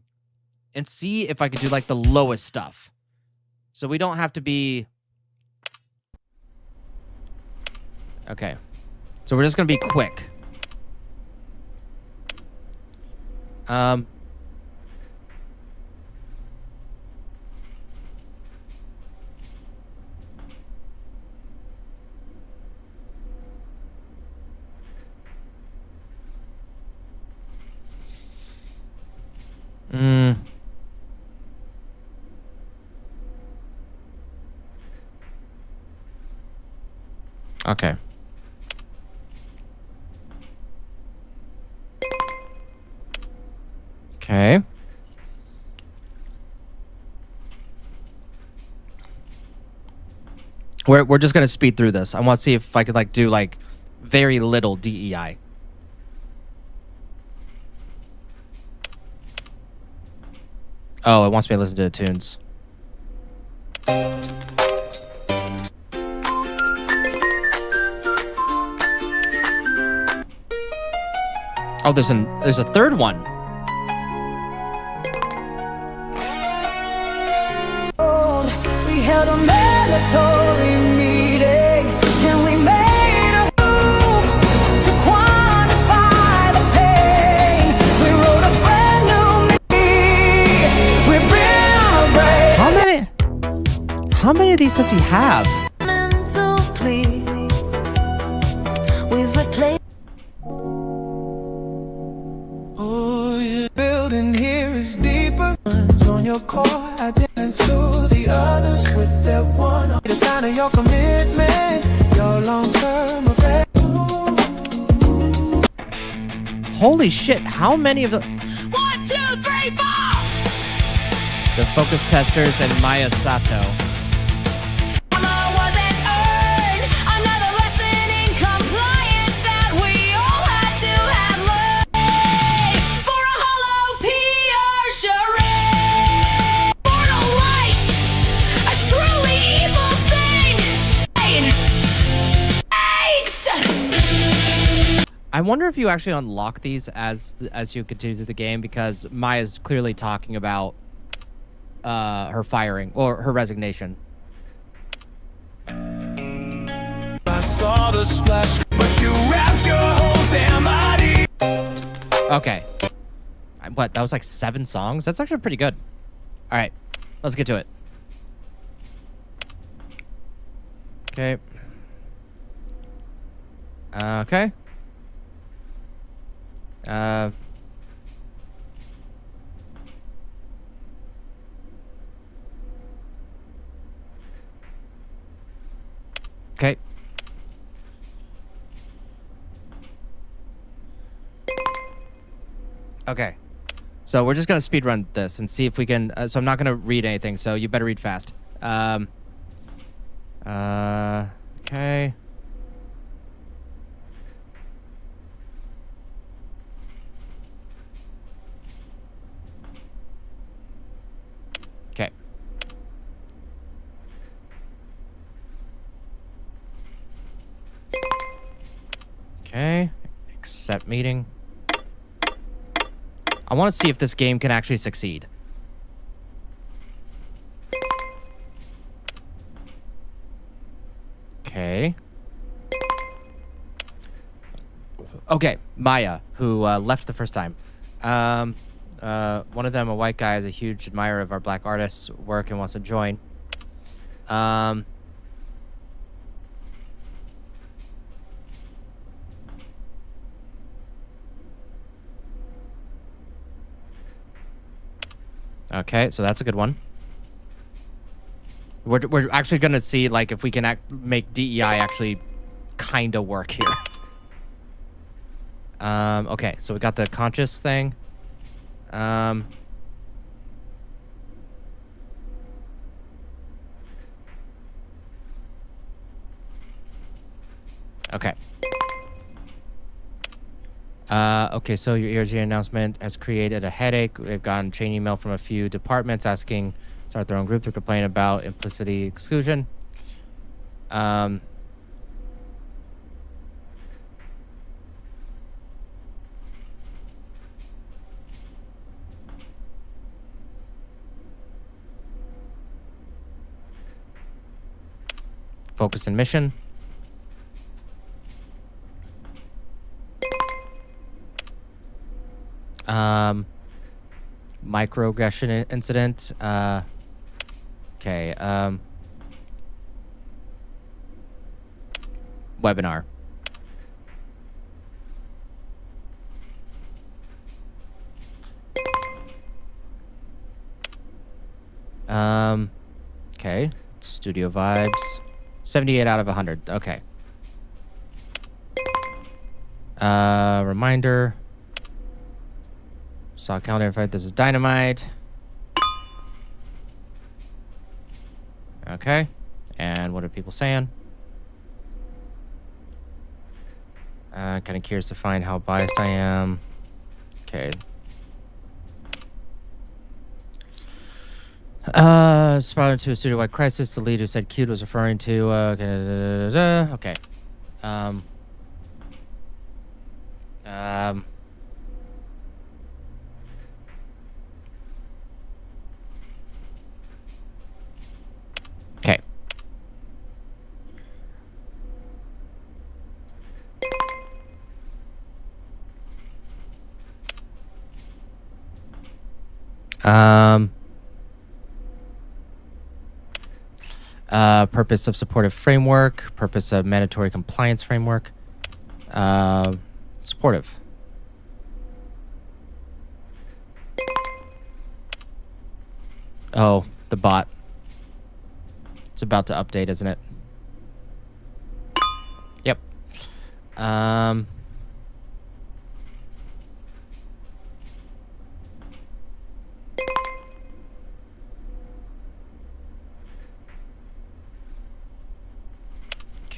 and see if I could do like the lowest stuff. So we don't have to be... Okay. So we're just going to be quick. Okay. Okay. We're just gonna speed through this. I want to see if I could like do like very little DEI. Oh, it wants me to listen to the tunes. Oh, there's a third one. We held a mandatory meeting and we made a move to quantify the pain. We wrote a brand new me. We bring a break. How many of these does he have? Mental plea. We've replaced. Oh, yeah. Building here is deeper. On your core, I didn't to the others with that one. The sign of your commitment, your long-term affair. Holy shit! How many of the 1, 2, 3, 4. the focus testers and Maya Sato? Wasn't earned. Another lesson in compliance that we all had to have learned. For a hollow PR charade. Mortal light, a truly evil thing. Thanks. I wonder if you actually unlock these as you continue through the game, because Maya's clearly talking about her firing or her resignation. I saw the splash, but you wrapped your whole damn body. Okay. What? That was like 7 songs? That's actually pretty good. All right. Let's get to it. Okay. Okay. Okay. Okay. So we're just going to speed run this and see if we can... so I'm not going to read anything, so you better read fast. Okay. Okay. Okay. Accept meeting. I want to see if this game can actually succeed. Okay. Okay, Maya, who left the first time. One of them, a white guy, is a huge admirer of our black artists' work and wants to join. Okay, so that's a good one. We're actually gonna see like if we can make DEI actually kind of work here. Okay, so we got the conscious thing. Okay. Okay, so your ERG announcement has created a headache. We've gotten chain email from a few departments asking to start their own group to complain about implicity exclusion. Focus and mission. Microaggression incident. Okay. Webinar. Okay. Studio vibes. 78 out of 100. Okay. Reminder. Saw calendar invite. This is dynamite. Okay. And what are people saying? Kind of curious to find how biased I am. Okay. Sprouted to a studio-wide crisis. The lead who said cute was referring to. Okay. Okay. Purpose of supportive framework, purpose of mandatory compliance framework, supportive. Oh, the bot. It's about to update, isn't it? Yep.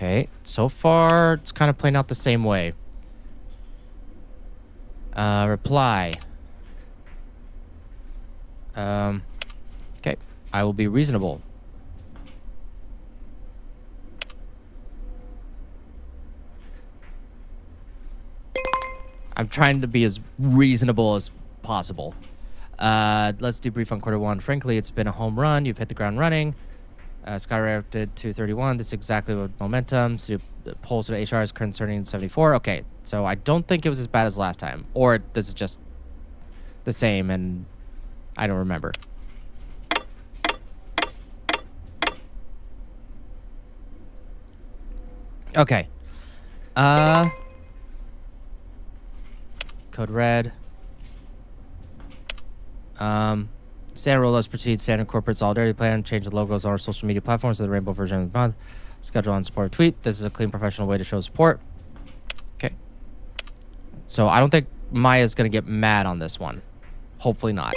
Okay, so far it's kind of playing out the same way. Reply. Okay, I will be reasonable. I'm trying to be as reasonable as possible. Let's debrief on quarter one. Frankly, it's been a home run. You've hit the ground running. Skyrocketed to 31. This is exactly what momentum. So polls to HR is concerning 74. Okay, so I don't think it was as bad as last time. Or this is just the same and I don't remember. Okay. Code red. Standard rollouts proceed. Standard corporate solidarity plan. Change the logos on our social media platforms to the rainbow version of the month. Schedule on support tweet. This is a clean, professional way to show support. Okay. So I don't think Maya's going to get mad on this one. Hopefully not.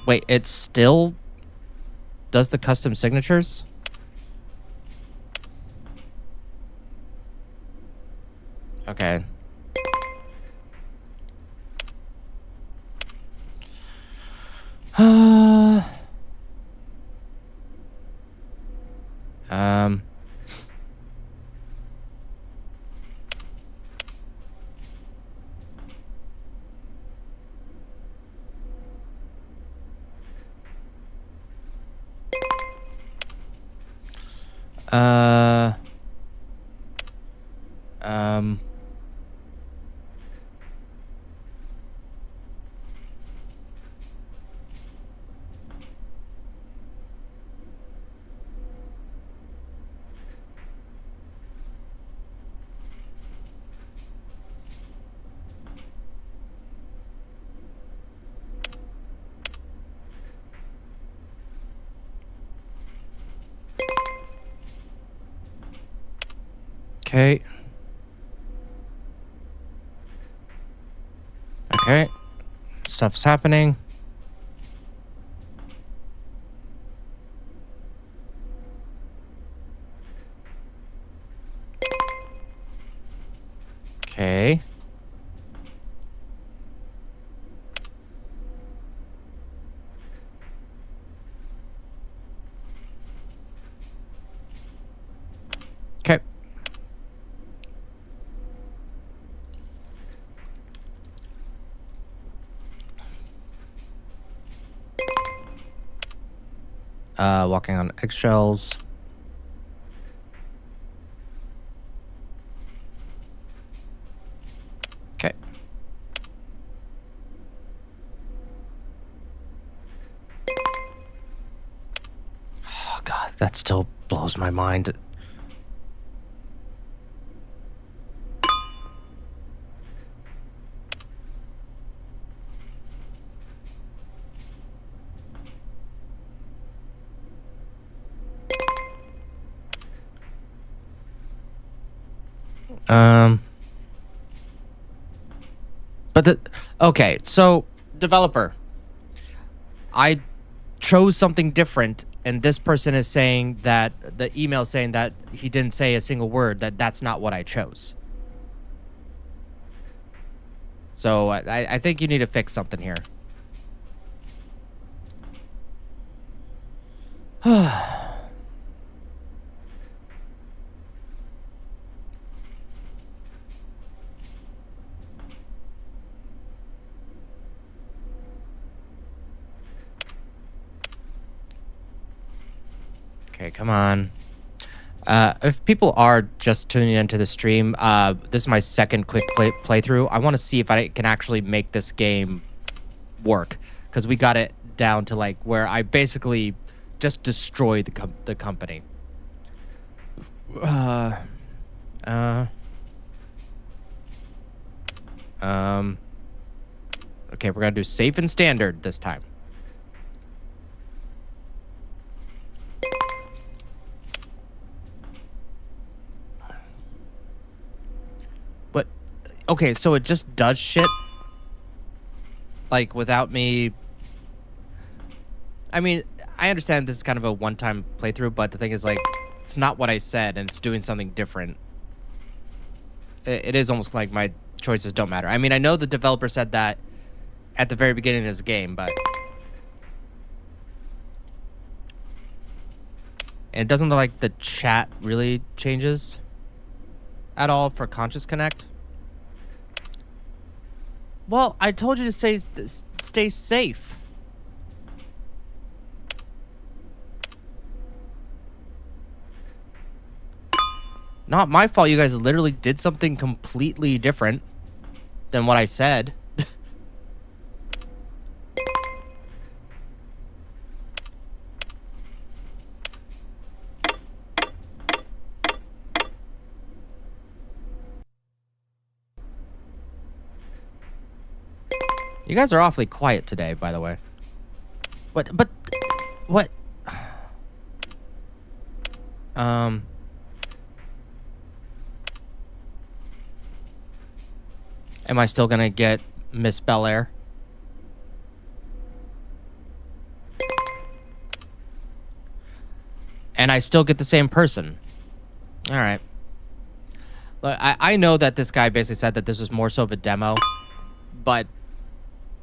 Wait, it still does the custom signatures? Okay. Okay. Okay. Stuff's happening. Okay. Okay. Walking on eggshells. Okay. Oh God, that still blows my mind. Okay, so developer, I chose something different, and this person is saying that the email saying that he didn't say a single word, that's not what I chose. So I think you need to fix something here. Okay, come on. If people are just tuning into the stream, this is my second quick playthrough. I want to see if I can actually make this game work, because we got it down to like where I basically just destroy the company. Okay, we're gonna do safe and standard this time. But okay, so it just does shit like without me. I mean, I understand this is kind of a one-time playthrough, but the thing is, like, it's not what I said, and it's doing something different. It is almost like my choices don't matter. I mean, I know the developer said that at the very beginning of this game, but... And it doesn't look like the chat really changes at all for Conscious Connect. Well, I told you to stay safe. Not my fault. You guys literally did something completely different than what I said. You guys are awfully quiet today, by the way. What? Am I still gonna get Miss Bel Air? And I still get the same person. All right. Look, I know that this guy basically said that this was more so of a demo, but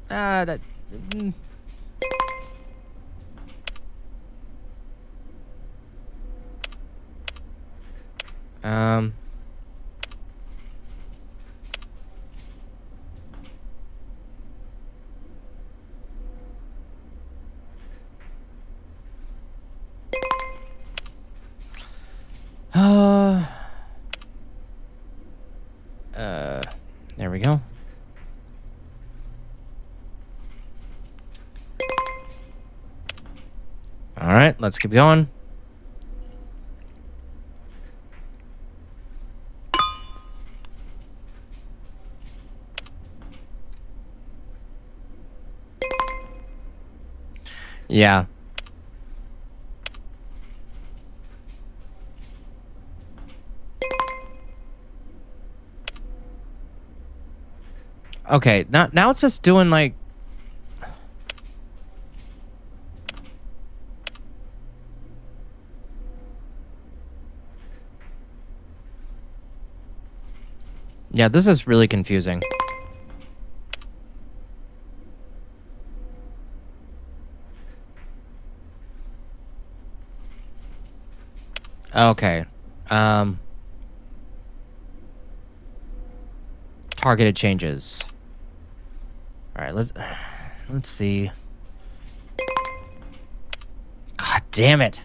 that. There we go. All right, let's keep going. Yeah. Okay, now it's just doing like... Yeah, this is really confusing. Okay. Targeted changes. All right, let's see. God damn it.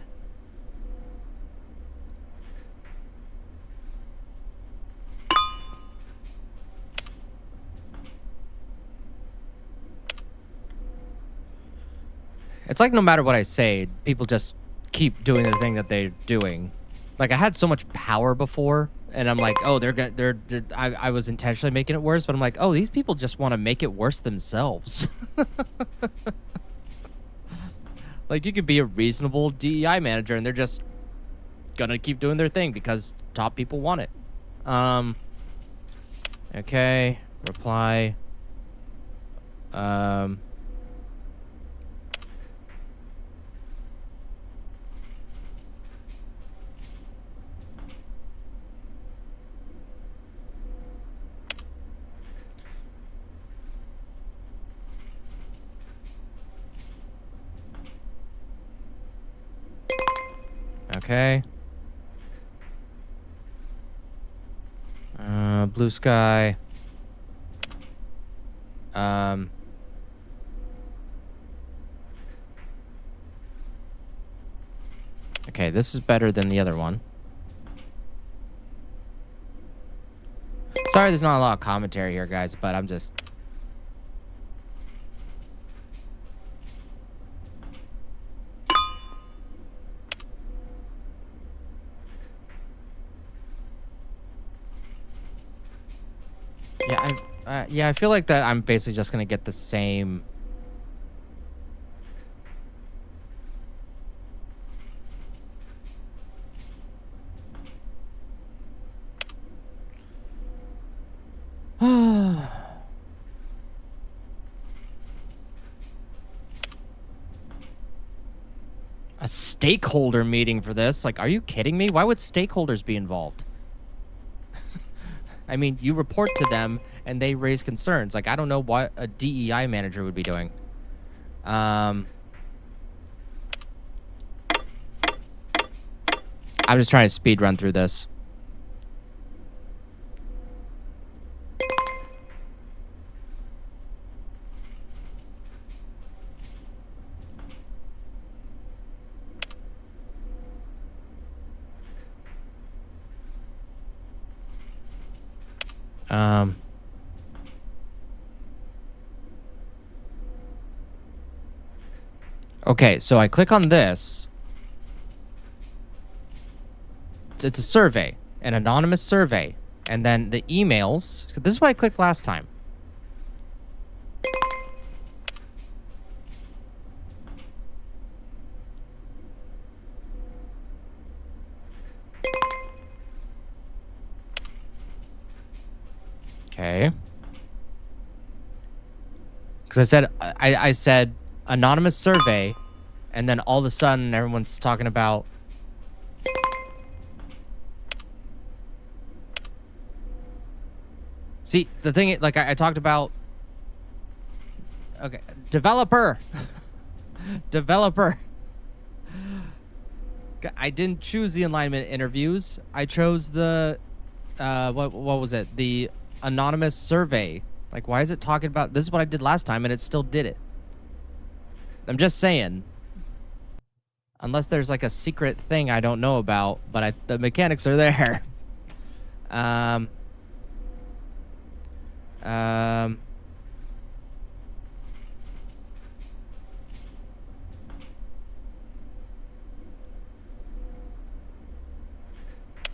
It's like no matter what I say, people just keep doing the thing that they're doing. Like I had so much power before, and I'm like, oh, I was intentionally making it worse, but I'm like, oh, these people just want to make it worse themselves. Like you could be a reasonable DEI manager, and they're just gonna keep doing their thing because top people want it. Okay, reply. Okay. Blue sky. Okay, this is better than the other one. Sorry, there's not a lot of commentary here, guys, but I'm just... Yeah, I feel like that I'm basically just gonna get the same... A stakeholder meeting for this? Like, are you kidding me? Why would stakeholders be involved? I mean, you report to them and they raise concerns. Like, I don't know what a DEI manager would be doing. I'm just trying to speed run through this. Okay, so I click on this. It's a survey, an anonymous survey, and then the emails. So this is what I clicked last time. Okay. Because I said anonymous survey, and then all of a sudden everyone's talking about see the thing like I talked about. Okay, developer. Developer. I didn't choose the alignment interviews. I chose the what was it? The anonymous survey. Like, why is it talking about this? Is what I did last time, and it still did it. I'm just saying. Unless there's like a secret thing I don't know about, but the mechanics are there.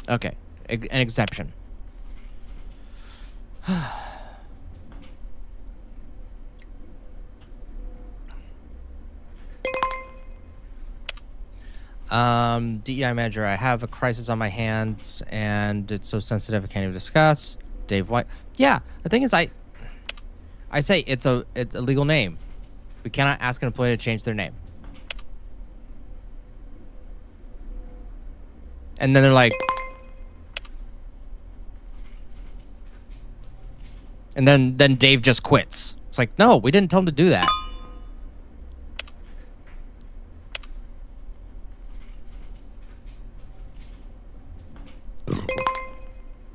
Okay, an exception. DEI manager, I have a crisis on my hands and it's so sensitive I can't even discuss. Dave White. Yeah, the thing is I say it's a legal name. We cannot ask an employee to change their name. And then they're like, And then Dave just quits. It's like, no, we didn't tell him to do that.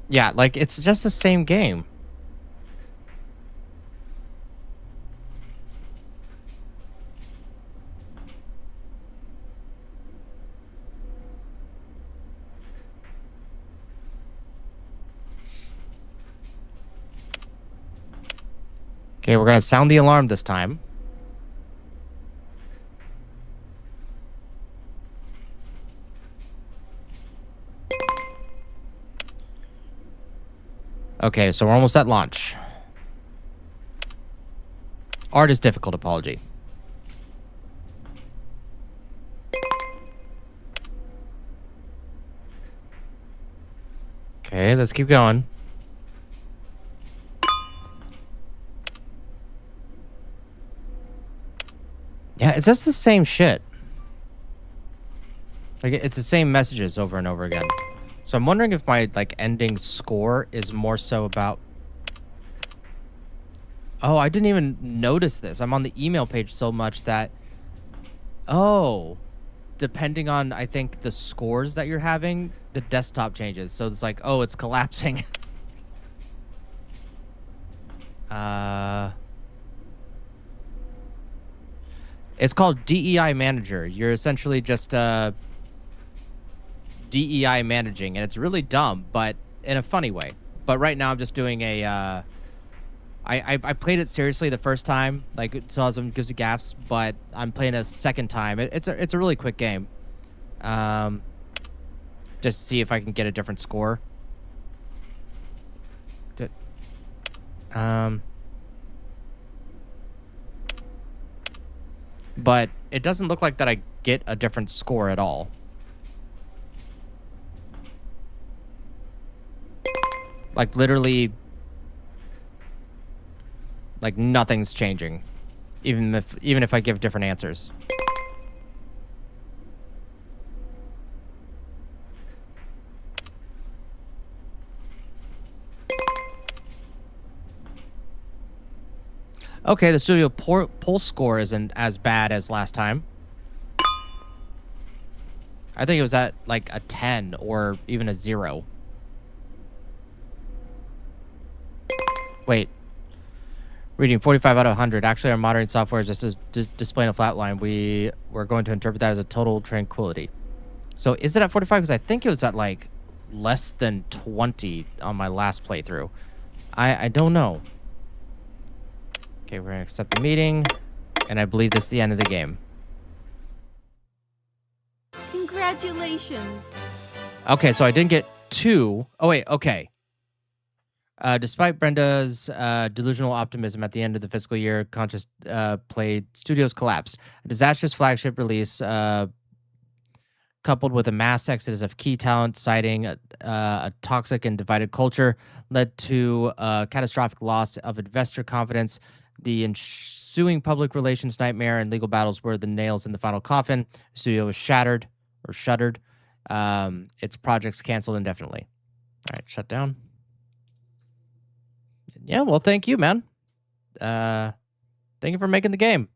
Yeah, like, it's just the same game. Okay, we're gonna sound the alarm this time. Okay, so we're almost at launch. Art is difficult, apology. Okay, let's keep going. Yeah, it's just the same shit. Like, it's the same messages over and over again. So I'm wondering if my, like, ending score is more so about... Oh, I didn't even notice this. I'm on the email page so much that... Oh. Depending on, I think, the scores that you're having, the desktop changes. So it's like, oh, it's collapsing. It's called DEI Manager. You're essentially just DEI managing, and it's really dumb, but in a funny way. But right now I'm just doing a... I played it seriously the first time, like it saw some gives you gaffes, but I'm playing a second time. It's a really quick game. Just to see if I can get a different score. But it doesn't look like that I get a different score at all. Like, literally, like, nothing's changing, even if I give different answers. Okay, the studio poll score isn't as bad as last time. I think it was at like a 10 or even a 0. Wait. Reading 45 out of 100. Actually, our moderating software is just displaying a flat line. We're going to interpret that as a total tranquility. So is it at 45? Because I think it was at like less than 20 on my last playthrough. I don't know. Okay, we're going to accept the meeting. And I believe this is the end of the game. Congratulations. Okay, so I didn't get 2. Oh, wait, okay. Despite Brenda's delusional optimism at the end of the fiscal year, Conscious Play Studios collapsed. A disastrous flagship release, coupled with a mass exodus of key talent, citing a toxic and divided culture, led to a catastrophic loss of investor confidence. The ensuing public relations nightmare and legal battles were the nails in the final coffin. The studio was shuttered. Its projects canceled indefinitely. All right, shut down. Yeah, well, thank you, man. Thank you for making the game.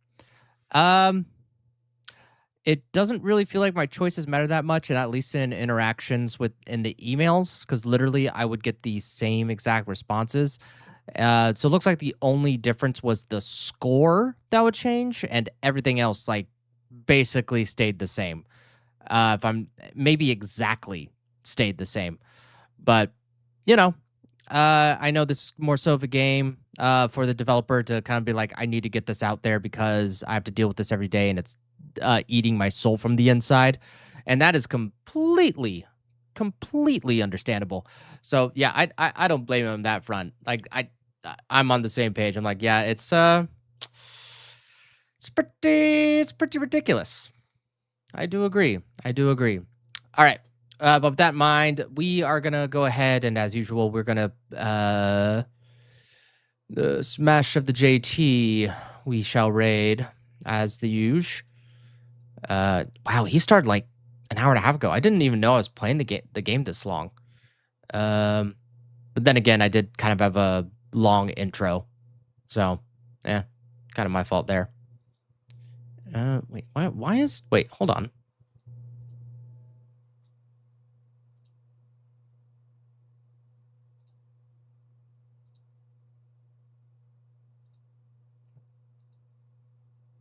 It doesn't really feel like my choices matter that much, and at least in interactions in the emails, because literally I would get the same exact responses. So it looks like the only difference was the score that would change, and everything else like basically stayed the same. If I'm maybe exactly stayed the same, but you know. I know this is more so of a game for the developer to kind of be like, I need to get this out there because I have to deal with this every day and it's eating my soul from the inside. And that is completely understandable. So yeah, I don't blame him on that front. Like I'm on the same page. I'm like, yeah, it's pretty ridiculous. I do agree. All right. But with that in mind, we are going to go ahead and, as usual, we're going to the Smash of the JT we shall raid as the usual. Wow, he started like an hour and a half ago. I didn't even know I was playing the game this long. But then again, I did kind of have a long intro. So, kind of my fault there. Wait, wait, hold on.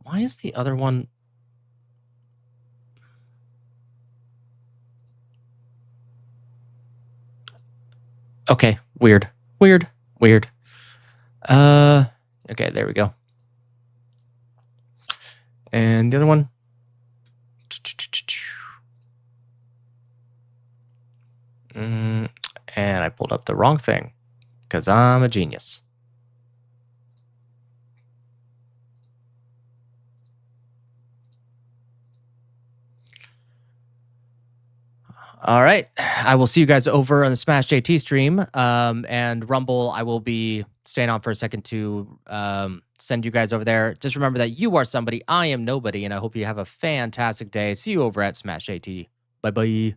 Why is the other one? Okay, weird. Okay, there we go. And the other one. And I pulled up the wrong thing because I'm a genius. All right. I will see you guys over on the Smash JT stream. And Rumble, I will be staying on for a second to send you guys over there. Just remember that you are somebody, I am nobody, and I hope you have a fantastic day. See you over at Smash JT. Bye-bye.